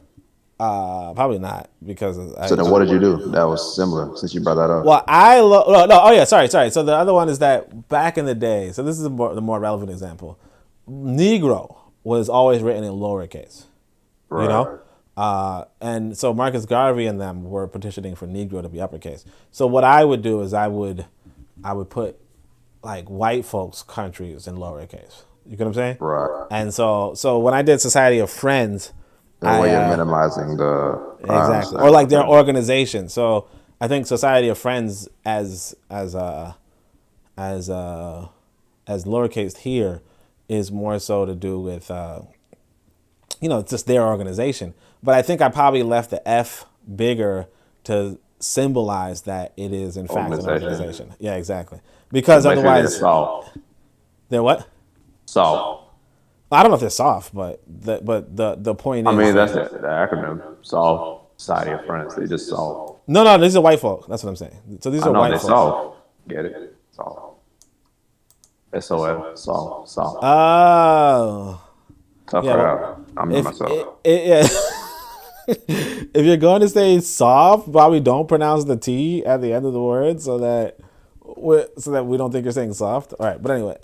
Probably not because So then what did you do? That was similar since you brought that up. Well, no. Oh yeah, sorry. So the other one is that back in the day. So this is the more relevant example. Negro was always written in lowercase. Right. You know. And so Marcus Garvey and them were petitioning for Negro to be uppercase. So what I would do is I would put like white folks' countries in lowercase. You get what I'm saying? Right. And so when I did Society of Friends, The way you're minimizing the exactly, or like their organization. So I think Society of Friends as lowercase here is more so to do with it's just their organization. But I think I probably left the F bigger to symbolize that it is in fact an organization. Yeah, exactly. Because otherwise, they're what? Soft. I don't know if they're soft, but the point is. I mean, that's the acronym. Soft. Society of Friends. They just soft. No, these are white folk. That's what I'm saying. So these are white they folks. soft. Get it? Soft. SOF. Soft. Oh. Tough Yeah, crowd. I'm myself. Yeah. If you're going to say soft, probably don't pronounce the T at the end of the word so that we don't think you're saying soft. All right, but anyway,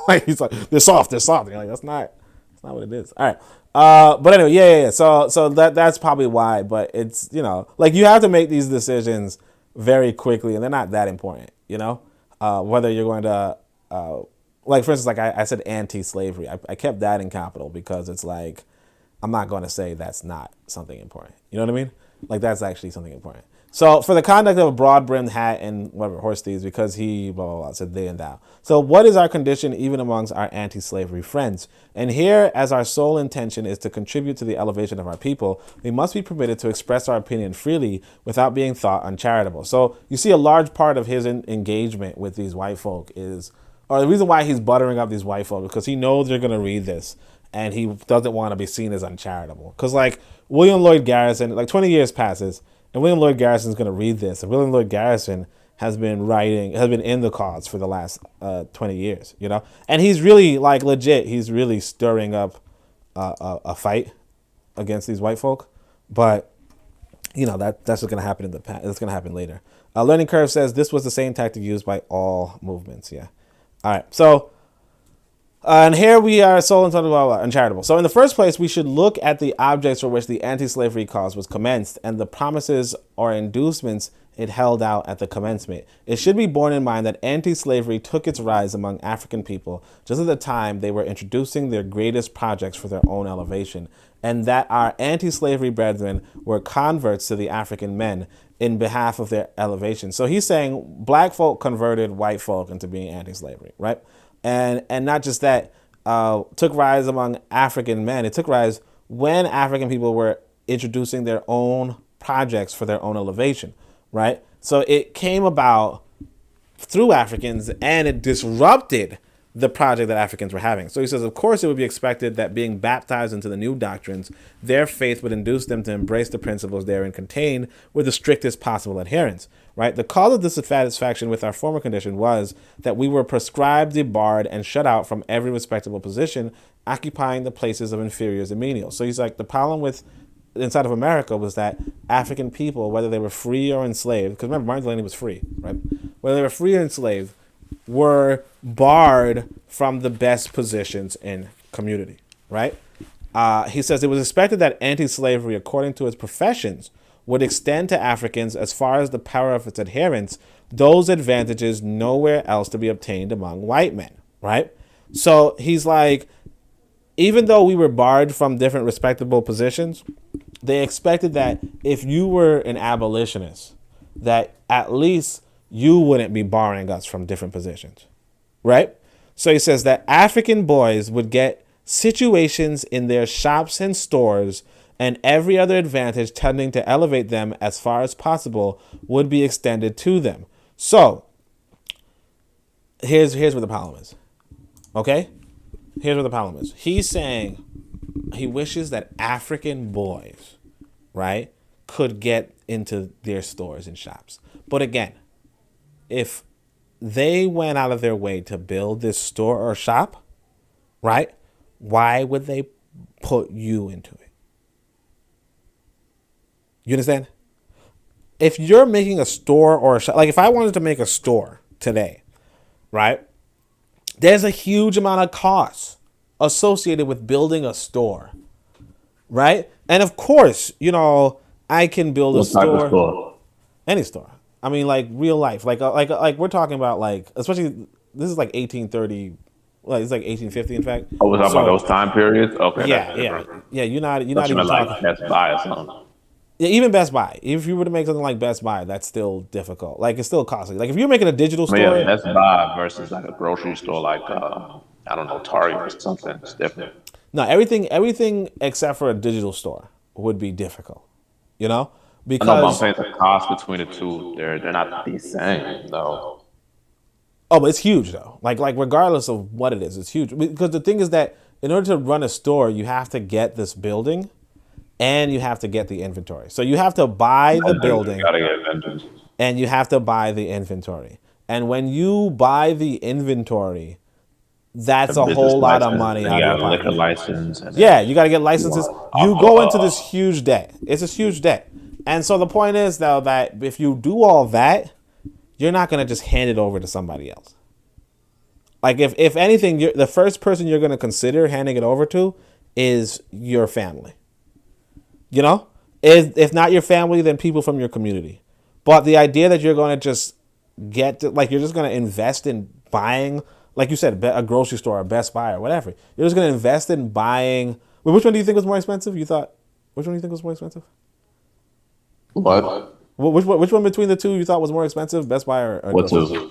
like he's like they're soft. And you're like that's not what it is. All right, but anyway, yeah. So that's probably why. But it's like you have to make these decisions very quickly, and they're not that important. Whether you're going to like for instance, like I said, anti-slavery. I kept that in capital because it's like I'm not going to say that's not something important. You know what I mean? Like that's actually something important. So for the conduct of a broad-brimmed hat and whatever horse thieves, because he blah blah blah said they and thou. So what is our condition even amongst our anti-slavery friends? And here, as our sole intention is to contribute to the elevation of our people, we must be permitted to express our opinion freely without being thought uncharitable. So you see, a large part of his engagement with these white folk is, or the reason why he's buttering up these white folk, because he knows they're going to read this. And he doesn't want to be seen as uncharitable. Because, like, William Lloyd Garrison, like 20 years passes, and William Lloyd Garrison's going to read this. And William Lloyd Garrison has been in the cause for the last 20 years, And he's really, like, legit. He's really stirring up a fight against these white folk. But, that's what's going to happen in the past. That's going to happen later. Learning Curve says this was the same tactic used by all movements. Yeah. All right. So... and here we are soul and uncharitable. So in the first place, we should look at the objects for which the anti-slavery cause was commenced and the promises or inducements it held out at the commencement. It should be borne in mind that anti-slavery took its rise among African people just at the time they were introducing their greatest projects for their own elevation, and that our anti-slavery brethren were converts to the African men in behalf of their elevation. So he's saying black folk converted white folk into being anti-slavery, right? And not just that, took rise among African men. It took rise when African people were introducing their own projects for their own elevation, right? So it came about through Africans and it disrupted the project that Africans were having. So he says, of course, it would be expected that being baptized into the new doctrines, their faith would induce them to embrace the principles therein contained with the strictest possible adherence, right? The cause of dissatisfaction with our former condition was that we were proscribed, debarred, and shut out from every respectable position, occupying the places of inferiors and menials. So he's like, the problem with inside of America was that African people, whether they were free or enslaved, because remember, Martin Delany was free, right? Whether they were free or enslaved, were barred from the best positions in community, right? He says it was expected that anti-slavery, according to its professions, would extend to Africans as far as the power of its adherents, those advantages nowhere else to be obtained among white men, right? So he's like, even though we were barred from different respectable positions, They expected that if you were an abolitionist, that at least you wouldn't be barring us from different positions, right? So he says that African boys would get situations in their shops and stores, and every other advantage tending to elevate them as far as possible would be extended to them. So here's where the problem is. Okay? Here's where the problem is. He's saying he wishes that African boys, right, could get into their stores and shops. But again, if they went out of their way to build this store or shop, right, why would they put you into it? You understand? If you're making a store or a shop, like if I wanted to make a store today, right, there's a huge amount of costs associated with building a store, right? And of course, you know, I can build a What type of store, store? any store. I mean, like real life, like we're talking about, like, especially this is like 1830, like it's like 1850, in fact. Oh, we're talking So, about those time periods? Okay. yeah, that's yeah, different. yeah. You're not Thought even you meant talking. like Best Buy or something. Yeah, even Best Buy. If you were to make something like Best Buy, that's still difficult. Like, it's still costly. Like if you're making a digital But store, yeah, Best Buy versus like a grocery store like, I don't know, Target or something. It's different. no, everything except for a digital store would be difficult. You know, I know, but I'm because saying the cost between the two, they're not the same, though. oh, but it's huge though. Like regardless of what it is, it's huge. Because the thing is that in order to run a store, you have to get this building, and you have to get the inventory. So you have to buy the building, You gotta get vendors. and you have to buy the inventory. And when you buy the inventory, that's a Business whole lot of license, money and out you of got your a liquor pocket. license. And Yeah, you got to get licenses. You Wow. go into this huge debt. It's a huge debt. And so the point is, though, that if you do all that, you're not going to just hand it over to somebody else. Like, if anything, the first person you're going to consider handing it over to is your family. You know? If not your family, then people from your community. But the idea that you're going to just like, you're just going to invest in buying, like you said, a grocery store, a Best Buy, or whatever. You're just going to invest in buying. Wait, which one do you think was more expensive? Which one do you think was more expensive? what? Which one between the two you thought was more expensive, Best Buy or What grocery store? two?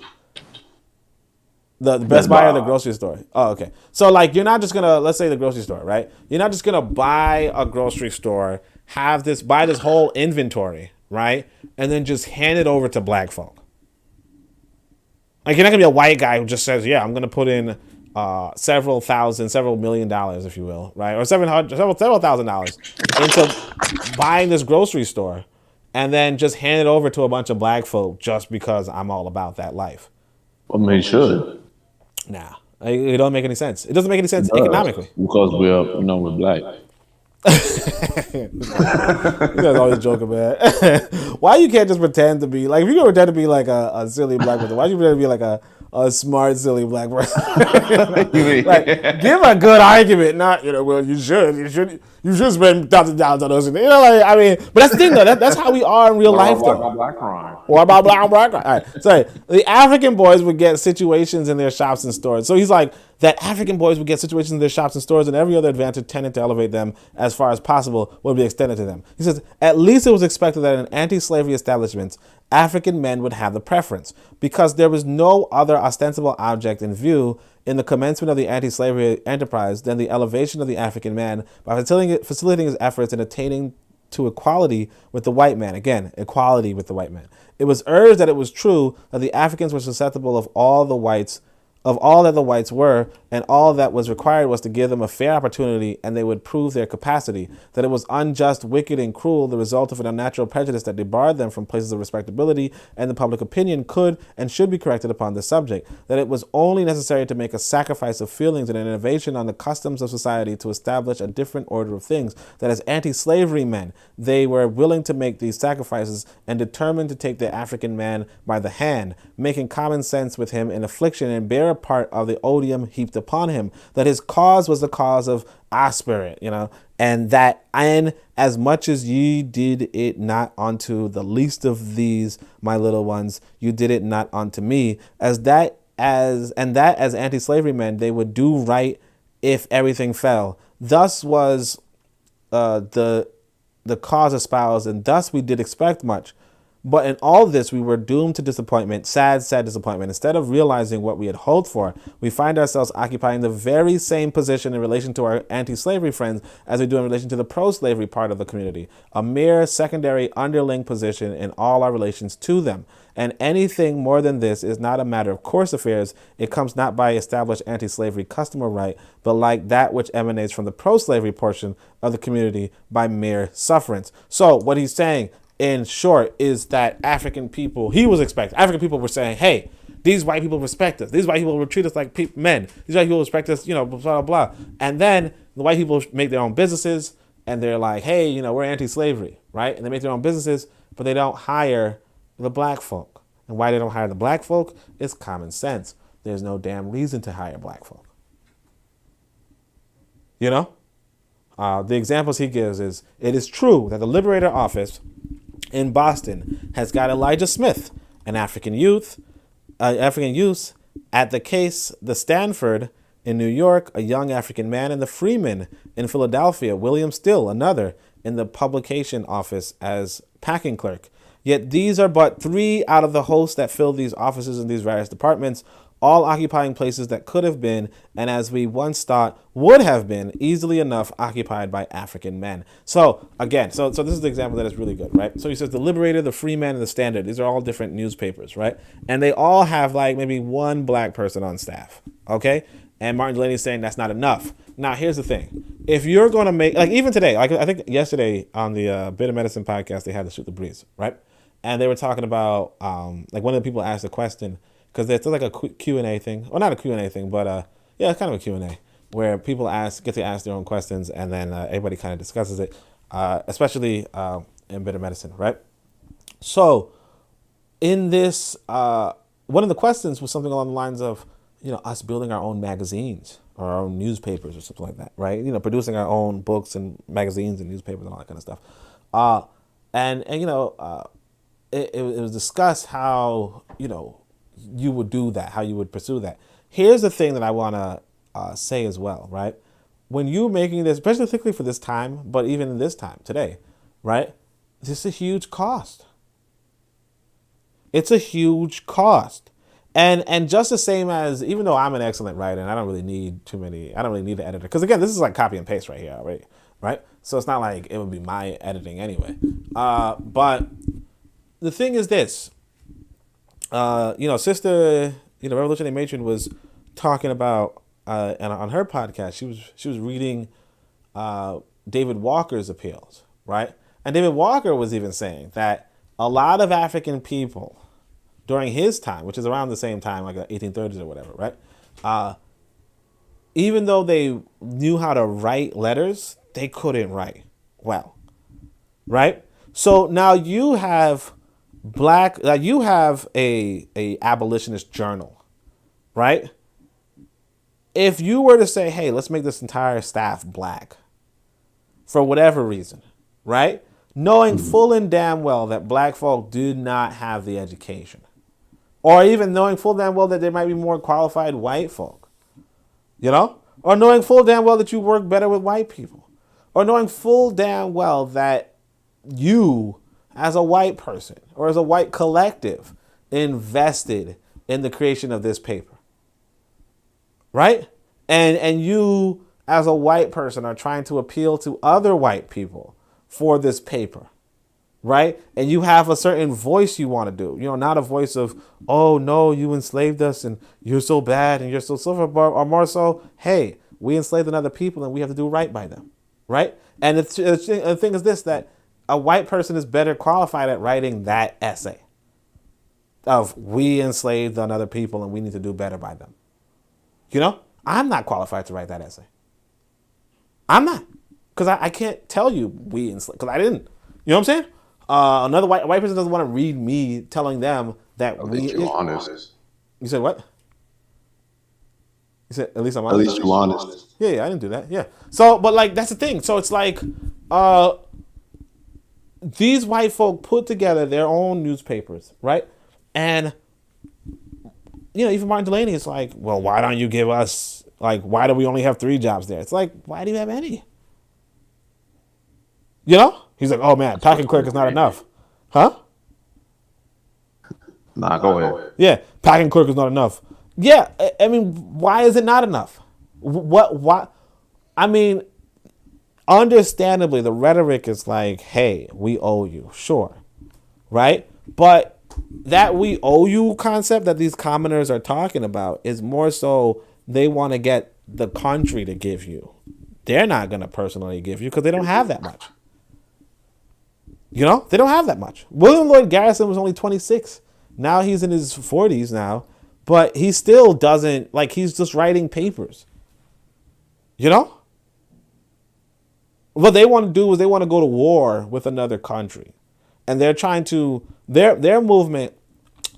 The Best Best Buy or Buy. the grocery store? Oh, okay. So like, you're not just gonna, let's say the grocery store, right? You're not just gonna buy a grocery store, buy this whole inventory, right? And then just hand it over to black folk. Like, you're not gonna be a white guy who just says, yeah, I'm gonna put in several $1,000,000, if you will, right? Or several $1,000 into buying this grocery store, and then just hand it over to a bunch of black folk just because I'm all about that life. I mean, should. Nah, it don't make any sense. It doesn't make any sense economically. Because we're black. You guys always joking, man. Why you can't just pretend to be like, if you're gonna pretend to be like a silly black person, why you pretend to be like a smart, silly black person? Like, give a good argument, not, well, you should spend $1,000 on those. Like, I mean, but that's the thing though. That's how we are in real life though. Black crime. What about black? All right, sorry. The African boys would get situations in their shops and stores. So he's like, that African boys would get situations in their shops and stores, and every other advantage tended to elevate them as far as possible would be extended to them. He says, at least it was expected that in anti-slavery establishments, African men would have the preference, because there was no other ostensible object in view in the commencement of the anti-slavery enterprise than the elevation of the African man by facilitating his efforts in attaining to equality with the white man. Again, equality with the white man. It was urged that it was true that the Africans were susceptible of all that the whites were, and all that was required was to give them a fair opportunity, and they would prove their capacity. That it was unjust, wicked, and cruel, the result of an unnatural prejudice that debarred them from places of respectability, and the public opinion could and should be corrected upon this subject. That it was only necessary to make a sacrifice of feelings and an innovation on the customs of society to establish a different order of things. That as anti-slavery men, they were willing to make these sacrifices and determined to take the African man by the hand, making common sense with him in affliction, and bear a part of the odium heaped upon him, that his cause was the cause of our spirit, and that and as much as ye did it not unto the least of these my little ones, you did it not unto me, as anti-slavery men they would do right if everything fell. Thus was the the cause espoused, and thus we did expect much. But in all this, we were doomed to disappointment, sad disappointment. Instead of realizing what we had hoped for, we find ourselves occupying the very same position in relation to our anti-slavery friends as we do in relation to the pro-slavery part of the community, a mere secondary underling position in all our relations to them. And anything more than this is not a matter of course affairs. It comes not by established anti-slavery custom or right, but like that which emanates from the pro-slavery portion of the community by mere sufferance. So what he's saying, in short, is that African people were saying, hey, these white people respect us. These white people will treat us like men. These white people respect us, blah, blah, blah. And then the white people make their own businesses and they're like, hey, we're anti-slavery, right? And they make their own businesses, but they don't hire the black folk. And why they don't hire the black folk is common sense. There's no damn reason to hire black folk. The examples he gives is, it is true that the Liberator Office in Boston has got Elijah Smith, an African youth, at the case, the Stanford in New York, a young African man, and the Freeman in Philadelphia, William Still, another, in the publication office as packing clerk. Yet these are but 3 out of the host that fill these offices in these various departments, all occupying places that could have been, and as we once thought would have been, easily enough occupied by African men. So again, so this is the example that is really good, right? So he says the Liberator, the Freeman, and the Standard, these are all different newspapers, right? And they all have like maybe one black person on staff, okay? And Martin Delany is saying that's not enough. Now, here's the thing. If you're going to make, like even today, like I think yesterday on the Bit of Medicine podcast, they had to Shoot the Breeze, right? And they were talking about, like one of the people asked a question, because there's like a Q&A thing. Well, not a Q&A thing, but yeah, it's kind of a Q&A where people get to ask their own questions and then everybody kind of discusses it, especially in Bit of Medicine, right? So in this, one of the questions was something along the lines of, us building our own magazines or our own newspapers or something like that, right? Producing our own books and magazines and newspapers and all that kind of stuff. It was discussed how, you would do that, how you would pursue that. Here's the thing that I want to say as well, right? When you're making this, especially particularly for this time, but even in this time today, right? This is a huge cost. It's a huge cost. And just the same as, even though I'm an excellent writer and I don't really need the editor. Because again, this is like copy and paste right here already, right? So it's not like it would be my editing anyway. But the thing is this, Sister, Revolutionary Matron was talking about, and on her podcast, she was reading David Walker's appeals, right? And David Walker was even saying that a lot of African people during his time, which is around the same time, like the 1830s or whatever, right? Even though they knew how to write letters, they couldn't write well, right? So now you have a abolitionist journal, right? If you were to say, hey, let's make this entire staff black for whatever reason, right? Knowing full and damn well that black folk do not have the education, or even knowing full damn well that there might be more qualified white folk, or knowing full damn well that you work better with white people, or knowing full damn well that you as a white person or as a white collective invested in the creation of this paper, right? And you as a white person are trying to appeal to other white people for this paper, right? And you have a certain voice you want to do, not a voice of, oh no, you enslaved us and you're so bad and you're so silver, or more so, hey, we enslaved another people and we have to do right by them, right? And the thing is this, that a white person is better qualified at writing that essay of we enslaved another people and we need to do better by them. I'm not qualified to write that essay. I'm not, because I can't tell you we enslaved, because I didn't. You know what I'm saying? Another white person doesn't want to read me telling them that At least you're honest. You said what? You said at least I'm honest. At least you're honest. Yeah, I didn't do that. Yeah. So, but like that's the thing. So it's like, these white folk put together their own newspapers, right? And even Martin Delany is like, well, why don't you give us, like, why do we only have 3 jobs there? It's like, why do you have any? He's like, oh man, packing quick is not enough. Huh? Nah, go ahead. Yeah, packing quick is not enough. Yeah, I mean, why is it not enough? What? I mean, understandably, the rhetoric is like, hey, we owe you. Sure. Right? But that we owe you concept that these commoners are talking about is more so they want to get the country to give you. They're not going to personally give you because they don't have that much. You know, they don't have that much. William Lloyd Garrison was only 26. Now he's in his 40s now, but he still doesn't, like, he's just writing papers. You know? What they want to do is they want to go to war with another country. And they're trying to, their movement,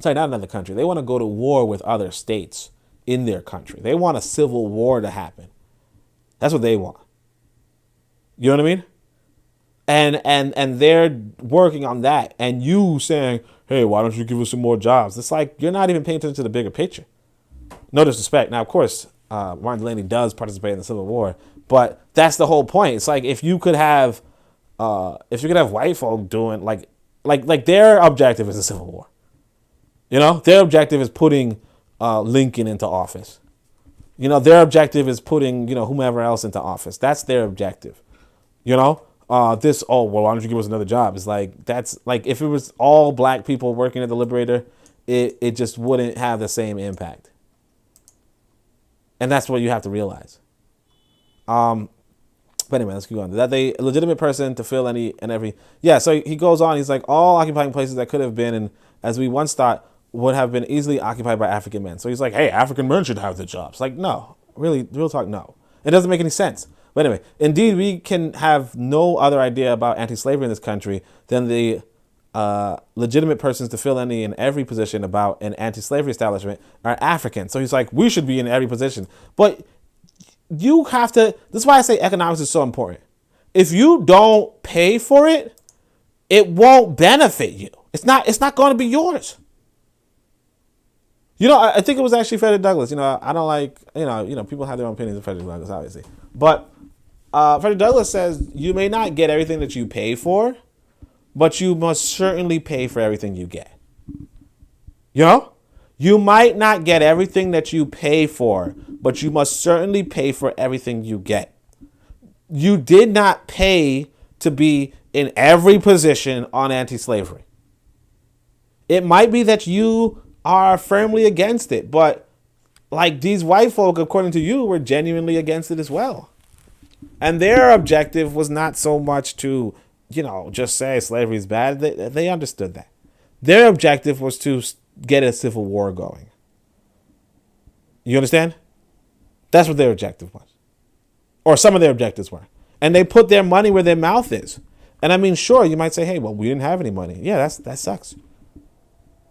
sorry, not another country. They want to go to war with other states in their country. They want a civil war to happen. That's what they want. You know what I mean? And they're working on that. And you saying, hey, why don't you give us some more jobs? It's like, you're not even paying attention to the bigger picture. No disrespect. Now, of course, Martin Delany does participate in the Civil War, but that's the whole point. It's like, if you could have white folk doing like their objective is the Civil War. You know, their objective is putting Lincoln into office. You know, their objective is putting, whomever else into office. That's their objective. You know, why don't you give us another job? It's like, that's like, if it was all black people working at the Liberator, it just wouldn't have the same impact. And that's what you have to realize. But anyway, let's keep going. That they a legitimate person to fill any and every. Yeah, so he goes on. He's like, all occupying places that could have been, and as we once thought, would have been easily occupied by African men. So he's like, hey, African men should have the jobs. Like, no, really, real talk, no. It doesn't make any sense. But anyway, indeed, we can have no other idea about anti-slavery in this country than the legitimate persons to fill any and every position about an anti-slavery establishment are African. So he's like, we should be in every position. But you have to, this is why I say economics is so important. If you don't pay for it, it won't benefit you. It's not going to be yours. I think it was actually Frederick Douglass. I don't like, people have their own opinions of Frederick Douglass, obviously. But Frederick Douglass says, you may not get everything that you pay for, but you must certainly pay for everything you get. You might not get everything that you pay for, but you must certainly pay for everything you get. You did not pay to be in every position on anti-slavery. It might be that you are firmly against it, but like these white folk, according to you, were genuinely against it as well. And their objective was not so much to, just say slavery is bad. They understood that. Their objective was to get a civil war going. You understand? That's what their objective was. Or some of their objectives were. And they put their money where their mouth is. And I mean, sure, you might say, hey, well, we didn't have any money. Yeah, that sucks.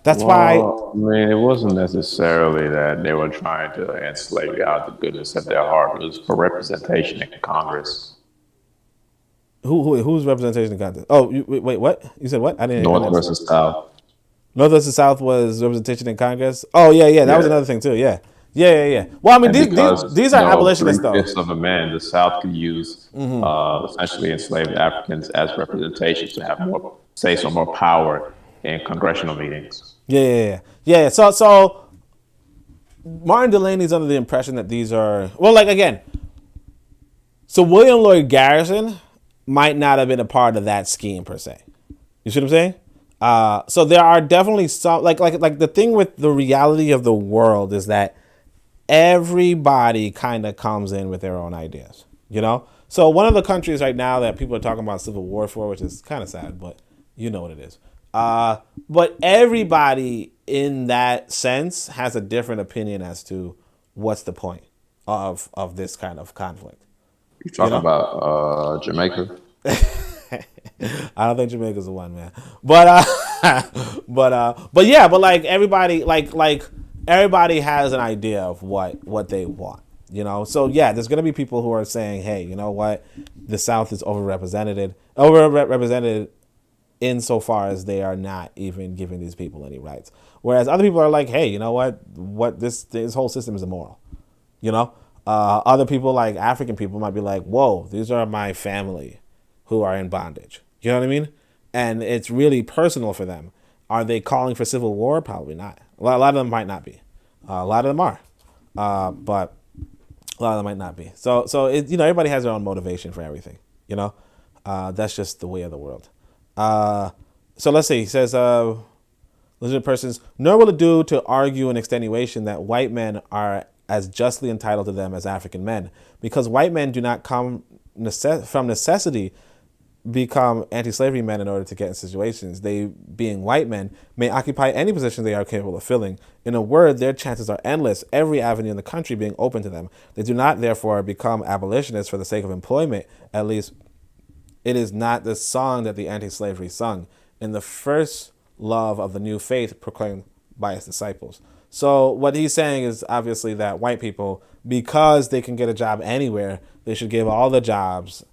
That's why. I mean, it wasn't necessarily that they were trying to enslave you out of the goodness of their heart. It was for representation in Congress. Who's representation in Congress? Oh, wait, what? You said what? I didn't. North versus South. North versus South was representation in Congress. Oh yeah. That was another thing too. Yeah. Well, I mean, these are abolitionists though. 3/5 of the men, the South could use essentially enslaved Africans as representation to have more say, so more power in congressional meetings. Yeah. So Martin Delany's under the impression that these are, well, like, again, so William Lloyd Garrison might not have been a part of that scheme per se. You see what I'm saying? So there are definitely some, like the thing with the reality of the world is that everybody kind of comes in with their own ideas, So one of the countries right now that people are talking about civil war for, which is kind of sad, but you know what it is. But everybody in that sense has a different opinion as to what's the point of this kind of conflict. You talking about Jamaica? I don't think Jamaica's the one, man. But like everybody, like everybody has an idea of what they want. So yeah, there's gonna be people who are saying, hey, you know what, the South is overrepresented insofar as they are not even giving these people any rights. Whereas other people are like, hey, you know what this whole system is immoral. Other people, like African people, might be like, whoa, these are my family who are in bondage. You know what I mean? And it's really personal for them. Are they calling for civil war? Probably not. A lot of them might not be. A lot of them are, but a lot of them might not be. So everybody has their own motivation for everything. That's just the way of the world. So let's see. He says, legitimate persons, nor will it do to argue in extenuation that white men are as justly entitled to them as African men, because white men do not come from necessity become anti-slavery men in order to get in situations. They, being white men, may occupy any position they are capable of filling. In a word, their chances are endless, every avenue in the country being open to them. They do not, therefore, become abolitionists for the sake of employment. At least, it is not the song that the anti-slavery sung in the first love of the new faith proclaimed by its disciples. So what he's saying is obviously that white people, because they can get a job anywhere, they should give all the jobs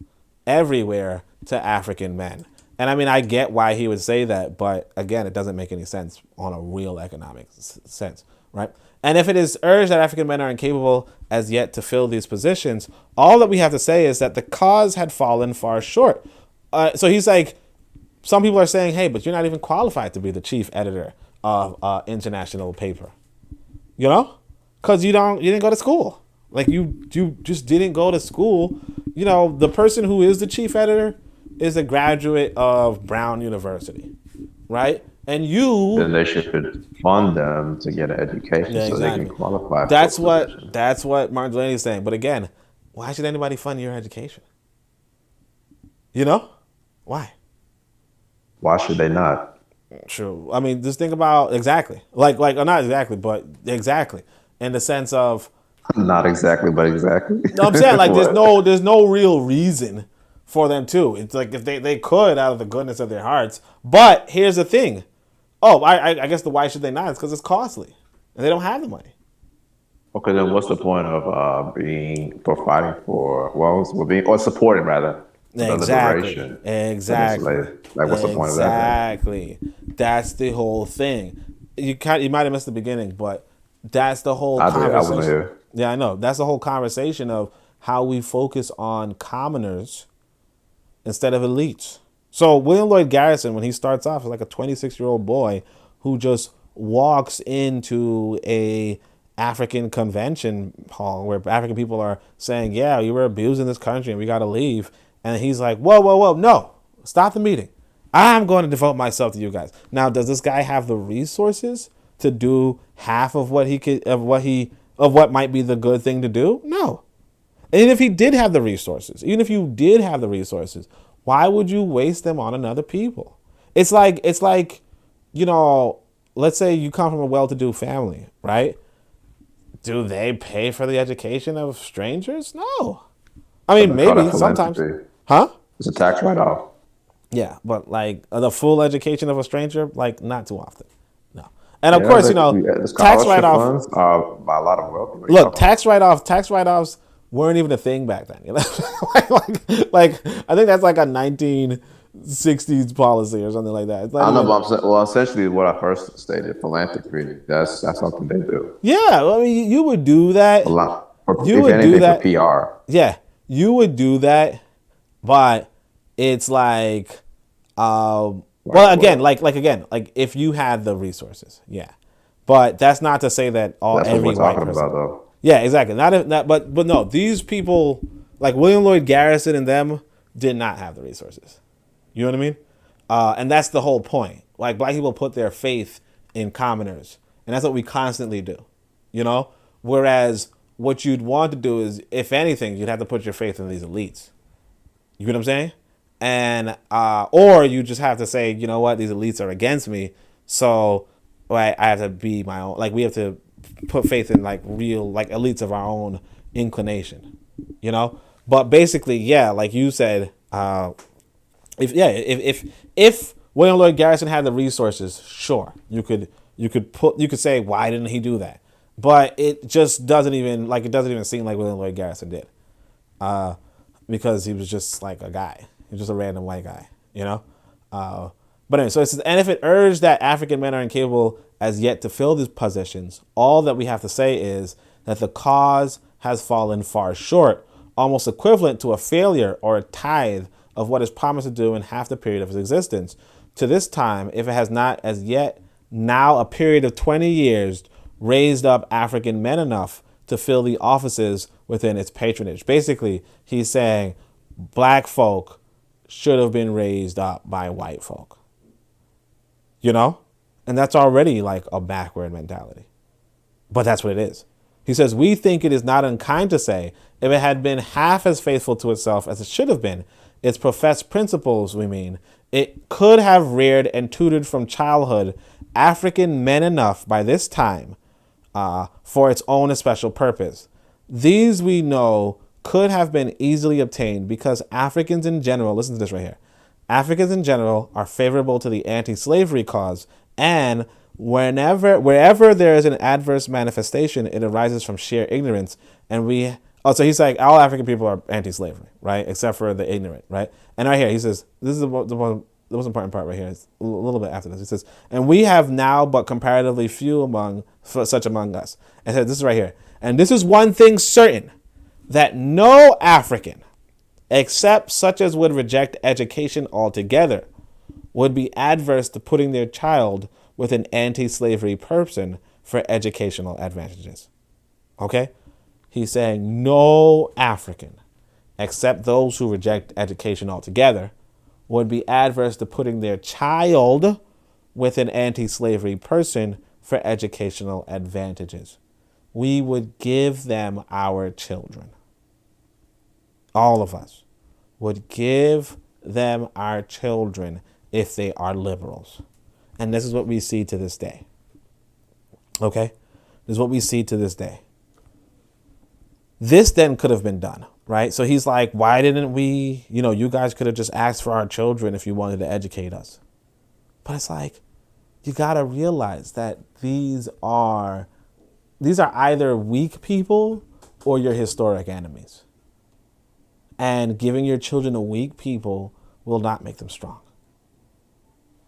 everywhere to African men. And I mean, I get why he would say that, but again, it doesn't make any sense on a real economic sense, right? And if it is urged that African men are incapable as yet to fill these positions, all that we have to say is that the cause had fallen far short. So he's like, some people are saying, hey, but you're not even qualified to be the chief editor of international paper, because you didn't go to school. Like you just didn't go to school. The person who is the chief editor is a graduate of Brown University, right? And then they should fund them to get an education so they can qualify. That's what Martin Delany is saying. But again, why should anybody fund your education? Why? Why should they not? True. I mean, just think about exactly, like not exactly, but exactly, in the sense of not exactly, but exactly. No, I'm saying like there's no real reason for them to. It's like if they could out of the goodness of their hearts. But here's the thing. Oh, I guess the why should they not? It's because it's costly and they don't have the money. Okay, then what's the point of fighting for supporting rather the liberation? Exactly. Like what's the point of that? Exactly. That's the whole thing. You might have missed the beginning, but that's the whole conversation. I wasn't here. Yeah, I know. That's the whole conversation of how we focus on commoners instead of elites. So William Lloyd Garrison, when he starts off, is like a 26-year-old boy who just walks into a African convention hall where African people are saying, yeah, you were abusing this country and we got to leave. And he's like, whoa, no, stop the meeting. I'm going to devote myself to you guys. Now, does this guy have the resources to do half of what he could, of what might be the good thing to do? No. And if he did have the resources, even if you did have the resources, why would you waste them on another people? It's like, let's say you come from a well-to-do family, right? Do they pay for the education of strangers? No. I mean, maybe sometimes. Huh? It's a tax write-off. Yeah, but like the full education of a stranger, like not too often. No. And of course, tax write-off are a lot of wealth. Look, tax write-offs weren't even a thing back then. like I think that's like a 1960s policy or something like that. It's I know, but essentially what I first stated, philanthropy, that's something they do. Yeah, I mean, you would do that. A lot. You would do that for PR. Yeah, you would do that, but it's like, like if you had the resources, yeah. But that's not to say that every white person. About, though. Yeah, exactly. But no, these people like William Lloyd Garrison and them did not have the resources. You know what I mean? And that's the whole point. Like black people put their faith in commoners, and that's what we constantly do. Whereas what you'd want to do is, if anything, you'd have to put your faith in these elites. You know what I'm saying? And or you just have to say, you know what, these elites are against me, so I have to be my own. Like we have to put faith in like real like elites of our own inclination, But basically, yeah, like you said, if William Lloyd Garrison had the resources, sure, you could say, why didn't he do that? But it just doesn't even seem like William Lloyd Garrison did, because he was just like a guy. He was just a random white guy, But anyway, so it says, and if it urged that African men are incapable as yet to fill these positions, all that we have to say is that the cause has fallen far short, almost equivalent to a failure or a tithe of what is promised to do in half the period of its existence. To this time, if it has not as yet now a period of 20 years raised up African men enough to fill the offices within its patronage. Basically, he's saying black folk should have been raised up by white folk. You know? And that's already like a backward mentality. But that's what it is. He says, we think it is not unkind to say, if it had been half as faithful to itself as it should have been, its professed principles, we mean, it could have reared and tutored from childhood African men enough by this time for its own especial purpose. These we know could have been easily obtained because Africans in general, listen to this right here, Africans in general are favorable to the anti-slavery cause, and wherever there is an adverse manifestation, it arises from sheer ignorance. And so he's like, all African people are anti-slavery, right? Except for the ignorant, right? And right here, he says, this is the most important part right here. It's a little bit after this. He says, and we have now but comparatively few among us. And says, this is right here. And this is one thing certain, that no African, except such as would reject education altogether, would be adverse to putting their child with an anti-slavery person for educational advantages. Okay? He's saying no African, except those who reject education altogether, would be adverse to putting their child with an anti-slavery person for educational advantages. We would give them our children. All of us would give them our children if they are liberals. And this is what we see to this day. Okay? This is what we see to this day. This then could have been done, right? So he's like, why didn't we, you guys could have just asked for our children if you wanted to educate us. But it's like, you got to realize that these are either weak people or your historic enemies. And giving your children to weak people will not make them strong.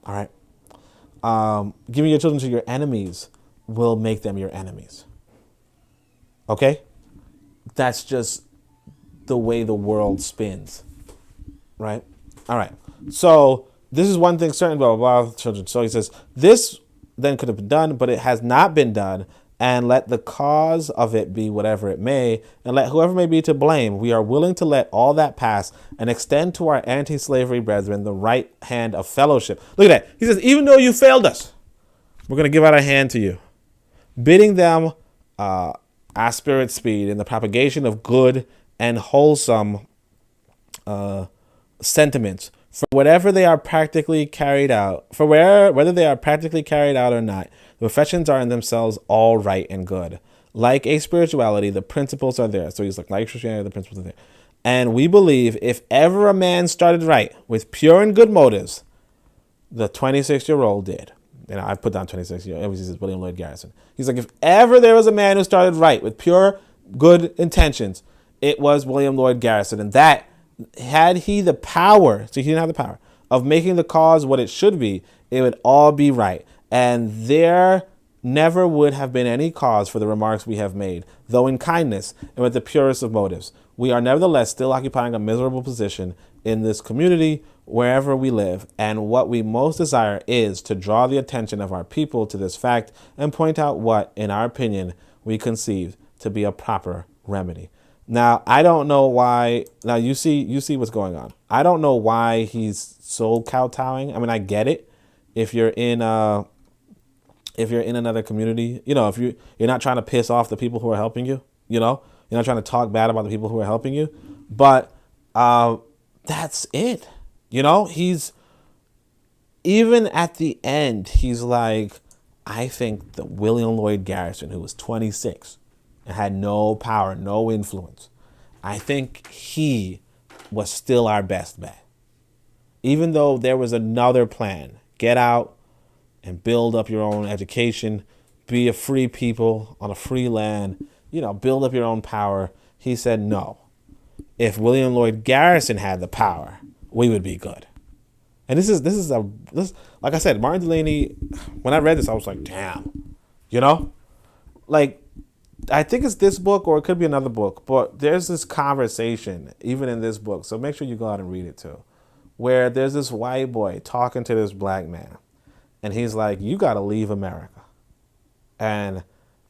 All right? Giving your children to your enemies will make them your enemies. Okay? That's just the way the world spins. Right? All right. So this is one thing certain, blah, blah, blah, children. So he says, this then could have been done, but it has not been done. And let the cause of it be whatever it may, and let whoever may be to blame, we are willing to let all that pass and extend to our anti-slavery brethren the right hand of fellowship. Look at that. He says, even though you failed us, we're going to give out a hand to you, bidding them our spirit speed in the propagation of good and wholesome sentiments, for whatever they are practically carried out, whether they are practically carried out or not. The professions are in themselves all right and good. Like a spirituality, the principles are there. So he's like Christianity, the principles are there. And we believe if ever a man started right with pure and good motives, the 26-year-old did. I put down 26-year-old. This is William Lloyd Garrison. He's like, if ever there was a man who started right with pure, good intentions, it was William Lloyd Garrison. And that, had he the power, so he didn't have the power, of making the cause what it should be, it would all be right. And there never would have been any cause for the remarks we have made, though in kindness and with the purest of motives. We are nevertheless still occupying a miserable position in this community wherever we live, and what we most desire is to draw the attention of our people to this fact and point out what, in our opinion, we conceive to be a proper remedy. Now, I don't know why. Now, you see what's going on. I don't know why he's so kowtowing. I mean, I get it. If you're in another community, if you're not trying to piss off the people who are helping you, you're not trying to talk bad about the people who are helping you. But that's it. He's, even at the end, he's like, I think that William Lloyd Garrison, who was 26 and had no power, no influence, I think he was still our best bet. Even though there was another plan, get out and build up your own education, be a free people on a free land, build up your own power. He said, no, if William Lloyd Garrison had the power, we would be good. And this like I said, Martin Delany, when I read this, I was like, damn, like, I think it's this book or it could be another book, but there's this conversation even in this book. So make sure you go out and read it too. where there's this white boy talking to this black man, and he's like, "You got to leave America," and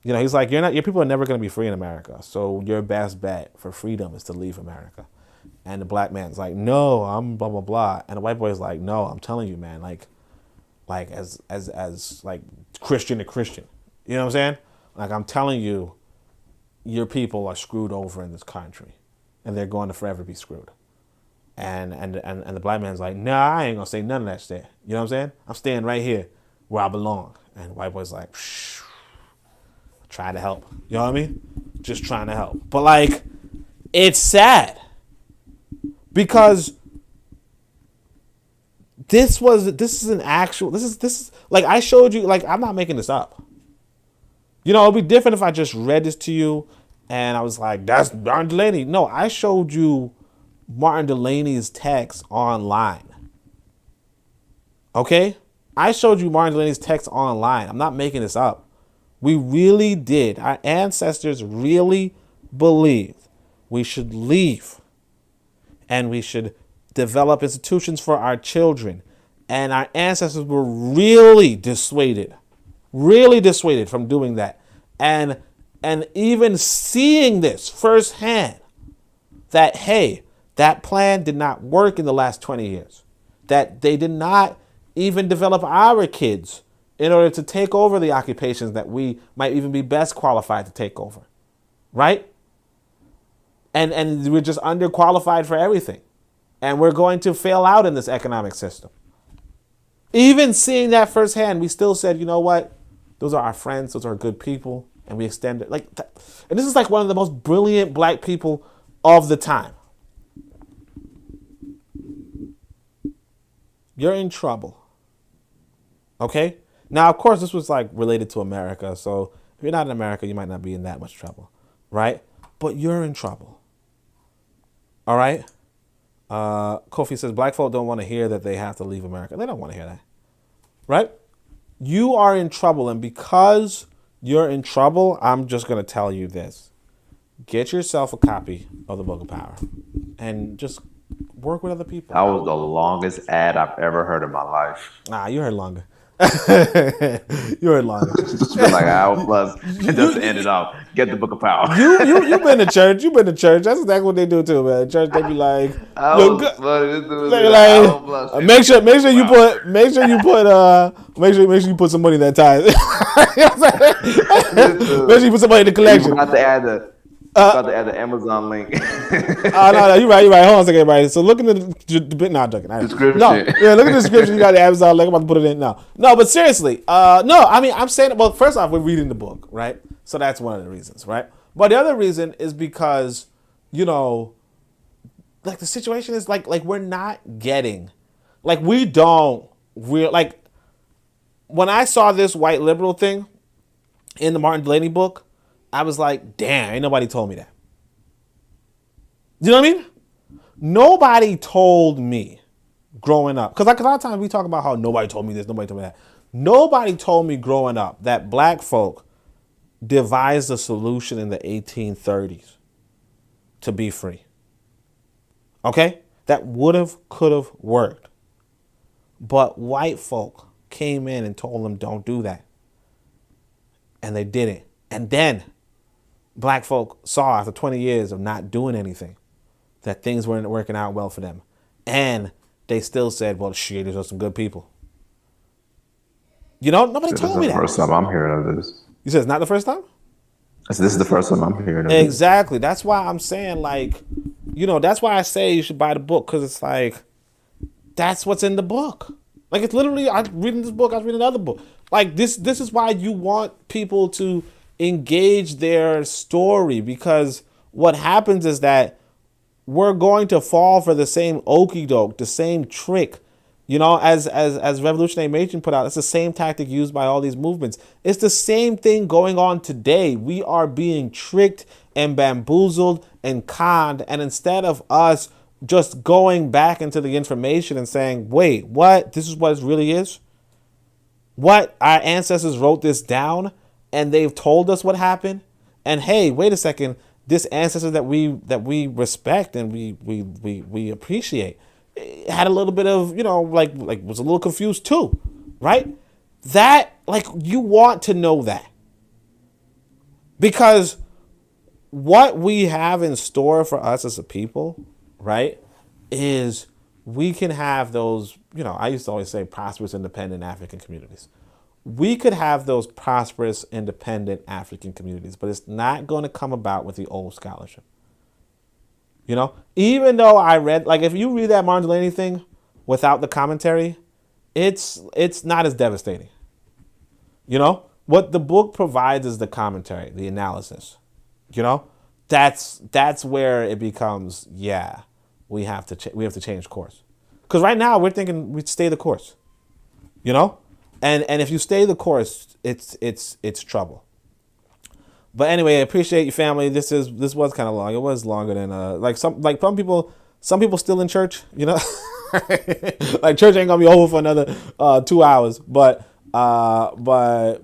he's like, your people are never going to be free in America, so your best bet for freedom is to leave America." And the black man's like, "No, I'm blah blah blah," and the white boy's like, "No, I'm telling you, man, like as like Christian to Christian, you know what I'm saying? Like, I'm telling you, your people are screwed over in this country, and they're going to forever be screwed." And the black man's like, "Nah, I ain't gonna say none of that shit. You know what I'm saying? I'm staying right here where I belong." And the white boy's like, "Shh, try to help." You know what I mean? Just trying to help. But like, it's sad because this is like, I showed you, like, I'm not making this up. It'd be different if I just read this to you and I was like, "That's Martin Delany." No, I showed you Martin Delany's text online. Okay? I showed you Martin Delany's text online. I'm not making this up. We really did. Our ancestors really believed we should leave and we should develop institutions for our children. And our ancestors were really dissuaded from doing that. And even seeing this firsthand, that, hey, that plan did not work in the last 20 years. That they did not even develop our kids in order to take over the occupations that we might even be best qualified to take over. Right? And we're just underqualified for everything. And we're going to fail out in this economic system. Even seeing that firsthand, we still said, you know what? Those are our friends. Those are good people. And we extend it. Like that. And this is like one of the most brilliant black people of the time. You're in trouble. Okay? Now, of course, this was like related to America. So if you're not in America, you might not be in that much trouble. Right? But you're in trouble. All right? Kofi says, black folk don't want to hear that they have to leave America. They don't want to hear that. Right? You are in trouble. And because you're in trouble, I'm just going to tell you this. Get yourself a copy of the Book of Power and just work with other people. That was the longest ad I've ever heard in my life. Nah, you heard longer. You heard longer. It's been like an hour plus, and just to end it off, get the Book of Power. You've been to church. You've been to church. That's exactly what they do too, man. Church, they be like, make sure you put some money in that tithe. Make sure you put some money in the collection. About to add the Amazon link. No, you're right. Hold on a second, everybody. So look in the description. Look at the description. You got the Amazon link. I'm about to put it in now. No, but seriously, no. I mean, I'm saying, well, first off, we're reading the book, right? So that's one of the reasons, right? But the other reason is because, like, the situation is like we're not getting, like, like, when I saw this white liberal thing in the Martin Delany book, I was like, damn, ain't nobody told me that. You know what I mean? Nobody told me growing up. Because like a lot of times we talk about how nobody told me this, nobody told me that. Nobody told me growing up that black folk devised a solution in the 1830s to be free. Okay? That would have, could have worked. But white folk came in and told them, don't do that. And they didn't. And then black folk saw, after 20 years of not doing anything, that things weren't working out well for them. And they still said, well, shit, these are some good people. Nobody told me that. This is the first time I'm hearing of this. You said it's not the first time? This is the first time I'm hearing of this. Exactly. That's why I'm saying, like, that's why I say you should buy the book, because it's like, that's what's in the book. Like, it's literally, I'm reading this book, I was reading another book. Like, this is why you want people to engage their story, because what happens is that we're going to fall for the same okie doke, the same trick, as Revolutionary Matron put out. It's the same tactic used by all these movements. It's the same thing going on today. We are being tricked and bamboozled and conned, and instead of us just going back into the information and saying, wait, what? This is what it really is? What? Our ancestors wrote this down and they've told us what happened? And hey, wait a second, this ancestor that we respect and we appreciate had a little bit of, like was a little confused too, right? That, like, you want to know that. Because what we have in store for us as a people, right, is we can have those, I used to always say prosperous, independent African communities. We could have those prosperous, independent African communities, but it's not going to come about with the old scholarship. Even though I read, like, if you read that Martin Delany thing without the commentary, it's not as devastating. What the book provides is the commentary, the analysis. That's where it becomes, we have to change course. Because right now we're thinking we'd stay the course. And if you stay the course, it's trouble. But anyway, I appreciate you, family. This was kind of long. It was longer than some people still in church. Like, church ain't gonna be over for another 2 hours. But other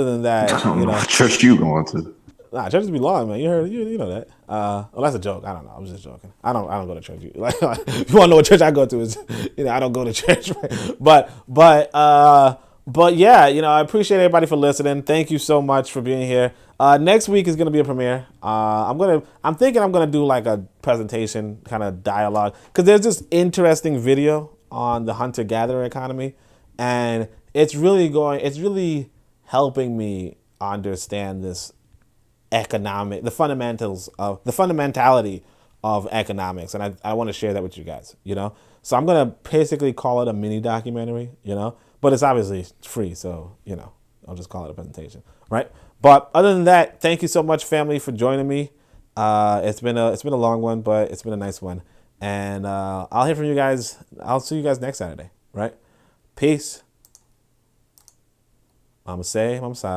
than that, What church you going to? Nah, churches be long, man. You know that. Well, that's a joke. I don't know. I was just joking. I don't go to church. Like, if you want to know what church I go to, is I don't go to church. Right? But yeah, I appreciate everybody for listening. Thank you so much for being here. Next week is gonna be a premiere. I'm thinking I'm gonna do like a presentation kind of dialogue, because there's this interesting video on the hunter-gatherer economy, and it's really helping me understand this the fundamentality of economics, and I want to share that with you guys. So I'm gonna basically call it a mini documentary, but it's obviously free, so I'll just call it a presentation, right? But other than that, thank you so much, family, for joining me. It's been a long one, but it's been a nice one, and I'll hear from you guys. I'll see you guys next Saturday, right? Peace. Mama say, Mama say.